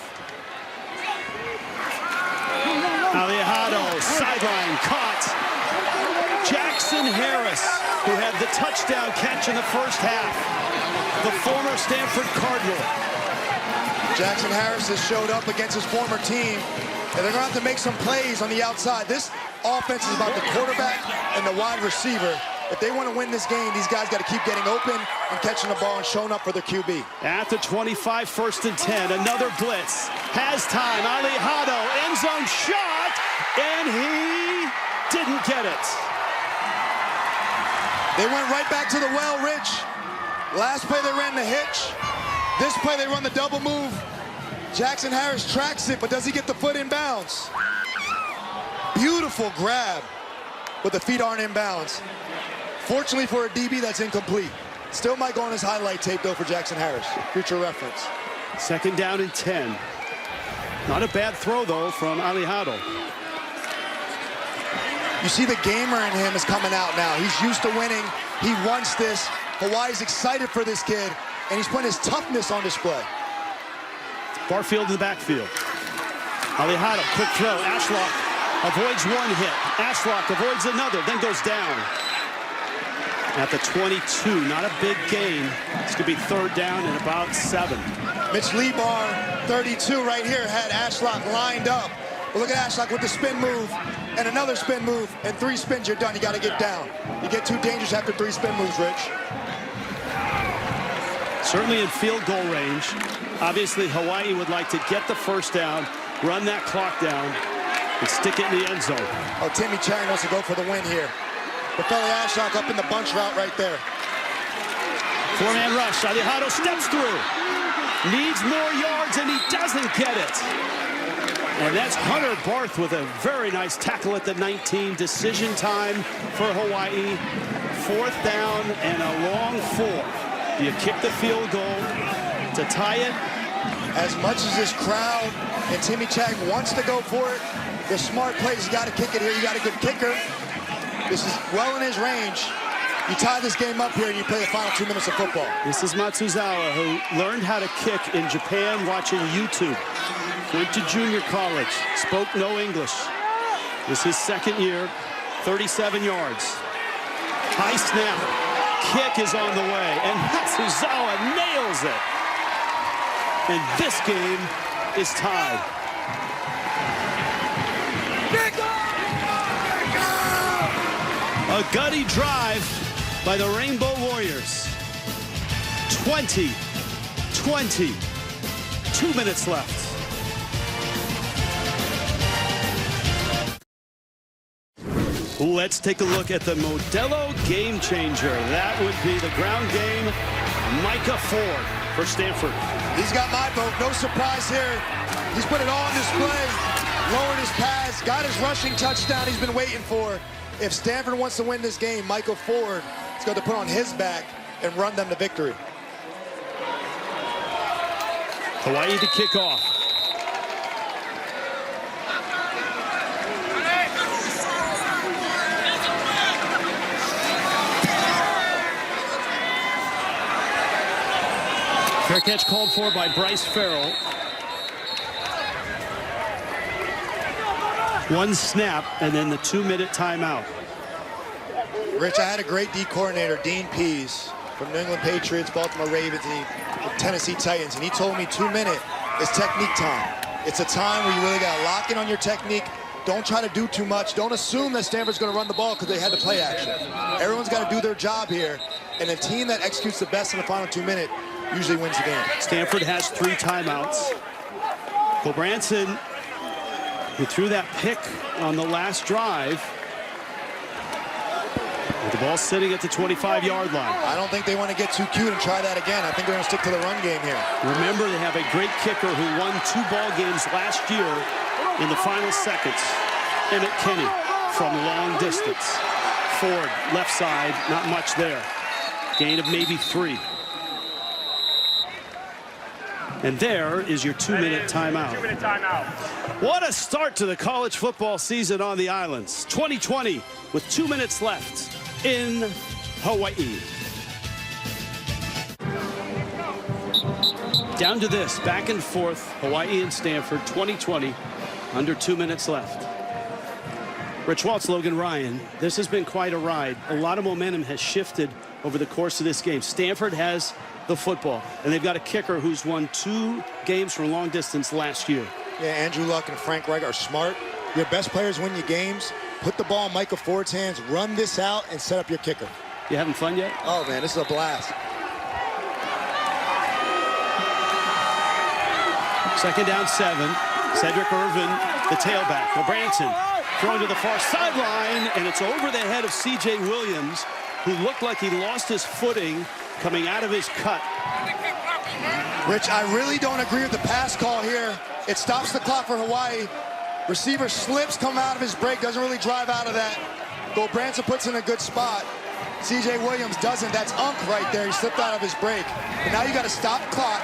Alejado, sideline caught. Jackson Harris, who had the touchdown catch in the first half. The former Stanford Cardinal. Jackson Harris has showed up against his former team, and they're going to have to make some plays on the outside. This offense is about the quarterback and the wide receiver. If they want to win this game, these guys got to keep getting open and catching the ball and showing up for their QB. At the 25, 1st and 10, another blitz. Has time, Alejado, end zone shot, and he didn't get it. They went right back to the well, Rich. Last play they ran the hitch. This play they run the double move. Jackson Harris tracks it, but does he get the foot in bounds? Beautiful grab, but the feet aren't in bounds. Fortunately for a DB, that's incomplete. Still might go on his highlight tape, though, for Jackson Harris. Future reference. 2nd down and 10. Not a bad throw, though, from Alejado. You see the gamer in him is coming out now. He's used to winning. He wants this. Hawaii's excited for this kid, and he's putting his toughness on display. Barfield in the backfield. Alejado, quick throw. Ashlock avoids one hit. Ashlock avoids another, then goes down. At the 22, not a big gain. It's going to be 3rd down and about 7. Mitch Lebar, 32 right here, had Ashlock lined up. But look at Ashlock with the spin move and another spin move, and 3 spins, you're done. You got to get down. You get too dangerous after 3 spin moves, Rich. Certainly in field goal range. Obviously, Hawaii would like to get the 1st down, run that clock down, and stick it in the end zone. Oh, Timmy Chang wants to go for the win here. Rafaeli Ashlock up in the bunch route right there. 4-man rush. Alejado steps through. Needs more yards, and he doesn't get it. And that's Hunter Barth with a very nice tackle at the 19. Decision time for Hawaii. 4th down and a long 4. You kick the field goal to tie it. As much as this crowd and Timmy Chang wants to go for it, the smart play is you got to kick it here. You got a good kicker. This is well in his range. You tie this game up here and you play the final 2 minutes of football. This is Matsuzawa, who learned how to kick in Japan watching YouTube. Went to junior college, spoke no English. This is his 2nd year, 37 yards. High snap, kick is on the way, and Matsuzawa nails it. And this game is tied. A gutty drive by the Rainbow Warriors. 20, 2 minutes left. Let's take a look at the Modelo game changer. That would be the ground game, Micah Ford for Stanford. He's got my vote. No surprise here. He's put it all on display. Lowered his pass, got his rushing touchdown he's been waiting for. If Stanford wants to win this game, Micah Ford is going to put on his back and run them to victory. Hawaii to kick off. Fair catch called for by Bryce Farrell. 1 snap, and then the 2-minute timeout. Rich, I had a great D coordinator, Dean Pease, from New England Patriots, Baltimore Ravens, and Tennessee Titans, and he told me 2 minutes is technique time. It's a time where you really got to lock in on your technique. Don't try to do too much. Don't assume that Stanford's going to run the ball because they had the play action. Everyone's got to do their job here, and a team that executes the best in the final 2 minutes usually wins the game. Stanford has 3 timeouts. Gulbranson, who threw that pick on the last drive, with the ball sitting at the 25-yard line. I don't think they want to get too cute and try that again. I think they're going to stick to the run game here. Remember, they have a great kicker who won 2 ball games last year in the final seconds. Emmett Kenny from long distance. Ford, left side, not much there. Gain of maybe 3. And there is your 2-minute timeout. 2-minute timeout. What a start to the college football season on the islands. 2020 with 2 minutes left in Hawaii. Down to this, back and forth, Hawaii and Stanford, 2020, under 2 minutes left. Rich Waltz, Logan Ryan. This has been quite a ride. A lot of momentum has shifted over the course of this game. Stanford has the football, and they've got a kicker who's won 2 games from long distance last year. Yeah, Andrew Luck and Frank Reich are smart. Your best players win you games. Put the ball in Micah Ford's hands, run this out, and set up your kicker. You having fun yet? Oh, man, this is a blast. Second down 7. Cedric Irvin, the tailback. Branson throwing to the far sideline, and it's over the head of C.J. Williams, who looked like he lost his footing coming out of his cut. Rich, I really don't agree with the pass call here. It stops the clock for Hawaii. Receiver slips, come out of his break, doesn't really drive out of that. Branson puts in a good spot. C.J. Williams doesn't. That's Unk right there. He slipped out of his break. But now you got to stop clock.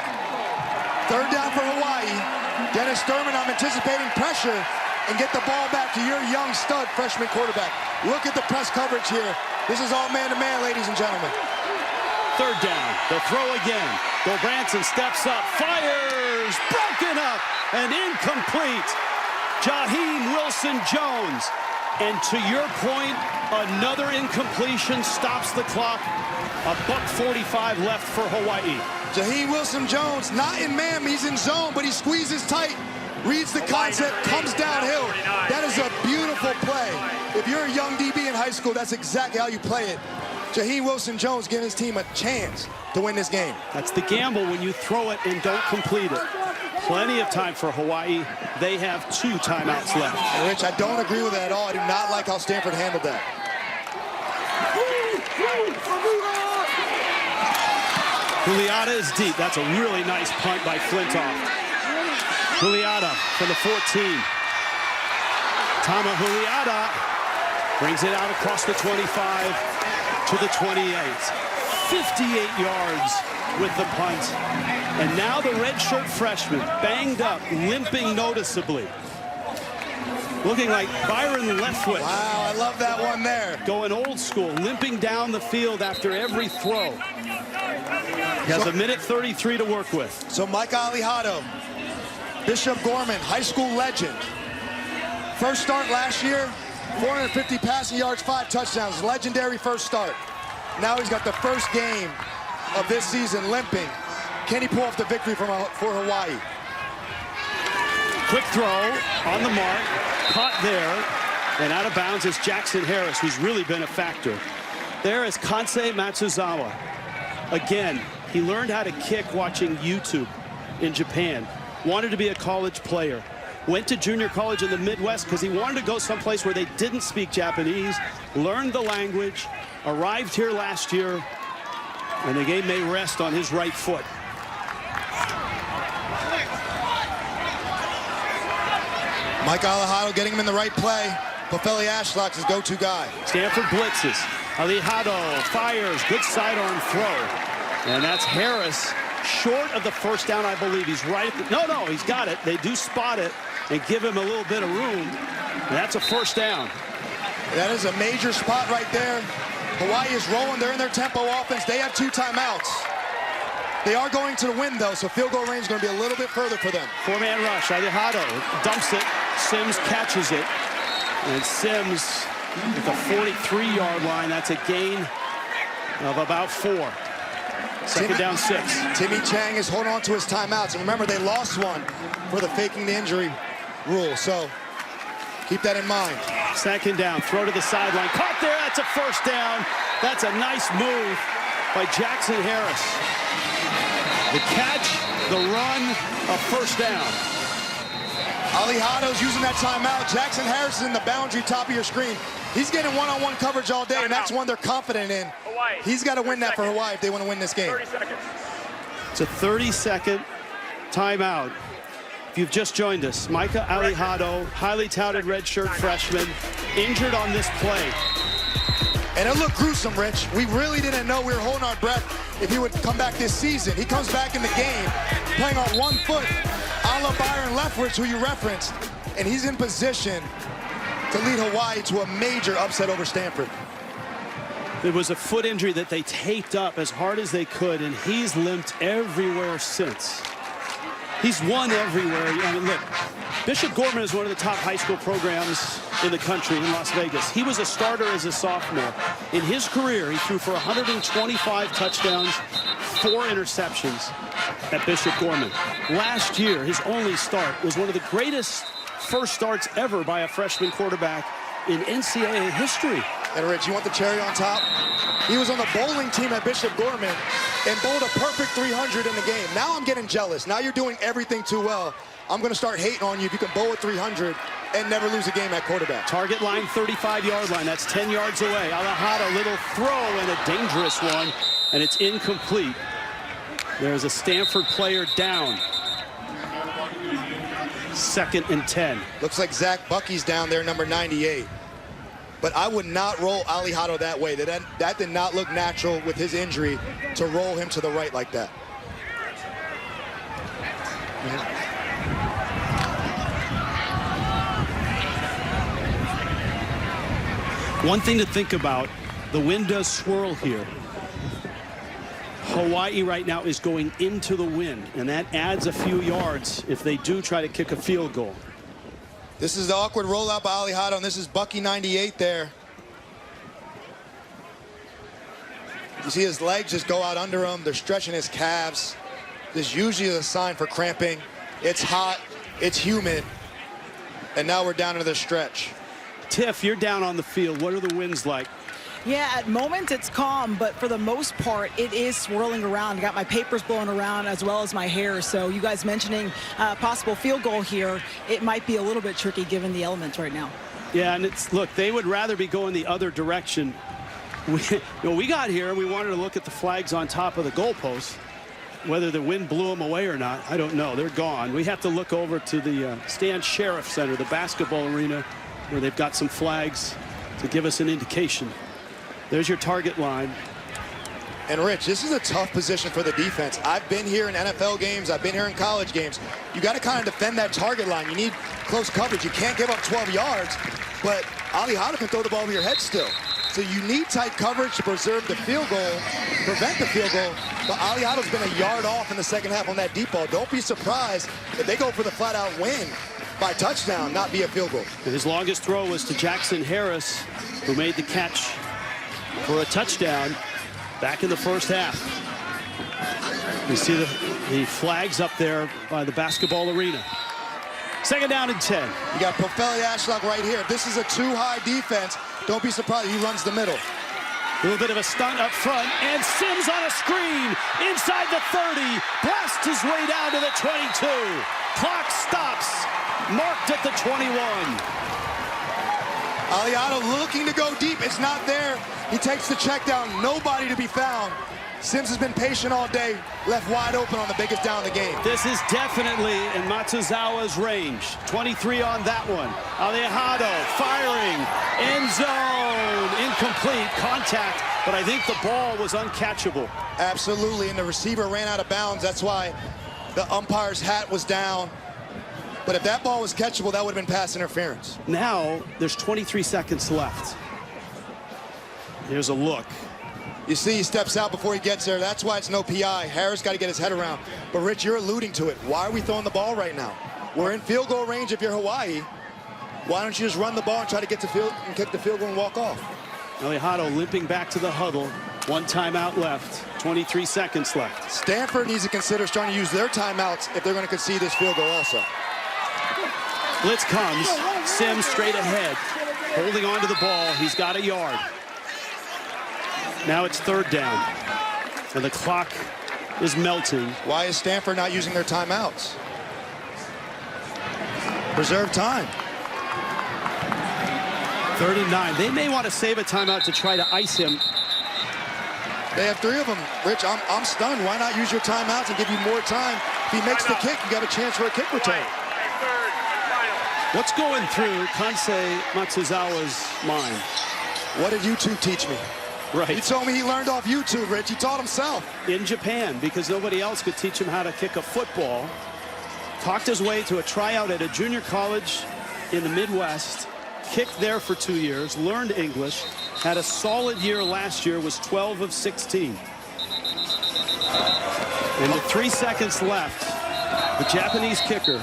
Third down for Hawaii. Dennis Thurman, I'm anticipating pressure, and get the ball back to your young stud freshman quarterback. Look at the press coverage here. This is all man-to-man, ladies and gentlemen. Third down, the throw again. Branson steps up, fires, broken up, and incomplete. Jaheim Wilson-Jones. And to your point, another incompletion stops the clock. $1:45 left for Hawaii. Jaheim Wilson-Jones, not in man, he's in zone, but he squeezes tight, reads the concept, comes downhill. That is a beautiful play. If you're a young DB in high school, that's exactly how you play it. Jaheim Wilson-Jones giving his team a chance to win this game. That's the gamble when you throw it and don't complete it. Plenty of time for Hawaii. They have 2 timeouts left. And Rich, I don't agree with that at all. I do not like how Stanford handled that. Huliata is deep. That's a really nice punt by Flintoff. Huliata from the 14. Tama Huliata brings it out across the 25 to the 28. 58 yards with the punt. And now the redshirt freshman, banged up, limping noticeably. Looking like Byron Leftwich. Wow, I love that one there. Going old school, limping down the field after every throw. He has 1:33 to work with. So Mike Alihado, Bishop Gorman, high school legend. First start last year, 450 passing yards, 5 touchdowns. Legendary first start. Now he's got the first game of this season limping. Can he pull off the victory for Hawaii? Quick throw on the mark, caught there, and out of bounds is Jackson Harris, who's really been a factor. There is Kansei Matsuzawa. Again, he learned how to kick watching YouTube in Japan. Wanted to be a college player. Went to junior college in the Midwest because he wanted to go someplace where they didn't speak Japanese. Learned the language. Arrived here last year. And the game may rest on his right foot. Mike Alihado getting him in the right play. Bofeli Ashlock's his go-to guy. Stanford blitzes. Alihado fires. Good sidearm throw. And that's Harris. Short of the first down, I believe. He's right at the, no, he's got it. They do spot it and give him a little bit of room. And that's a first down. That is a major spot right there. Hawaii is rolling. They're in their tempo offense. They have 2 timeouts. They are going to the win, though, so field goal range is going to be a little bit further for them. 4-man rush. Alihado dumps it. Sims catches it. And Sims at the 43-yard line. That's a gain of about 4. Second down 6. Timmy Chang is holding on to his timeouts. And remember, they lost one for the faking the injury rule. So keep that in mind. Second down. Throw to the sideline. Caught there. That's a first down. That's a nice move by Jackson Harris. The catch, the run, a first down. Alihado's using that timeout. Jackson Harris is in the boundary top of your screen. He's getting one-on-one coverage all day, and that's one they're confident in. He's got to win that for Hawaii if they want to win this game. 30 seconds. It's a 30-second timeout. If you've just joined us, Micah Alihado, highly touted redshirt freshman, injured on this play. And it looked gruesome, Rich. We really didn't know. We were holding our breath if he would come back this season. He comes back in the game playing on one foot, a la Byron Leftwich, who you referenced, and he's in position to lead Hawaii to a major upset over Stanford. It was a foot injury that they taped up as hard as they could, and he's limped everywhere since. He's won everywhere. I mean, look, Bishop Gorman is one of the top high school programs in the country in Las Vegas. He was a starter as a sophomore. In his career, he threw for 125 touchdowns, 4 interceptions at Bishop Gorman. Last year, his only start was one of the greatest first starts ever by a freshman quarterback in NCAA history. And Rich, you want the cherry on top? He was on the bowling team at Bishop Gorman and bowled a perfect 300 in the game. Now I'm getting jealous. Now you're doing everything too well. I'm going to start hating on you if you can bowl a 300 and never lose a game at quarterback. Target line, 35-yard line. That's 10 yards away. Alejado, little throw and a dangerous one, and it's incomplete. There's a Stanford player down. 2nd and 10. Looks like Zach Bucky's down there, number 98. But I would not roll Alejado that way. That did not look natural with his injury to roll him to the right like that. One thing to think about, the wind does swirl here. Hawaii right now is going into the wind, and that adds a few yards if they do try to kick a field goal. This is the awkward rollout by Alejado, and this is Bucky 98 there. You see his legs just go out under him. They're stretching his calves. This usually is a sign for cramping. It's hot, it's humid, and now we're down into the stretch. Tiff, you're down on the field. What are the winds like? Yeah, at moments it's calm, but for the most part, it is swirling around. Got my papers blowing around as well as my hair. So you guys mentioning possible field goal here, it might be a little bit tricky given the elements right now. Yeah, and it's, look, they would rather be going the other direction. We got here and we wanted to look at the flags on top of the goalpost. Whether the wind blew them away or not, I don't know. They're gone. We have to look over to the Stan Sheriff Center, the basketball arena, where they've got some flags to give us an indication. There's your target line. And Rich, this is a tough position for the defense. I've been here in NFL games. I've been here in college games. You got to kind of defend that target line. You need close coverage. You can't give up 12 yards, but Alejado can throw the ball over your head still. So you need tight coverage to preserve the field goal, prevent the field goal. But Alejado's been a yard off in the second half on that deep ball. Don't be surprised if they go for the flat-out win by touchdown, not be a field goal. And his longest throw was to Jackson Harris, who made the catch for a touchdown back in the first half. You see the flags up there by the basketball arena. 2nd down and 10. You got Pofeli Ashlock right here. If this is a too-high defense, don't be surprised he runs the middle. A little bit of a stunt up front, and Sims on a screen inside the 30, blasts his way down to the 22. Clock stops, marked at the 21. Alejado looking to go deep. It's not there. He takes the check down. Nobody to be found. Sims has been patient all day, left wide open on the biggest down of the game. This is definitely in Matsuzawa's range. 23 on that one. Alejado firing, end zone, incomplete, contact, but I think the ball was uncatchable. Absolutely, and the receiver ran out of bounds. That's why the umpire's hat was down. But if that ball was catchable, that would have been pass interference. Now, there's 23 seconds left. Here's a look. You see he steps out before he gets there. That's why it's no PI. Harris got to get his head around. But, Rich, you're alluding to it. Why are we throwing the ball right now? We're in field goal range if you're Hawaii. Why don't you just run the ball and try to get to field and kick the field goal and walk off? Alejado limping back to the huddle. 1 timeout left. 23 seconds left. Stanford needs to consider starting to use their timeouts if they're going to concede this field goal also. Blitz comes. Sims straight ahead. Holding on to the ball. He's got a yard. Now it's 3rd down, and the clock is melting. Why is Stanford not using their timeouts? Preserve time. 3rd and 9. They may want to save a timeout to try to ice him. They have 3 of them. Rich, I'm stunned. Why not use your timeouts and give you more time? If he makes the kick, you got a chance for a kick return. What's going through Kansei Matsuzawa's mind? What did you two teach me? Right. He told me he learned off YouTube, Rich. He taught himself. In Japan, because nobody else could teach him how to kick a football. Talked his way to a tryout at a junior college in the Midwest. Kicked there for 2 years, learned English, had a solid year last year, was 12 of 16. And with 3 seconds left, the Japanese kicker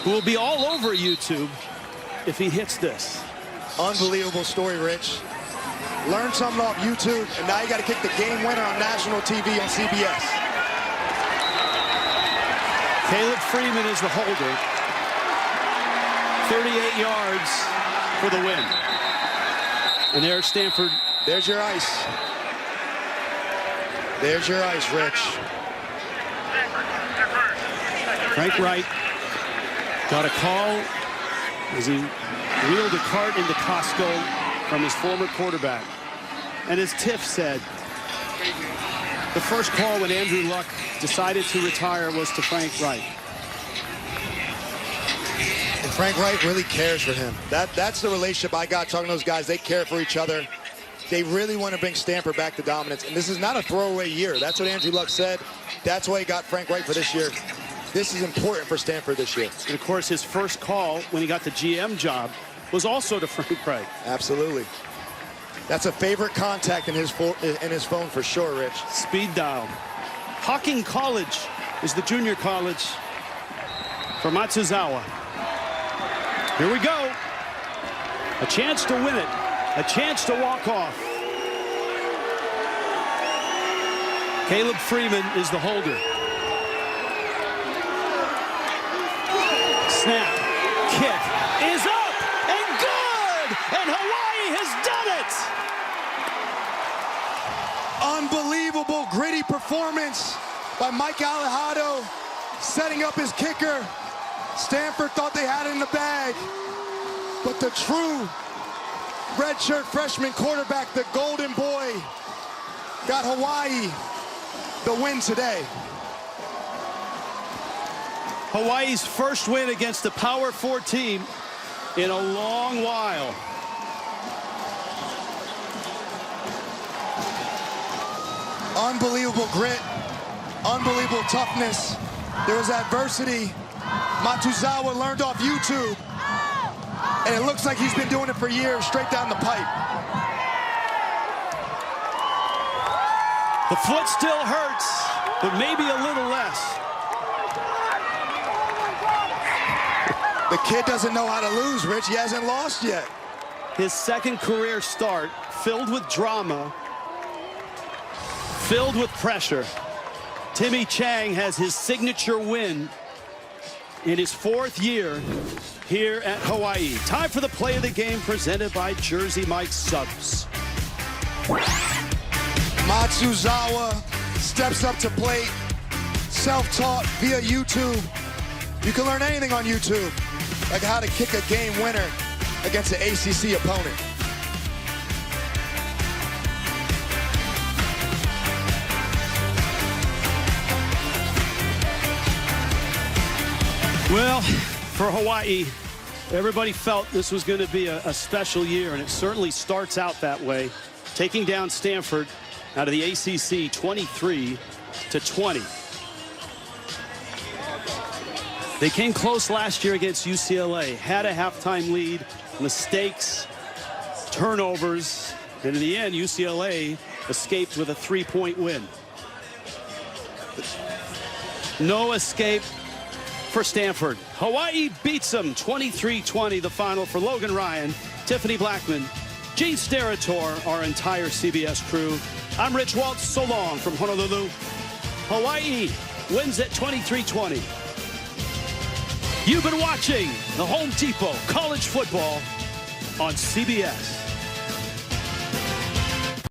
who will be all over YouTube if he hits this. Unbelievable story, Rich. Learn something off YouTube, and now you got to kick the game winner on national TV on CBS. Caleb Freeman is the holder. 38 yards for the win. And there's Stanford. There's your ice. There's your ice, Rich. Frank Wright got a call as he wheeled a cart into Costco from his former quarterback. And as Tiff said, the first call when Andrew Luck decided to retire was to Frank Wright. And Frank Wright really cares for him. That's the relationship I got talking to those guys. They care for each other. They really want to bring Stanford back to dominance. And this is not a throwaway year. That's what Andrew Luck said. That's why he got Frank Wright for this year. This is important for Stanford this year. And of course, his first call when he got the GM job was also to Frank Wright. Absolutely. That's a favorite contact in his phone for sure, Rich. Speed dial. Hocking College is the junior college for Matsuzawa. Here we go. A chance to win it. A chance to walk off. Caleb Freeman is the holder. Snap. Kick is up and good. And Hawaii has done it. Unbelievable gritty performance by Mike Alejado, setting up his kicker. Stanford thought they had it in the bag, but the true redshirt freshman quarterback, the golden boy, got Hawaii the win today. Hawaii's first win against the Power 4 team in a long while. Unbelievable grit, unbelievable toughness. There was adversity. Matuzawa learned off YouTube, and it looks like he's been doing it for years, straight down the pipe. The foot still hurts, but maybe a little less. The kid doesn't know how to lose, Rich. He hasn't lost yet. His second career start, filled with drama, filled with pressure. Timmy Chang has his signature win in his fourth year here at Hawaii. Time for the play of the game presented by Jersey Mike's Subs. Matsuzawa steps up to plate, self-taught via YouTube. You can learn anything on YouTube, like how to kick a game winner against an ACC opponent. Well, for Hawaii, everybody felt this was going to be a special year, and it certainly starts out that way, taking down Stanford out of the ACC 23-20. They came close last year against UCLA, had a halftime lead, mistakes, turnovers, and in the end, UCLA escaped with a 3-point win. No escape for Stanford. Hawaii beats them 23-20, the final. For Logan Ryan, Tiffany Blackman, Gene Steratore, our entire CBS crew. I'm Rich Waltz. So long from Honolulu. Hawaii wins at 23-20. You've been watching the Home Depot College Football on CBS.